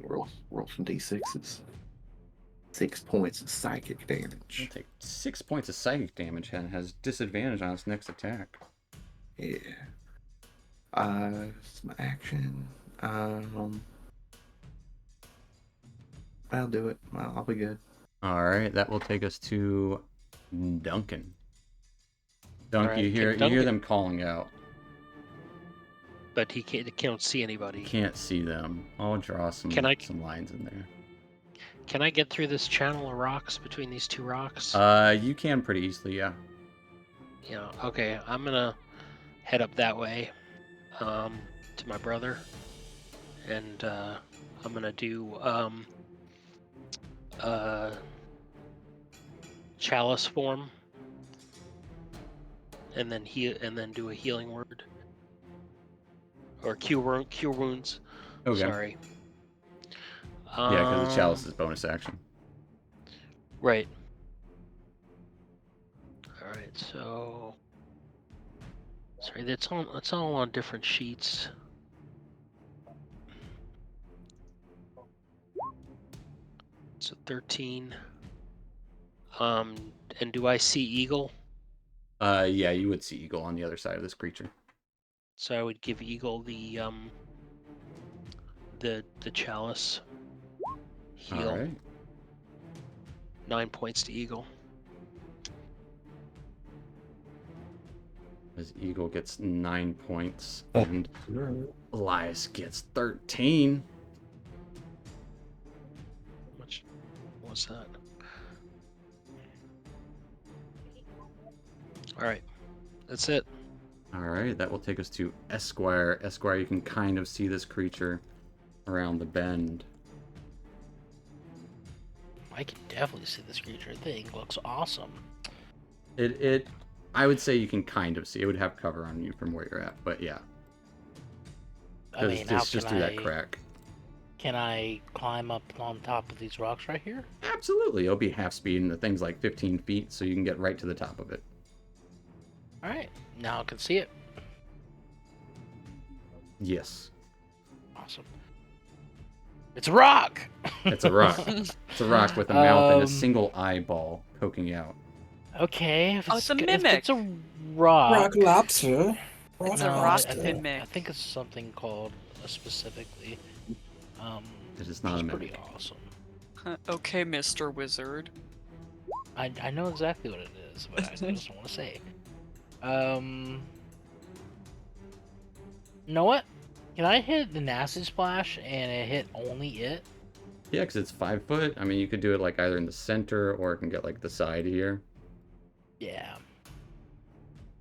Roll some d6s. 6 points of psychic I'll damage. take 6 points of psychic damage and has disadvantage on its next attack. Yeah. It's my action. I'll do it. I'll be good. All right, that will take us to Duncan. Dunk, All right, you hear Duncan- them calling out. But he can't see anybody. Can't see them. I'll draw some some lines in there. Can I get through this channel of rocks between these two rocks? You can pretty easily, yeah. Yeah. Okay, I'm gonna head up that way, to my brother, and I'm gonna do chalice form, and then do a healing word. Or cure wounds. Okay. Sorry. Yeah, because the chalice is bonus action. Right. All right. So, sorry, that's all on different sheets. So 13. And do I see eagle? Yeah, you would see eagle on the other side of this creature. So I would give eagle the chalice. Heal. All right. 9 points to eagle. As eagle gets 9 points, and Elias gets 13. Which was that? All right, that's it. All right, that will take us to Esquire. Esquire, you can kind of see this creature around the bend. I can definitely see this creature. Thing looks awesome. I would say you can kind of see. It would have cover on you from where you're at, but yeah. I mean, It's just through that crack. Can I climb up on top of these rocks right here? Absolutely. It'll be half speed, and the thing's like 15 feet, so you can get right to the top of it. All right, now I can see it. Yes. Awesome. It's a rock. It's a rock. It's a rock with a mouth and a single eyeball poking out. Okay. If it's a if mimic. it's a rock. Rock lobster. It's a No, rock I mimic. think it's something called specifically. It is not a pretty mimic. awesome. Okay, Mr. Wizard. I know exactly what it is, but I just don't want to say. You know what? Can I hit an acid splash and it hit only it? Yeah, because it's 5 foot. I mean, you could do it like either in the center or it can get like the side here. Yeah.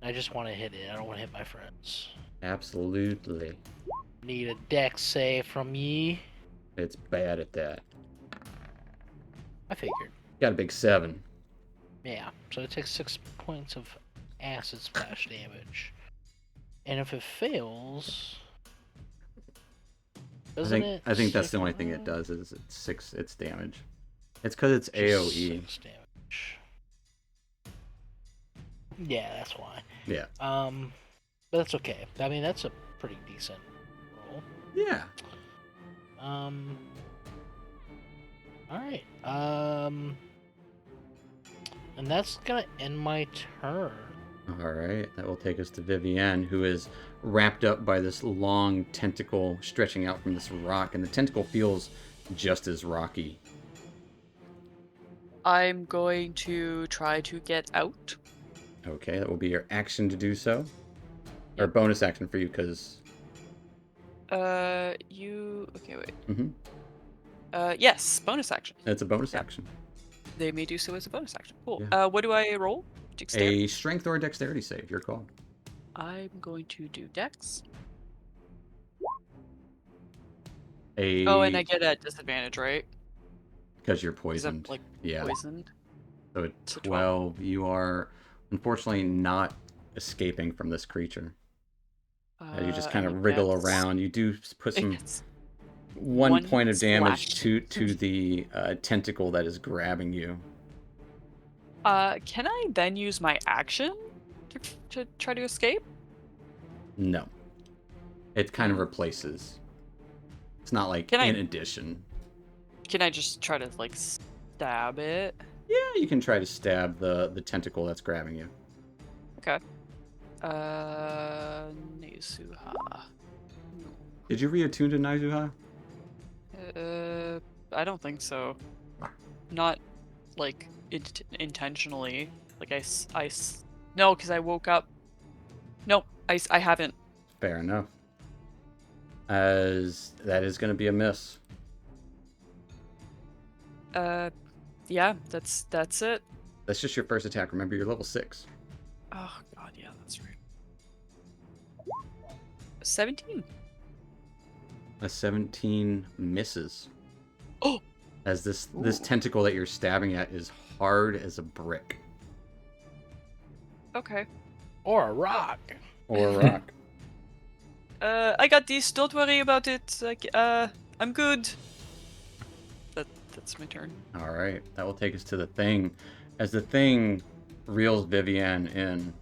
I just want to hit it. I don't want to hit my friends. Absolutely. Need a dex save from ye. It's bad at that. I figured. Got a big 7. Yeah. So it takes 6 points of acid splash damage. And if it fails, doesn't it? I think that's the only thing it does is it's damage. It's because it's AoE. 6 damage. Yeah, that's why. Yeah. But that's okay. I mean, that's a pretty decent roll. Yeah. All right. And that's gonna end my turn. All right. That will take us to Vivienne, who is wrapped up by this long tentacle stretching out from this rock, and the tentacle feels just as rocky. I'm going to try to get out. Okay, that will be your action to do so. Or bonus action for you, because... Okay, wait. Mm-hmm. Yes, bonus action. It's a bonus action. They may do so as a bonus action. Cool. Yeah. What do I roll? Dexterity? A strength or a dexterity save, your call. I'm going to do dex. A... Oh, and I get a disadvantage, right? Because you're 'Cause I'm, poisoned. like, Yeah. poisoned. So at So 12, you are unfortunately not escaping from this creature. You just kind I of mean, wriggle that's- around. You do put some... It's 1 point of damage slash. to the tentacle that is grabbing you. Can I then use my action to try to escape? No. It kind of replaces. It's not like Can I- in addition. Can I just try to like stab it? Yeah, you can try to stab the tentacle that's grabbing you. Okay. Nezuha. Did you reattune to Naizuha? I don't think so. Not like intentionally. Like no, because I woke up. Nope, I haven't. Fair enough. As that is going to be a miss. Yeah, that's it. That's just your first attack. Remember, you're level 6. Oh god, yeah, that's right. 17. A 17 misses. Oh! As this tentacle that you're stabbing at is hard as a brick. Okay. Or a rock. Or a rock. I got this. Don't worry about it. Like, I'm good. That's my turn. Alright, that will take us to the thing. As the thing reels Vivienne in,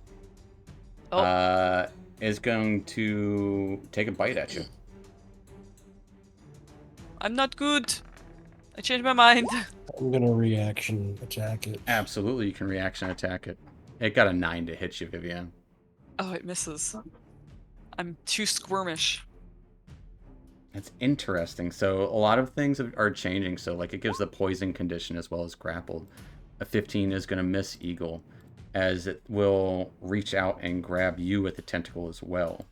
is going to take a bite at you. I'm not good. I changed my mind. I'm gonna reaction attack it. Absolutely, you can reaction attack it. It got a 9 to hit you, Vivienne. Oh, it misses. I'm too squirmish. That's interesting. So a lot of things are changing. So like it gives the poison condition as well as grappled. A 15 is going to miss Eagle, as it will reach out and grab you with the tentacle as well.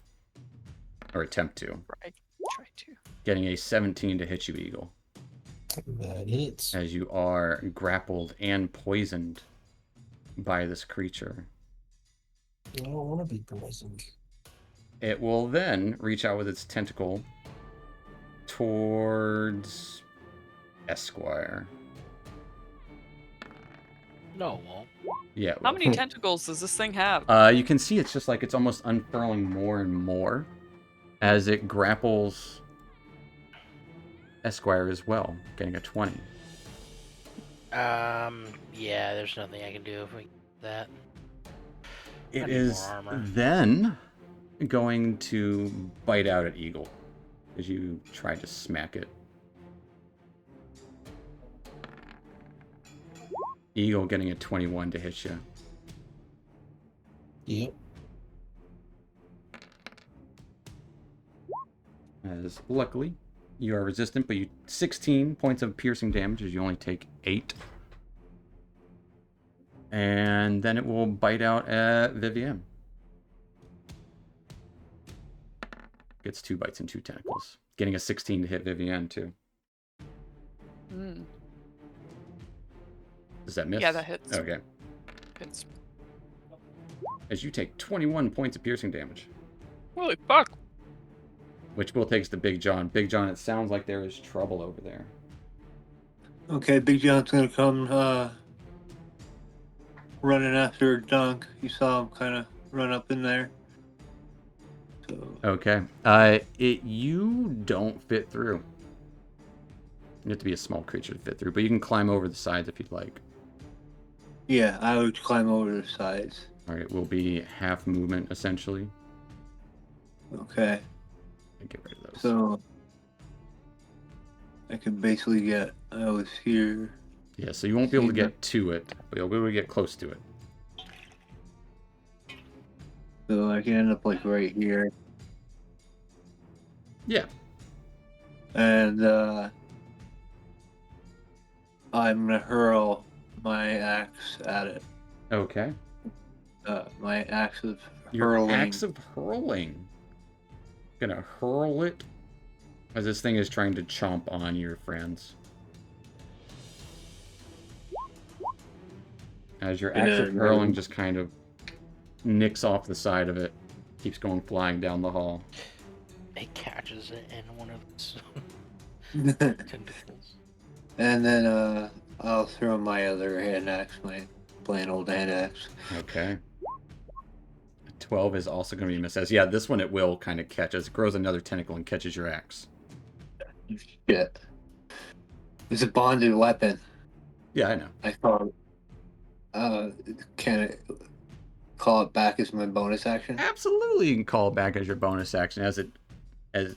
Or attempt to. Right. Try to. Getting a 17 to hit you, Eagle. That hits. As you are grappled and poisoned by this creature. I don't want to be poisoned. It will then reach out with its tentacle towards Esquire. No, it won't. Yeah. it How will. many tentacles does this thing have? You can see it's just like it's almost unfurling more and more as it grapples Esquire as well, getting a 20. Yeah, there's nothing I can do if we get that. I It need is more armor. then going to bite out at Eagle as you try to smack it. Eagle getting a 21 to hit you. Yep. As luckily, you are resistant, but you 16 points of piercing damage as you only take 8. And then it will bite out at Vivienne. Gets 2 bites and 2 tentacles. Getting a 16 to hit Vivienne too. Mm, Does that miss? Yeah, that hits. Okay. It's... As you take 21 points of piercing damage. Holy fuck. Which will take us to Big John. Big John, it sounds like there is trouble over there. Okay, Big John's gonna come running after Dunk. You saw him kind of run up in there. So Okay. You don't fit through. You have to be a small creature to fit through, but you can climb over the sides if you'd like. yeah, I would climb over the sides. Alright, it will be half movement, essentially. Okay, Get rid of those. so I could basically get. I was here. Yeah, so you won't be able to get to it, but you'll be able to get close to it. So I can end up like right here. Yeah. And I'm gonna hurl my axe at it. Okay. My axe of Your hurling. axe of hurling. Gonna hurl it as this thing is trying to chomp on your friends. As your axe of hurling just kind of nicks off the side of it, keeps going flying down the hall. It catches it in one of its tentacles. And then I'll throw my other hand axe, my plain old hand axe. Okay. 12 is also going to be missed. As yeah, this one it will kind of catch as it grows another tentacle and catches your axe. Shit. It's a bonded weapon. Yeah, I know. I thought. Can it call it back as my bonus action? Absolutely, you can call it back as your bonus action as it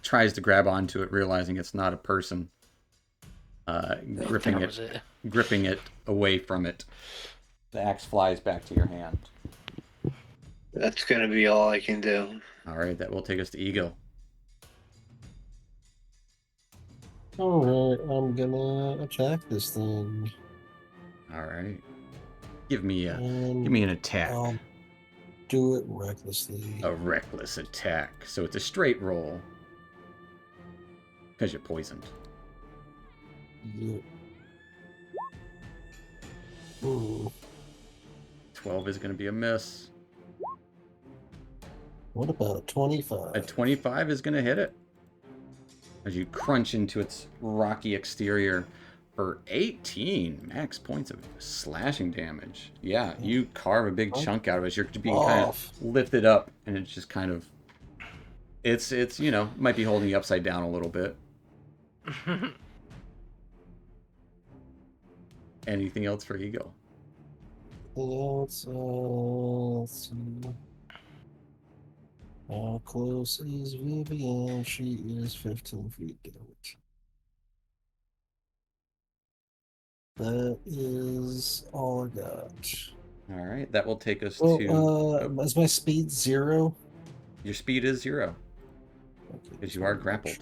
tries to grab onto it, realizing it's not a person. Gripping That it, was it. gripping it away from it. The axe flies back to your hand. That's gonna be all I can do. All right, that will take us to Eagle. Alright, I'm gonna attack this thing. All right, give me And an attack. I'll do it recklessly. A reckless attack. So it's a straight roll because you're poisoned. Yep. Ooh. 12 is going to be a miss. What about a 25? A 25 is going to hit it as you crunch into its rocky exterior for 18 max points of slashing damage. Yeah, you carve a big chunk out of it. You're being kind of lifted up, and it's just kind of it's might be holding you upside down a little bit. Anything else for Eagle? Let's see. How close is Vivian? She is 15 feet damage. That is all I got. All right, that will take us Well, to. is my speed 0? Your speed is 0 because you are grappled.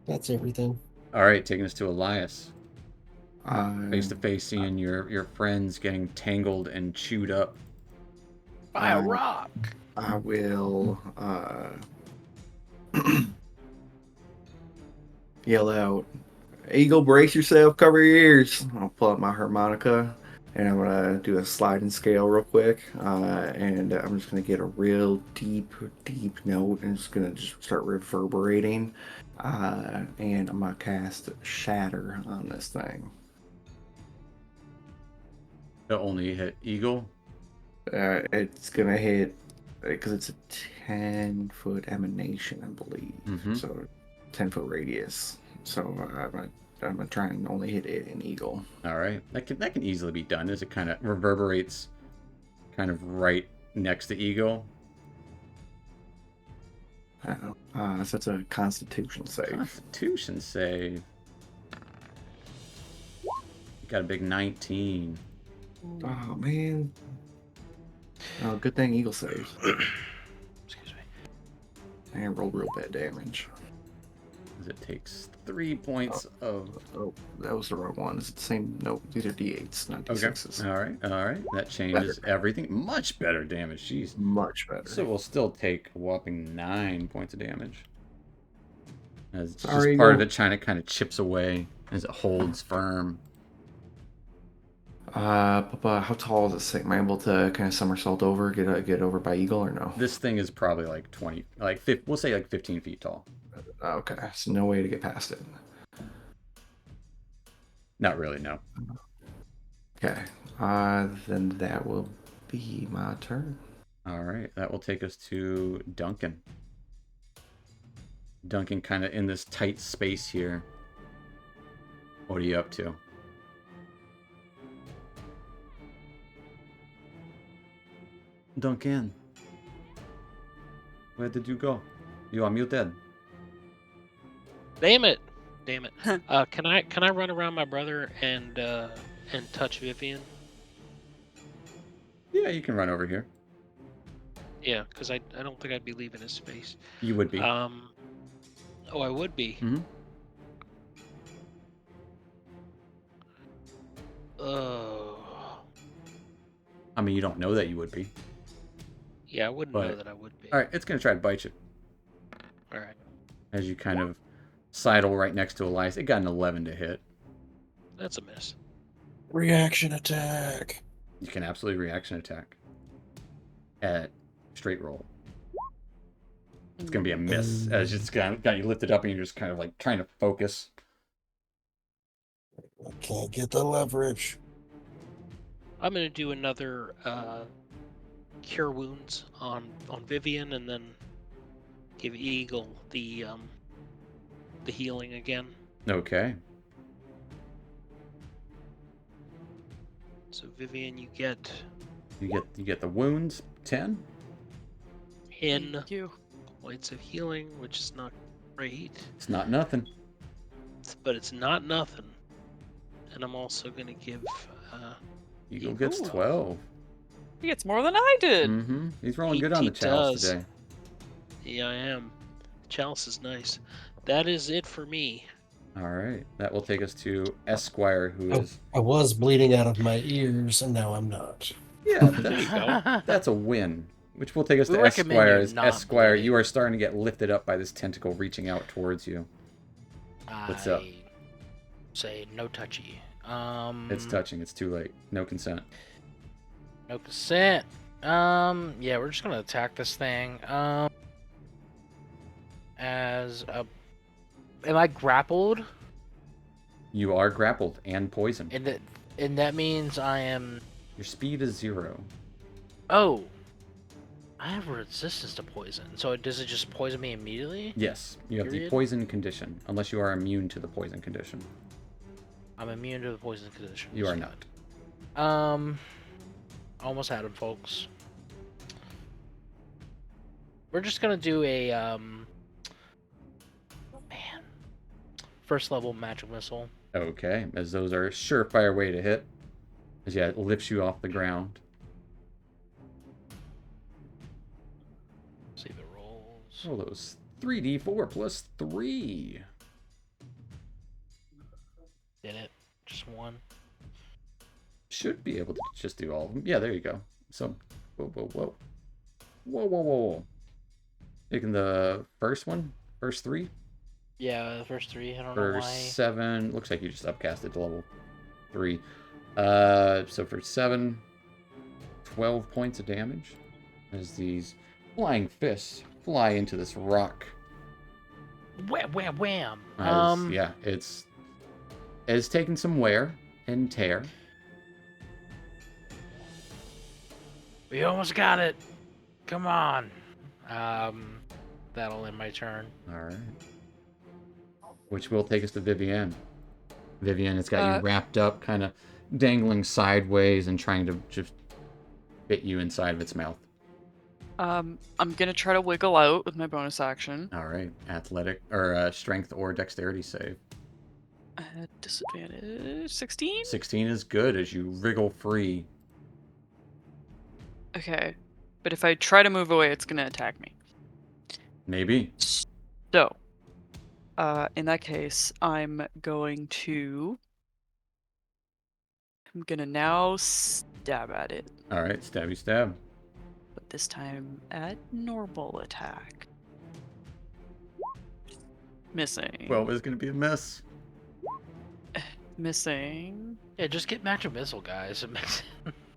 That's everything. All right, taking us to Elias. Face to I face, seeing your friends getting tangled and chewed up. By a rock. I will yell out, "Eagle, brace yourself, cover your ears." I'll pull out my harmonica and I'm gonna do a sliding scale real quick. And I'm just gonna get a real deep note and it's gonna just start reverberating. And I'm gonna cast Shatter on this thing. To only hit Eagle. It's gonna hit because it's a 10-foot emanation, I believe. Mhm. So 10-foot radius. So I'm gonna try and only hit it in Eagle. All right, that can easily be done as it kind of reverberates, kind of right next to Eagle. So it's a Constitution save. Constitution save. You got a big 19. Oh man. Oh, good thing Eagle saves. Excuse me. And rolled real bad damage. As it takes 3 points of. Oh, that was the wrong one. Is it the same? No, these are D8s, not D6s. All right. That changes everything. Much better damage. Jeez. Much better. So we'll still take a whopping 9 points of damage. As just Sorry, part Eagle. of it kind of chips away as it holds firm. Papa, how tall is this thing? Am I able to kind of somersault over, get over by Eagle, or no? This thing is probably like 20, we'll say like 15 feet tall. Okay, so no way to get past it. Not really, no. Okay, then that will be my turn. All right, that will take us to Duncan. Duncan kind of in this tight space here. What are you up to? Duncan, where did you go? You are muted. Damn it! Can I run around my brother and touch Vivian? Yeah, you can run over here. Yeah, because I don't think I'd be leaving his space. You would be. Oh, I would be. Mm-hmm. Oh. I mean, you don't know that you would be. Yeah, I wouldn't know that I would be. All right, it's gonna try to bite you. All right. As you kind of sidle right next to Elias. It got an 11 to hit. That's a miss. Reaction attack. You can absolutely reaction attack at straight roll. It's gonna be a miss as it's got you lifted up and you're just kind of like trying to focus. I can't get the leverage. I'm gonna do another cure wounds on Vivian and then give Eagle the healing again. Okay. So Vivian, you get You get the wounds 10. 10 Thank you. points of healing, which is not great, It's not nothing. but it's not nothing. And I'm also gonna give Eagle gets Ooh. 12. He gets more than I did. Mm-hmm. He's rolling He- good on he the chalice does. today. Yeah, I am. Chalice is nice. That is it for me. All right. That will take us to Esquire, who is... I was bleeding out of my ears, and now I'm not. Yeah, There you go. that's a win. Which will take us We to recommend you Esquire's. not Esquire, bleeding. you are starting to get lifted up by this tentacle reaching out towards you. What's up? I say no touchy. It's touching. It's too late. No consent. No consent. Yeah, we're just gonna attack this thing. As a, am I grappled? You are grappled and poisoned. And that means I am. Your speed is 0. Oh, I have resistance to poison. So does it just poison me immediately? Yes, you have the Period. poison condition, unless you are immune to the poison condition. I'm immune to the poison condition. You are not. Almost had him, folks. We're just gonna do a man, first level magic missile. Okay, as those are a surefire way to hit. As yeah, it lifts you off the ground. See if it rolls. Oh, those 3d4 plus 3. Did it? Just one. Should be able to just do all of them. Yeah, there you go. So, whoa, whoa, whoa. Whoa, whoa, whoa, whoa. Taking the first one? First 3? Yeah, the first 3. I don't know For why. 7, looks like you just upcast it to level 3. So for 7, 12 points of damage as these flying fists fly into this rock. Wham, wham, wham. Yeah, it's taken some wear and tear. We almost got it. Come on. That'll end my turn. All right. Which will take us to Vivienne. Vivienne, it's got you wrapped up, kind of dangling sideways and trying to just fit you inside of its mouth. I'm gonna try to wiggle out with my bonus action. All right. Athletic or strength or dexterity save. Disadvantage 16? 16 is good as you wriggle free. Okay. But if I try to move away, it's gonna attack me. Maybe. So, in that case, I'm gonna now stab at it, All right. Stabby stab. but this time at normal attack. Missing. 12 is going to be a miss. Missing. Yeah, just get magic missile, guys. It makes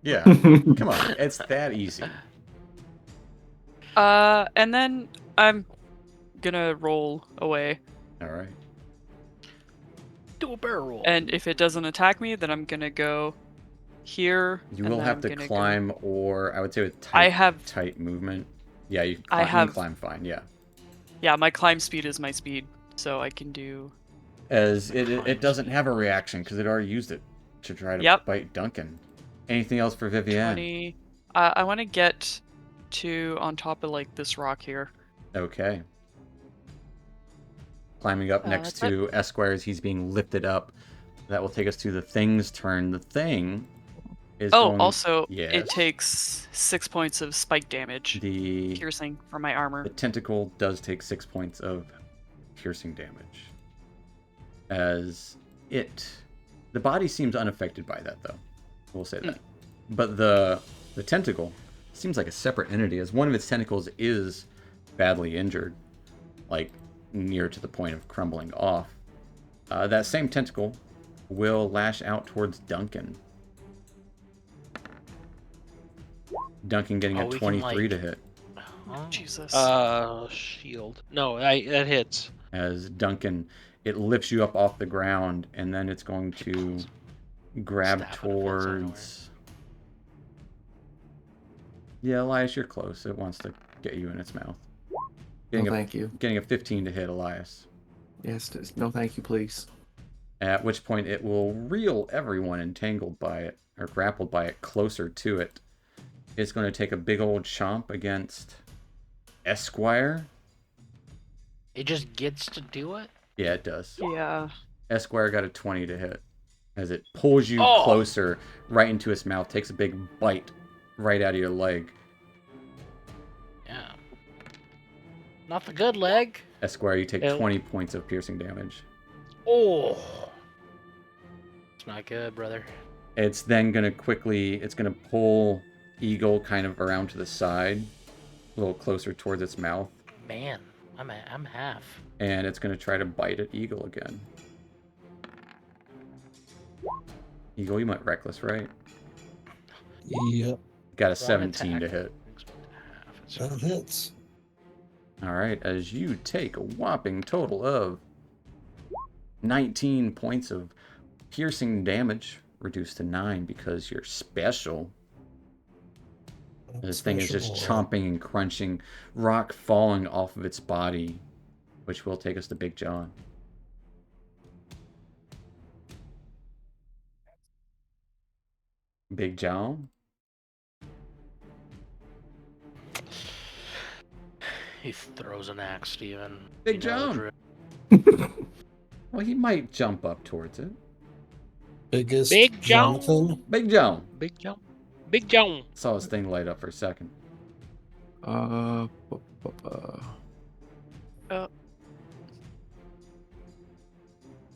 Yeah. Come on. It's that easy. And then I'm gonna roll away. All right. do a barrel roll. And if it doesn't attack me, then I'm gonna go here. You and will then have I'm to gonna climb, or I would say with I tight, have- tight movement. Yeah, you I can have- climb fine. Yeah. Yeah, my climb speed is my speed, so I can do. As it doesn't have a reaction because it already used it to try to Yep. bite Duncan. Anything else for Vivienne? 20. I want to get to on top of like this rock here. Okay. Climbing up next that's to Esquire as he's being lifted up. That will take us to the thing's turn. The thing is going... Also, Yes. it takes 6 points of spike damage, The piercing from my armor. tentacle does take 6 points of piercing damage. As the body seems unaffected by that, though. We'll say that. But the tentacle seems like a separate entity, as one of its tentacles is badly injured, like near to the point of crumbling off. That same tentacle will lash out towards Duncan. Duncan getting a we can, 23 to like- hit. Oh. Jesus. Shield. No, that hits. As Duncan, it lifts you up off the ground, and then it's going to grab Stab it if it's towards... Yeah, Elias, you're close. It wants to get you in its mouth. Getting No, a, thank you. getting a 15 to hit Elias. Yes, no, thank you, please. At which point it will reel everyone entangled by it, or grappled by it, closer to it. It's going to take a big old chomp against Esquire. It just gets to do it? Yeah, it does. Yeah. Esquire got a 20 to hit. As it pulls you Oh! closer, right into its mouth, takes a big bite right out of your leg. Yeah. Not the good leg. Esquire, you take Ew. 20 points of piercing damage. Oh. It's not good, brother. It's then going to it's going to pull Eagle kind of around to the side, a little closer towards its mouth. Man, I'm half. And it's going to try to bite at Eagle again. Eagle, you went reckless, right? Yep, Got a One 17 to attack. hit. that hits. Alright, as you take a whopping total of 19 points of piercing damage, reduced to 9 because you're special. This thing is just Special. chomping and crunching, rock falling off of its body, which will take us to Big John. Big John? He throws an axe, Steven. Big You know the John. drill. Well, he might jump up towards it. Biggest Big John. Jonathan. Big John. Big John. Big John. Saw his thing light up for a second.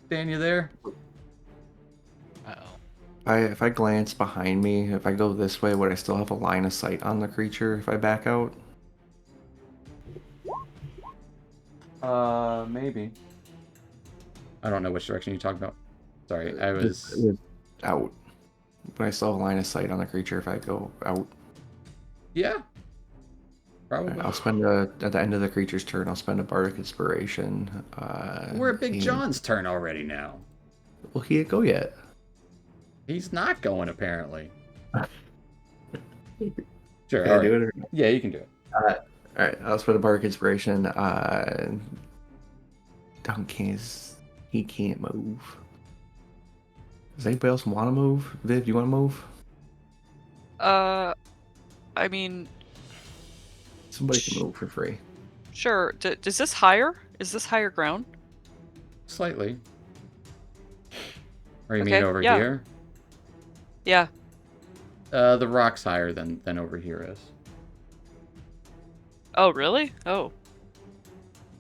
Dan, you there? Uh-oh. If I glance behind me, if I go this way, would I still have a line of sight on the creature if I back out? Maybe. I don't know which direction you're talking about. Sorry, I It was... was out. But I still have a line of sight on the creature if I go out. Yeah. Probably. I'll spend at the end of the creature's turn, I'll spend a Bardic Inspiration. We're at Big and- John's turn already now. Well, he didn't go yet. He's not going, apparently. Sure, Can I alright. do it? Or... Yeah, you can do it. Alright, I'll spend a Bardic Inspiration. Duncan he can't move. Does anybody else want to move? Viv, do you want to move? I mean, Somebody can move for free. sure. Is this higher? Is this higher ground? Slightly. Or you Okay, mean over yeah. here? Yeah. The rock's higher than over here is. Oh, really? Oh.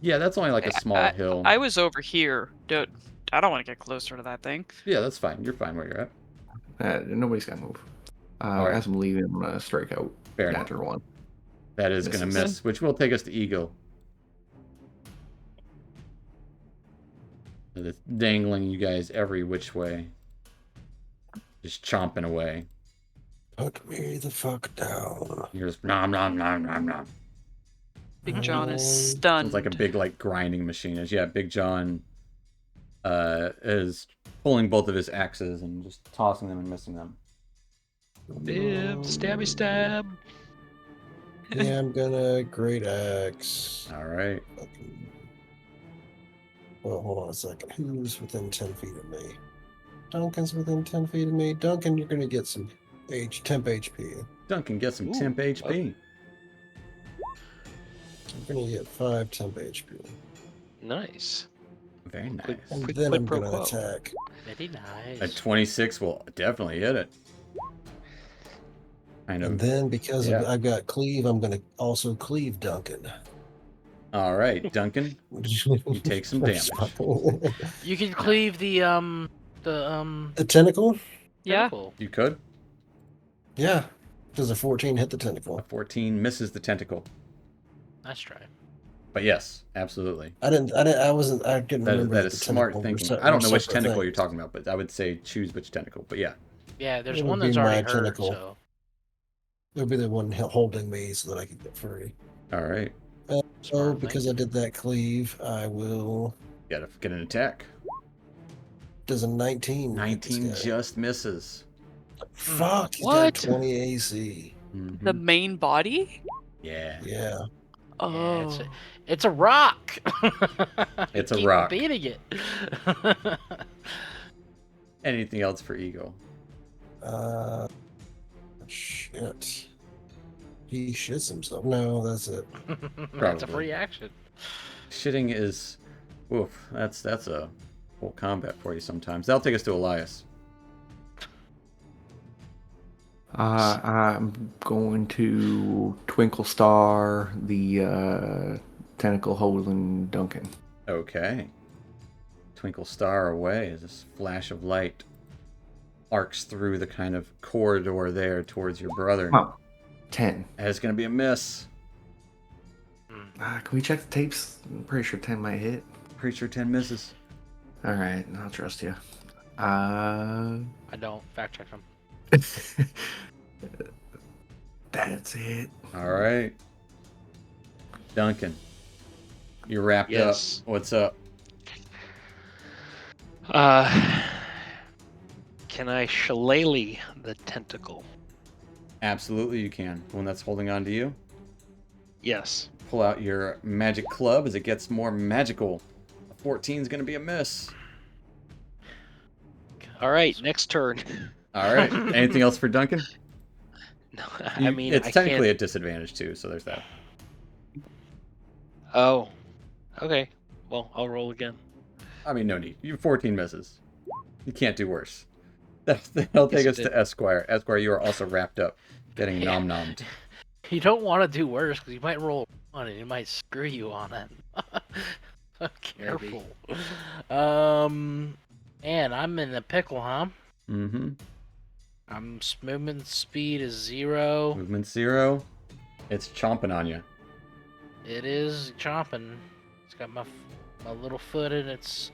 Yeah, that's only like a small hill. I was over here. Dude, I don't want to get closer to that thing. Yeah, that's fine. You're fine where you're at. Nobody's got to move. Alright. As I'm leaving, I'm going to strike out. Fair enough. After one. That is going to Misses. miss, which will take us to Eagle. It's dangling you guys every which way. Just chomping away. Put me the fuck down. You're just nom nom nom nom nom. Big John is Oh. stunned. It's like a big like grinding machine. As yeah, Big John is pulling both of his axes and just tossing them and missing them. Bib, stabby stab. Yeah, I'm gonna great axe. All right. Well, hold on a second. Who's within 10 feet of me? Duncan's within 10 feet of me. Duncan, you're gonna get some temp HP. Duncan gets some Ooh, temp HP. You're gonna get 5 temp HP. Nice. Very nice. Quick- And Quid then quid I'm pro gonna quo. attack. Very nice. A 26 will definitely hit it. I know. And then because Yeah. I've got cleave, I'm gonna also cleave Duncan. All right, Duncan. You take some damage. You can cleave the The tentacle? Yeah. tentacle. You could. Yeah. Does a 14 hit the A tentacle? 14 misses the tentacle. Nice try. But yes, absolutely. I didn't That remember that that is the smart tentacle were thinking. se- I don't were know which separate tentacle you're things. talking about, but I would say choose which tentacle. But yeah. Yeah, there's It one would be that's already my hurt, tentacle. so It would be the one holding me so that I could get free. All right. So smart because I did that cleave, I will. Gotta get an attack. Does a 19? hit this 19 guy? just misses. Fuck. He's What? got 20 AC. The Mhm. main body? Yeah. Yeah. Oh. It's a rock. It's a Keep rock. beating it. Anything else for Eagle? Shit. He shits himself. No, that's it. That's a Probably. free action. Shitting is, oof. That's a full combat for you sometimes. That'll take us to Elias. I'm going to Twinkle Star the tentacle holding Duncan. Okay. Twinkle star away as this flash of light arcs through the kind of corridor there towards your brother. Oh, 10. It's going to be a miss. Can we check the tapes? I'm pretty sure 10 might hit. Pretty sure 10 misses. All right, I'll trust you. I don't. Fact check them. That's it. All right. Duncan, you're wrapped Yes. up. What's up? Can I shillelagh the tentacle? Absolutely, you can. The one that's holding on to you. Yes. Pull out your magic club as it gets more magical. A 14 is going to be a miss. All right, next turn. All right. Anything else for Duncan? No, I mean, it's I technically can't. a disadvantage too, so there's that. Oh, okay. Well, I'll roll again. I mean, no need. You have 14 misses. You can't do worse. That'll take us Yes, to Esquire. Esquire, you are also wrapped up, getting Yeah. nom-nommed. You don't want to do worse because you might roll a 1 and it might screw you on it. Careful. And I'm in the pickle, huh? Mm-hmm. Movement speed is 0. Movement 0. It's chomping on you. It is chomping. It's got my little foot in its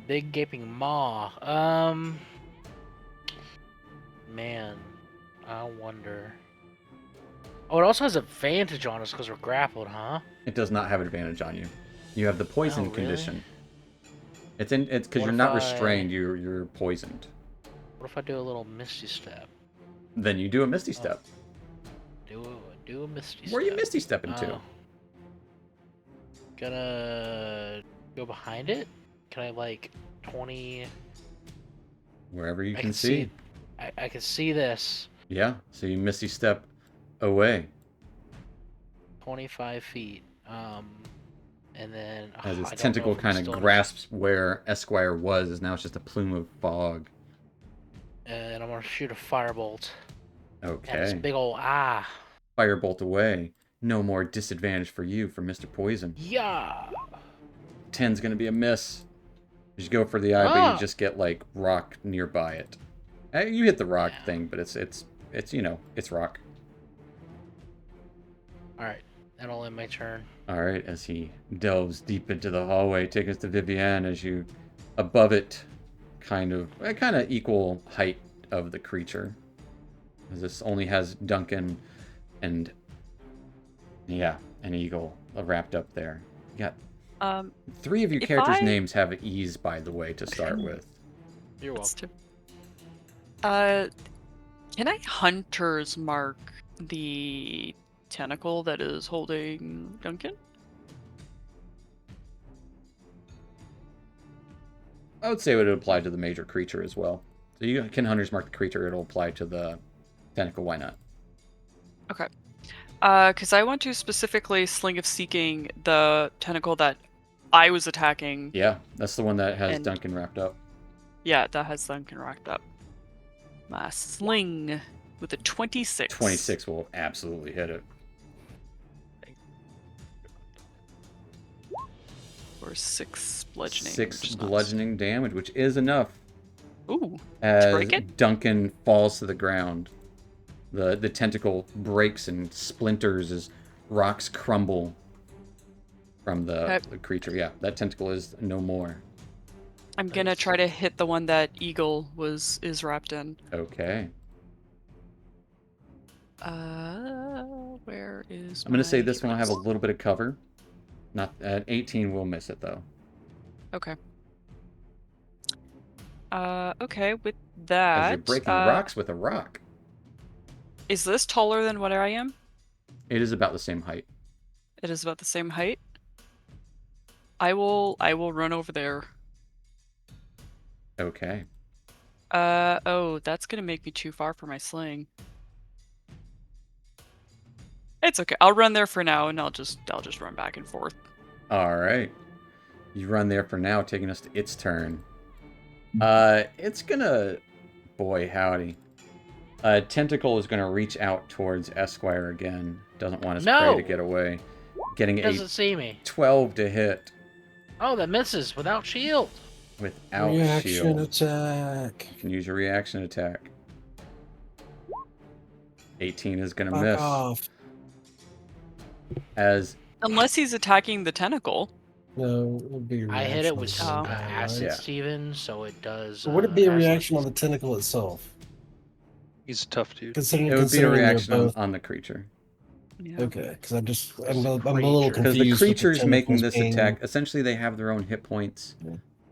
big gaping maw. Man, I wonder. Oh, it also has advantage on us because we're grappled, huh? It does not have advantage on you. You have the poison Oh, really? condition. It's because What you're if not restrained. You're poisoned. What if I do a little misty step? Then you do a misty step. Do a misty step. Where are you misty stepping to? Gonna go behind it? Can I like 20? Wherever you I can see. I can see this. Yeah. So you misty step away 25 feet. And then as I its don't know tentacle if I'm kind of still in a- grasps where Esquire was. Is now it's just a plume of fog. And I'm gonna shoot a firebolt. And this Okay. big ol' Firebolt away. No more disadvantage for you for Mr. Poison. Yeah. 10's gonna be a miss. You go for the eye, but you Ah. just get like rock nearby it. You hit the rock thing, but it's it's rock. All right, that'll end my turn. All right, as he delves deep into the hallway, take us to Vivienne as you above it, kind of equal height of the creature. As this only has Duncan and an eagle wrapped up there. You got 3 of your if characters' I- names have ease, by the way, to start with. You're That's welcome. Can I hunter's mark the tentacle that is holding Duncan? I would say it would apply to the major creature as well. So you can Hunter's Mark the creature, it'll apply to the tentacle, why not? Okay. Because I want to specifically Sling of Seeking the tentacle that I was attacking. Yeah, that's the one that has And- Duncan wrapped up. Yeah, that has Duncan racked up. My sling with a 26. 26 will absolutely hit it. Or 6 bludgeoning. 6 which is not- bludgeoning damage, which is enough. Ooh. As break it? Duncan falls to the ground. The tentacle breaks and splinters as rocks crumble from the creature. Yeah, that tentacle is no more. I'm gonna try to hit the one that Eagle is wrapped in. Okay. Where is I'm going to say my this one will have a heroes? little bit of cover. Not at 18 will miss it though. Okay. Okay, with that. As you're breaking rocks with a rock. Is this taller than what I am? It is about the same height. It is about the same height. I will run over there. Okay. Oh, that's gonna make me too far for my sling. It's okay. I'll run there for now, and I'll just run back and forth. All right. You run there for now, taking us to its turn. It's gonna... Boy, howdy. Tentacle is gonna reach out towards Esquire again. Doesn't want his prey No! to get away. Getting He a doesn't see me. 12 to hit Oh, that misses without shield. without Reaction shield. attack. You can use your reaction attack. 18 is gonna Fuck miss. off. As Unless he's attacking the tentacle. No, it would be a I reaction. hit it on with the Oh. tentacle, acid, Yeah. Steven, so it does. Would it be a acid reaction on the like- tentacle itself? He's a tough dude. Considering, it would be a considering they're reaction both... on the creature. Yeah. Okay, because I'm It's a a little creature. Because confused. the with creature's making tentacles this being- attack. Essentially, they have their own hit points.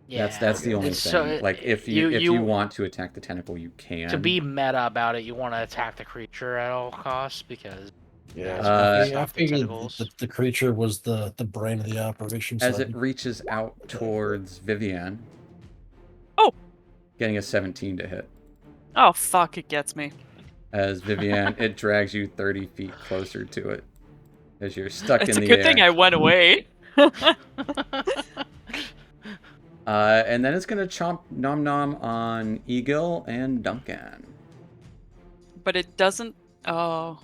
Yeah, That's the only it's thing. so- Like if you want to attack the tentacle, you can. to be meta about it, you want to attack the creature at all costs because Yeah, that's Uh, gonna I stop the figured tentacles. the creature was the brain of the operation. As so it reaches out towards Vivian. Oh! Getting a 17 to hit. Oh fuck! It gets me. As Vivian, it drags you 30 feet closer to it. As you're stuck It's in a the good air. thing I went away. And then it's gonna chomp Nom Nom on Eagle and Duncan. But it doesn't. Oh,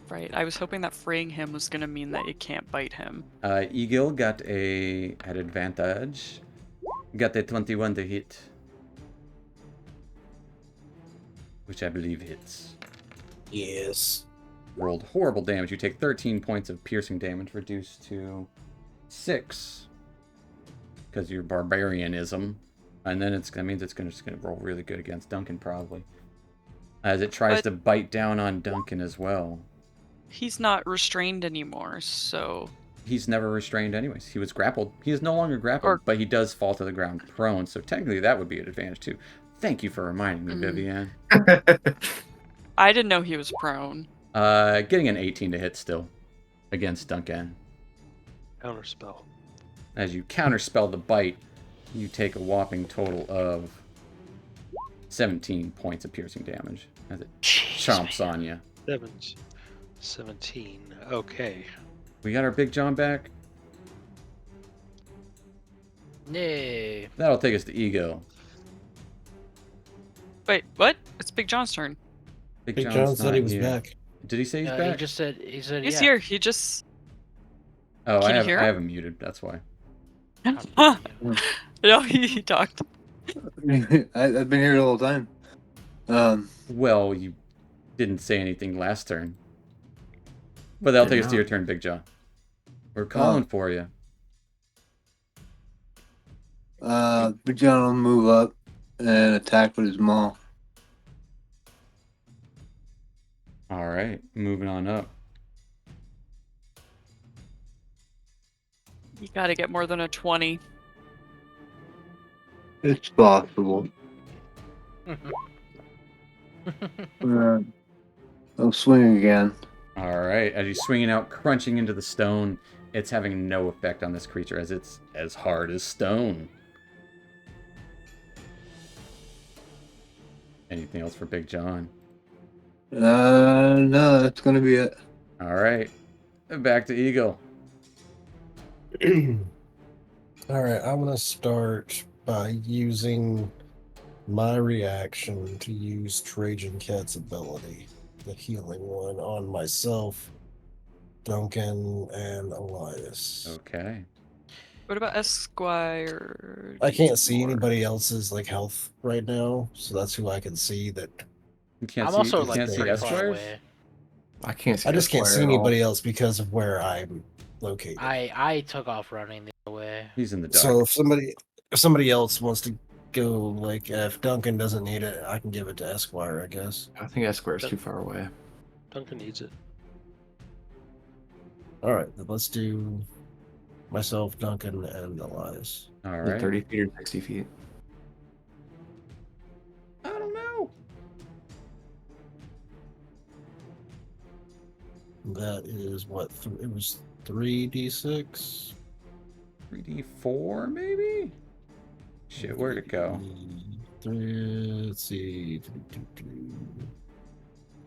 right. I was hoping that freeing him was gonna mean that it can't bite him. Eagle got an advantage. Got a 21 to hit. Which I believe hits. yes. Rolled horrible damage. You take 13 points of piercing damage, reduced to 6. Because your barbarianism. And then that means it's just gonna roll really good against Duncan, probably. As it tries to bite down on Duncan as well. He's not restrained anymore, so He's never restrained anyways. He was grappled. He is no longer grappled, but he does fall to the ground prone, so technically that would be an advantage too. Thank you for reminding me, Vivian. I didn't know he was prone. Getting an 18 to hit still against Duncan. Counterspell. As you counterspell the bite, you take a whopping total of 17 points of piercing damage as it chomps on you. 17. Okay. We got our Big John back. Nay. That'll take us to Ego. Wait, what? It's Big John's turn. Big John said he was back. Did he say he's He back? just said He's yeah. here. He just. Oh, Can I you have hear I him? have him muted. That's why. No, he talked. I've been here the whole time. Well, you didn't say anything last turn. But that'll take us to your turn, Big John. We're calling for you. Big John will move up and attack with his maul. All right, moving on up. You gotta get more than a 20. It's possible. I'll swing again. All right, as you're swinging out, crunching into the stone, it's having no effect on this creature as it's as hard as stone. Anything else for Big John? No, that's gonna be it. All right, back to Eagle. All right, I'm gonna start by using my reaction to use Trajan Cat's ability, the healing one, on myself, Duncan, and Elias. Okay. What about Esquire? I can't see anybody else's like health right now, so that's who I can see. That You can't I'm see. also You like can't see pretty far Esquires? away. I can't see. I just can't Esquire see at all. anybody else because of where I'm located. I took off running the other way. He's in the dark. So if somebody else wants to go, like if Duncan doesn't need it, I can give it to Esquire, I guess. I think Esquire's too far away. Duncan needs it. All right, then let's do myself, Duncan, and Elias. All Like right. 30 feet or 60 feet. I don't know. That is what it was 3d6. 3d4 maybe? Shit, where'd it go? Let's see.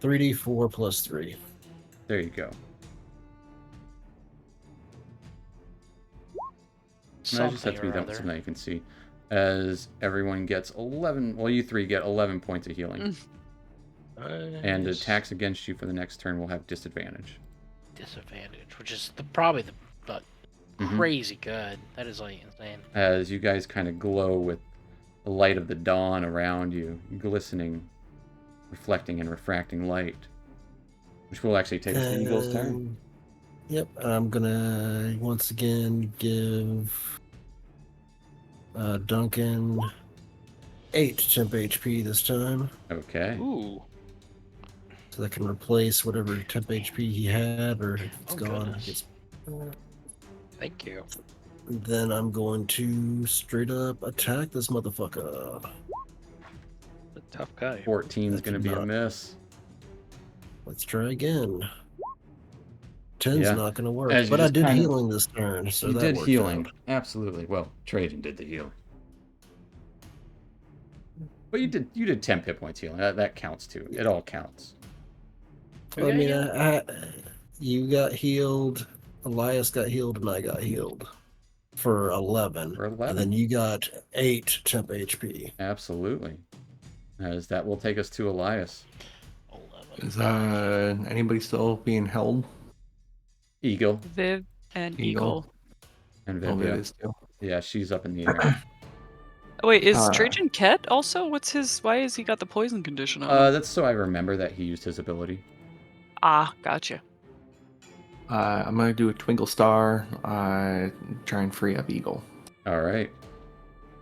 3d4 plus 3. There you go. And I just have to be done with something that you can see. As everyone gets 11, well, you three get 11 points of healing. And attacks against you for the next turn will have disadvantage. Disadvantage, which is probably the crazy good. That is like insane. As you guys kind of glow with the light of the dawn around you, glistening, reflecting and refracting light, which will actually take us to Eagle's turn. Yep, I'm gonna once again give Duncan 8 temp HP this time. Okay. Ooh. So that can replace whatever temp HP he had, or if it's gone. Goodness. Thank you. Then I'm going to straight up attack this motherfucker. A tough guy. 14 is going to be a not- miss. Let's try again. 10's Yeah. not going to work. As you But I just did kinda- healing this turn, so You that did worked healing. out. Absolutely. Well, Trajan did the healing. But you did 10 hit points healing. That counts too. It all counts. Well, I mean, you got healed, Elias got healed, and I got healed for 11. For 11. And then you got 8 temp HP. Absolutely. As that will take us to Elias. 11. Is anybody still being held? Eagle Viv and Eagle. Eagle. and Oh, it Vivia. is still. Yeah, she's up in the air. Oh, wait, is Alright. Trajan Ket also? Why has he got the poison condition on him? That's so I remember that he used his ability. Ah, gotcha. I'm gonna do a Twinkle Star. Try and free up Eagle. All right.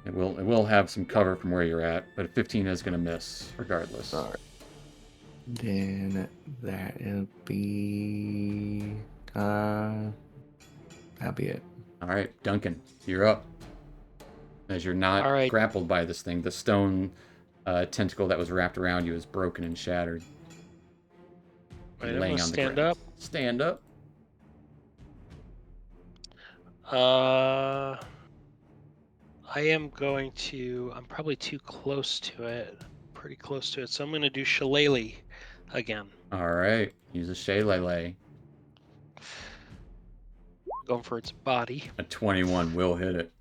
It will have some cover from where you're at, but 15 is going to miss regardless. All right. Then that'll be that'll be it. All right, Duncan, you're up. As you're not All right. grappled by this thing, the stone tentacle that was wrapped around you is broken and shattered. Right, You're I'm laying gonna on the stand ground. up. Stand up. I am going to. I'm probably too close to it. Pretty close to it. So I'm going to do Shillelagh again. All right, use a Shillelagh. Going for its body. A 21 will hit it.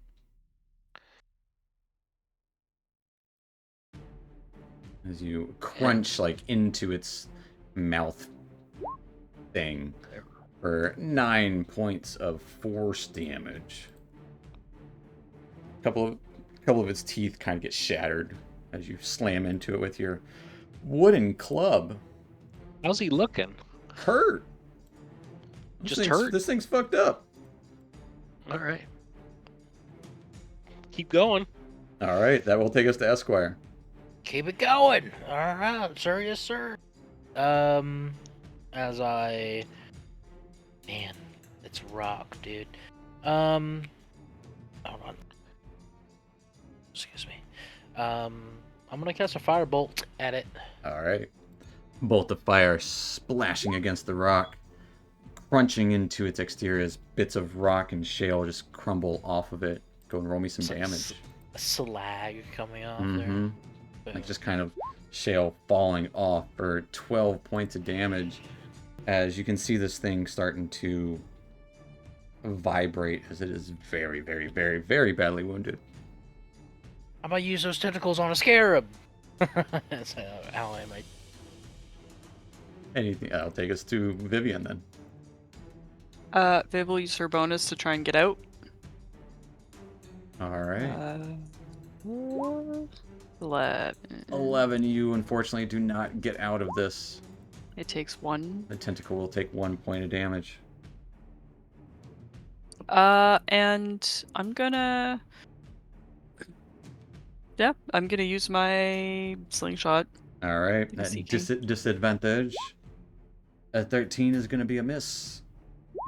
As you crunch like into its mouth thing for 9 points of force damage. A couple of its teeth kind of get shattered as you slam into it with your wooden club. How's he looking? Hurt. Just hurt? This thing's fucked up. All right. Keep going. All right, that will take us to Esquire. Keep it going. All right, sir. Yes, sir. As I, man, it's rock, dude. Hold on. Excuse me. I'm gonna cast a firebolt at it. All right. Bolt of fire splashing against the rock, crunching into its exterior as bits of rock and shale just crumble off of it. Go and roll me some It's like damage. A slag coming off Mm-hmm. there. Like just kind of shale falling off for 12 points of damage. As you can see this thing starting to vibrate as it is very, very, very, very badly wounded. I'm gonna use those tentacles on a scarab. That's how I might. Anything? I'll take us to Vivian then. Viv will use her bonus to try and get out. All right. 11. 11. You unfortunately do not get out of this. It takes 1. The tentacle will take 1 point of damage. And I'm gonna... Yeah, I'm gonna use my slingshot. All right. Give me That disadvantage. A 13 is going to be a miss.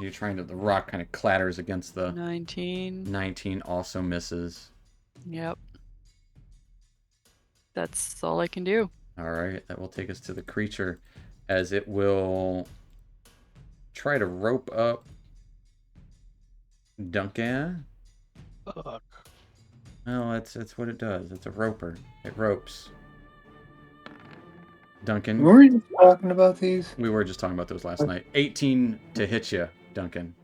You're trying to... The rock kind of clatters against the... 19. 19 also misses. Yep. That's all I can do. All right. That will take us to the creature as it will try to rope up Duncan. Fuck. Oh, it's what it does. It's a roper. It ropes. Duncan. Were we just talking about these? We were just talking about those last night. 18 to hit you, Duncan.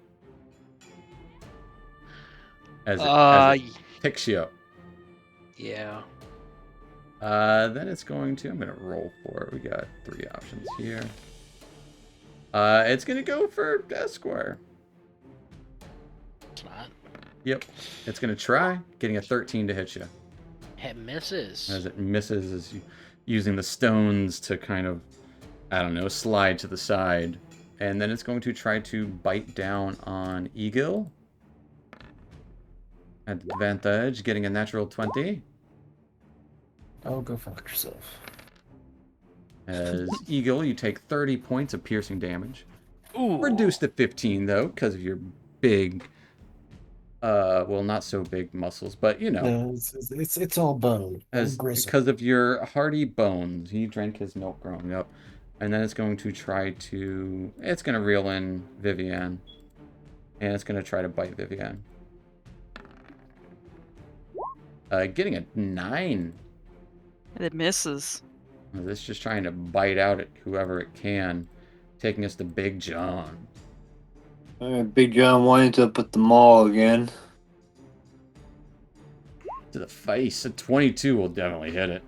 As it picks you up. Yeah. Then it's going to... I'm going to roll for it. We got 3 options here. It's going to go for Esquire. It's not. Yep. It's going to try, getting a 13 to hit you. It misses. As it misses, as you using the stones to kind of, I don't know, slide to the side. And then it's going to try to bite down on Eagle. Advantage, getting a natural 20. Oh, go fuck yourself. As Eagle, you take 30 points of piercing damage. Ooh. Reduced to 15, though, because of your big, well, not so big muscles, but, you know. No, it's all bone. As Gristle. because of your hardy bones. He drank his milk growing up. And then it's going to try to... It's going to reel in Vivienne. And it's going to try to bite Vivienne. Getting a 9. And it misses. This is just trying to bite out at whoever it can. Taking us to Big John. Big John winds up at the mall again. To the face. A 22 will definitely hit it.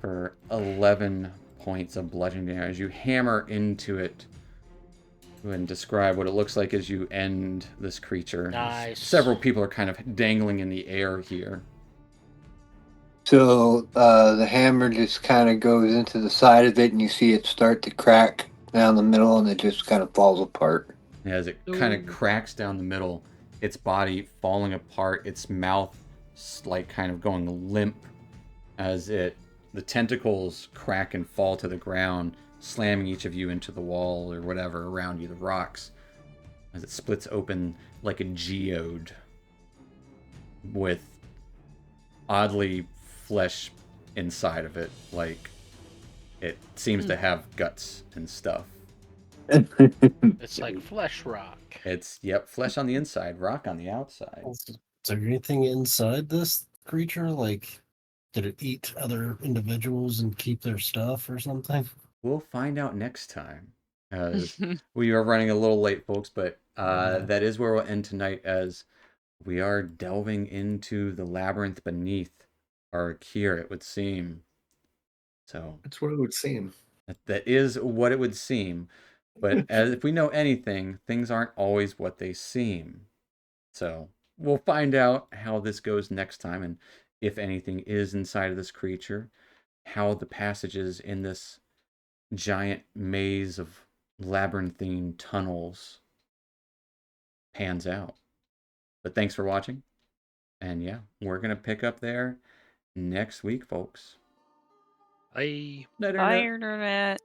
For 11 points of bludgeoning damage. You hammer into it. Go ahead and describe what it looks like as you end this creature. Nice. Several people are kind of dangling in the air here. So the hammer just kind of goes into the side of it, and you see it start to crack down the middle, and it just kind of falls apart. As it kind of cracks down the middle, its body falling apart, its mouth like kind of going limp as the tentacles crack and fall to the ground, slamming each of you into the wall or whatever around you, the rocks, as it splits open like a geode with oddly flesh inside of it, like it seems to have guts and stuff. It's like flesh rock. It's, yep, flesh on the inside, rock on the outside. Is there anything inside this creature? Like, did it eat other individuals and keep their stuff or something? We'll find out next time. As we are running a little late, folks, but that is where we'll end tonight, as we are delving into the labyrinth beneath Har'Akir, it would seem. So That's what it would seem. that is what it would seem. But as if we know anything, things aren't always what they seem. So we'll find out how this goes next time, and if anything is inside of this creature, how the passages in this giant maze of labyrinthine tunnels pans out. But thanks for watching. And yeah, we're going to pick up there next week, folks. Bye. Later, Bye, Internet. Internet.